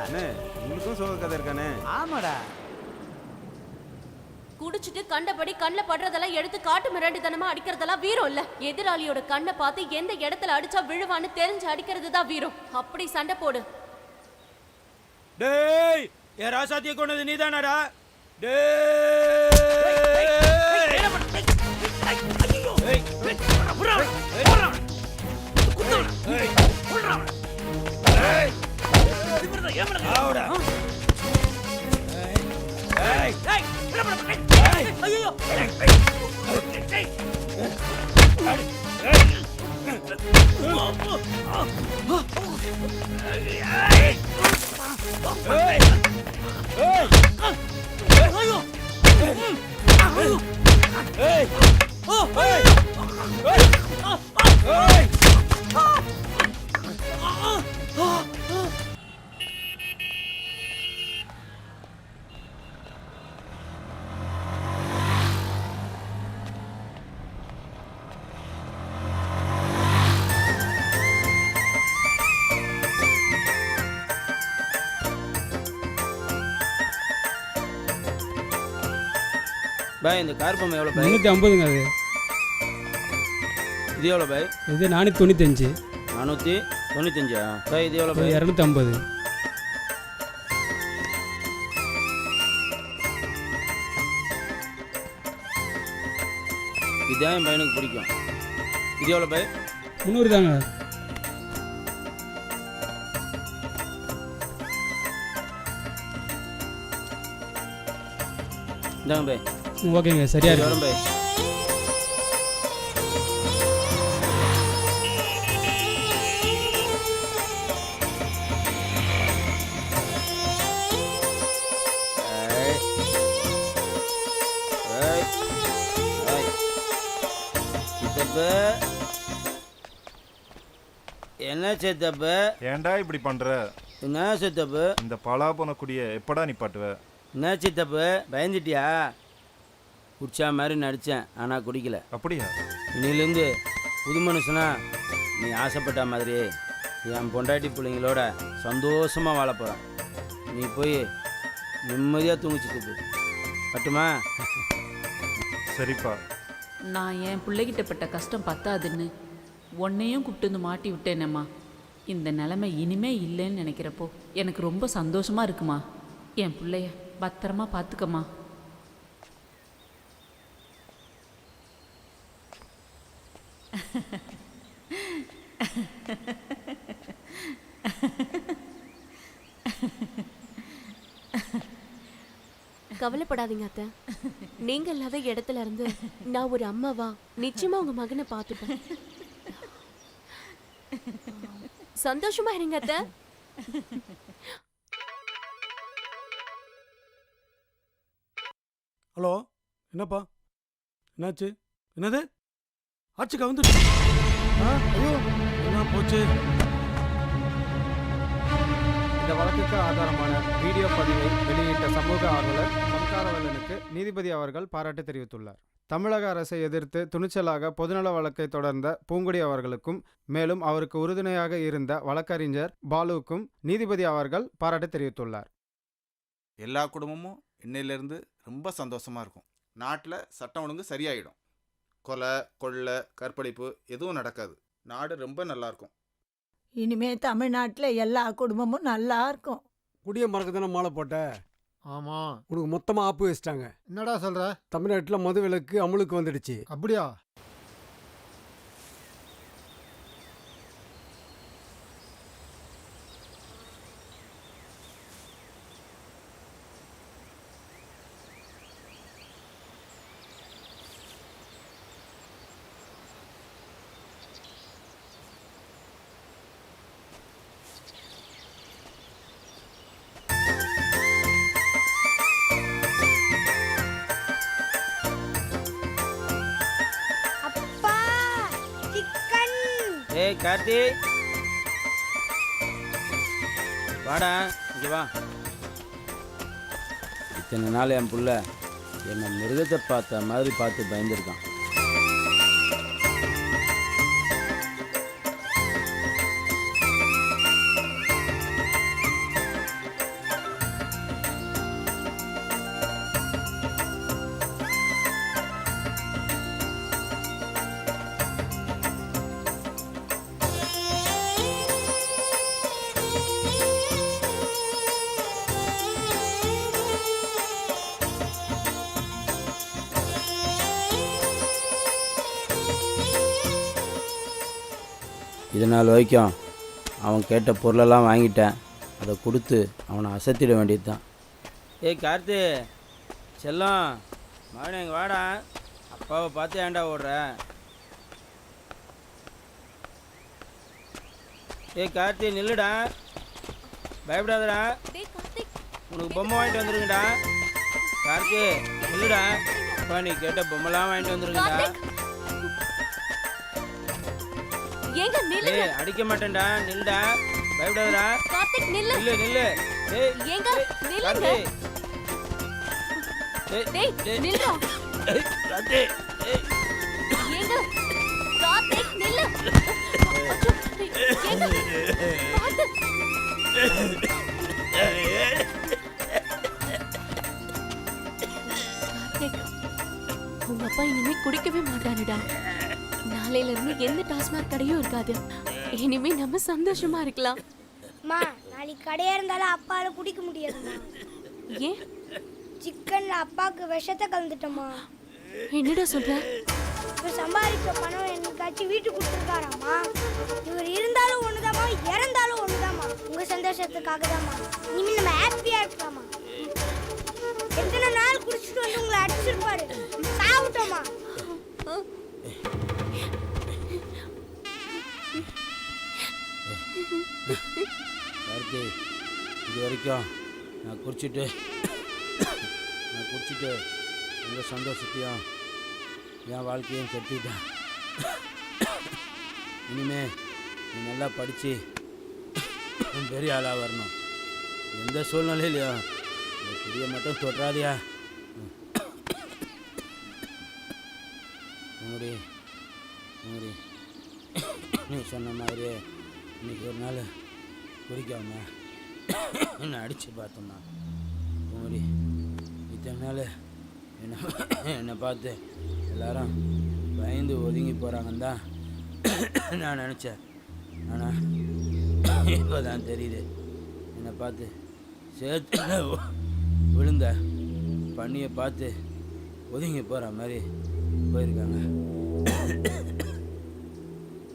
உங்களுக்கும் சோக கதை இருக்கானே? ஆமாடா. குடிச்சிட்டு கண்டபடி கண்ணில் படுறதெல்லாம் எடுத்து காட்டு மிராண்டித்தனமா அடிக்கிறதெல்லாம் வீரம் இல்ல. எதிராளியோட கண்ணை பார்த்து எந்த இடத்துல அடிச்சா விழுவான்னு தெரிஞ்சு அடிக்கிறது தான் வீரம். அப்படி சண்டை போடு. டேய், ஏ ராசாத்திய கொண்டது நீதானடா? பாய் இந்த கார் பொம்மை எவ்வளோ பாய்? 350ங்க. அது இது எவ்வளோ பாய்? இது 495. 495 பாய். இது எவ்வளோ பாய்? 250. இதான் என் பையனுக்கு பிடிக்கும். இது எவ்வளோ பாய்? 300 தாங்க. இந்தாங்க பாய். ஓகேங்க, சரியா இருக்கு. வரும் பாய். என்ன சித்தப்பு? ஏன்டா இப்படி பண்ற? என்ன சித்தப்பு? இந்த பலா போன குடிய எப்படா நிப்பாட்டுவ? என்ன சித்தப்பு பயந்துட்டியா? குடிச்சா மாதிரி நடித்தேன், ஆனால் குடிக்கல. அப்படியா? இன்னிலேருந்து புது மனுஷனா நீ ஆசைப்பட்ட மாதிரி என் பொண்டாட்டி பிள்ளைங்களோட சந்தோஷமாக வாழ போகிறேன். நீ போய் நிம்மதியாக தூங்கு சித்தப்பு. பட்டுமா? சரிப்பா. நான் என் பிள்ளைகிட்ட பட்ட கஷ்டம் பத்தாதுன்னு உன்னையும் கூப்பிட்டு வந்து மாட்டி விட்டேனேம்மா. இந்த நிலைமை இனிமே இல்லைன்னு நினைக்கிறப்போ எனக்கு ரொம்ப சந்தோஷமாக இருக்குமா. என் பிள்ளைய பத்திரமா பார்த்துக்கம்மா. கவலைப்படாதீங்க அத்தை. நீங்க இல்லாத இடத்துல இருந்து நான் ஒரு அம்மாவா நிச்சயமா உங்க மகனை பார்த்துப்பேன். சந்தோஷமா இருங்க அத்தை. ஹலோ, என்னப்பா என்னாச்சு? என்னது ஆட்சி கவுந்துச்சு? ஐயோ என்ன போச்சு? இந்த வழக்குக்கு ஆதாரமான வீடியோ பதிவை வெளியிட்ட சமூக ஆர்வலர் சம்காரவல்லனுக்கு நீதிபதி அவர்கள் பாராட்டு தெரிவித்துள்ளார். தமிழக அரசை எதிர்த்து துணிச்சலாக பொதுநல வழக்கை தொடர்ந்த பூங்குடி அவர்களுக்கும் மேலும் அவருக்கு உறுதுணையாக இருந்த வழக்கறிஞர் பாலுவுக்கும் நீதிபதி அவர்கள் பாராட்டு தெரிவித்துள்ளார். எல்லா குடும்பமும் இன்னையிலேருந்து ரொம்ப சந்தோஷமாக இருக்கும். நாட்டில் சட்டம் ஒழுங்கு சரியாயிடும். கொலை, கொள்ளை, கற்பழிப்பு எதுவும் நடக்காது. நாடு ரொம்ப நல்லாயிருக்கும். இனிமே தமிழ்நாட்டில் எல்லா குடும்பமும் நல்லா இருக்கும். குடிய மறக்க தானே மாலை போட்ட? ஆமாம். உனக்கு மொத்தமாக ஆப்பு வச்சிட்டாங்க. என்னடா சொல்கிற? தமிழ்நாட்டில் மது விலக்கு அமலுக்கு வந்துடுச்சு. அப்படியா? ஏய் கார்த்தி, வாடா இங்கே வா. இத்தனை நாள் என் புள்ள என்னை மிருகத்தை பார்த்த மாதிரி பார்த்து பயந்துருக்கான். இது நாள் வரைக்கும் அவன் கேட்ட பொருளெல்லாம் வாங்கிட்டேன். அதை கொடுத்து அவனை அசத்திட வேண்டியது தான். ஏய் கார்த்தி செல்லம், மகனே எங்கள் வாடா. அப்பாவை பார்த்து ஏன்டா ஓடுற? ஏய் கார்த்தி நில்லுடா, பயப்படாதடா. உனக்கு பொம்மை வாங்கிட்டு வந்துருங்கடா. கார்த்தி நில்லுடா, அப்பா நீ கேட்ட பொம்மைலாம் வாங்கிட்டு வந்துருங்கடா. ஏங்க நில்லுங்க. ஏய் அடிக்க மாட்டேன்டா, நில்லுடா, பயப்படாதடா. கார்த்திக் நில்லு. நில்லு நில்லு. ஏய் ஏங்க நில்லுங்க. டேய் நில்லுடா. ஏய் கார்த்தி, ஏய் ஏங்க கார்த்திக் நில்லு. ஏங்க பாத்து. கார்த்திக், உங்க அப்பா இனிமே குடிக்கவே மாட்டாருடா. நாளையில இருந்து எந்த டாஸ்மாக் கடையும் இருக்காது. இனிமே நம்ம சந்தோஷமா இருக்கலாம். அம்மா நாளைக்கு கடையா இருந்தாலும் அப்பால குடிக்க முடியாதும்மா. ஏன்? சிக்கன்ல அப்பாவுக்கு விஷத்தை கலந்துட்டோமா. என்னடா சொல்ற? இப்ப சம்பாதிச்ச பணம் என்னைக்காச்சும் வீட்டுக்கு கொடுத்துருக்காராம்மா. இவர் இருந்தாலும் ஒண்ணுதாம்மா, இறந்தாலும் ஒண்ணுதாம்மா. உங்க சந்தோஷத்துக்காக தாம்மா. இனிமே நம்ம ஹாப்பியா இருக்கலாமா. எத்தனை நாள் குடிச்சிட்டு வந்து உங்களை அடிச்சிருப்பாரு. சாப்பிட்டோமா. கார்த்தி, இது வரைக்கும் நான் குடிச்சிட்டு உங்கள் சந்தோஷத்தையும் என் வாழ்க்கையும் கெடுத்துக்கிட்டேன். இனிமே நீ நல்லா படித்து பெரிய ஆளாக வரணும். எந்த சூழ்நிலையிலையும் இந்த குடியை மட்டும் தொட்டுறாதியா. பூங்குடி பூங்குடி, நீ சொன்ன மாதிரியே இன்னைக்கு ஒரு நாள் குடிக்காம என்னை அடித்து பார்த்தோம்னா பூங்குடி, இத்தனை நாள் என்னை பார்த்து எல்லாரும் பயந்து ஒதுங்கி போகிறாங்கன்னு தான் நான் நினச்சேன். ஆனால் இப்போ தான் தெரியுது, என்னை பார்த்து சேர்த்து விழுந்த பண்ணியை பார்த்து ஒதுங்கி போகிற மாதிரி போயிருக்காங்க.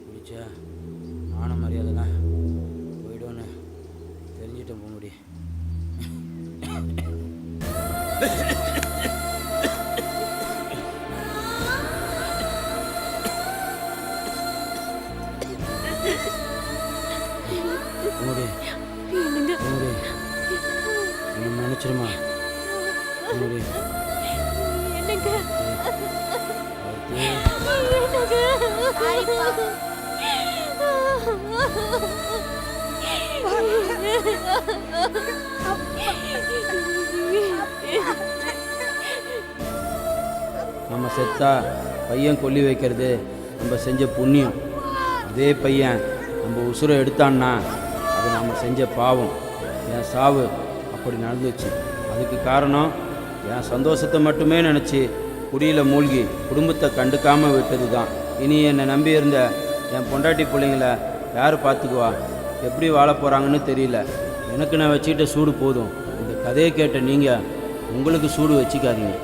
பிடிச்சா மான மரியாதைலாம் போய்டும்னு தெரிஞ்சிட்டேன் பூங்குடி. பூங்குடி பூங்குடி, என்ன மன்னிச்சிருமா பூங்குடி. நம்ம செத்தா பையன் கொல்லி வைக்கிறது நம்ம செஞ்ச புண்ணியம். அதே பையன் நம்ம உசுரை எடுத்தான்னா அது நம்ம செஞ்ச பாவம். என் சாவு அப்படி நடந்துச்சு. அதுக்கு காரணம் என் சந்தோஷத்தை மட்டுமே நினச்சி குடியில் மூழ்கி குடும்பத்தை கண்டுக்காமல் விட்டது தான். இனி என்னை நம்பி இருந்த என் பொண்டாட்டி பிள்ளைங்கள யார் பார்த்துக்குவா? எப்படி வாழ போகிறாங்கன்னு தெரியல. எனக்கு நான் வச்சுக்கிட்ட சூடு போதும். இந்த கதையை கேட்ட நீங்கள் உங்களுக்கு சூடு வச்சுக்காதீங்க.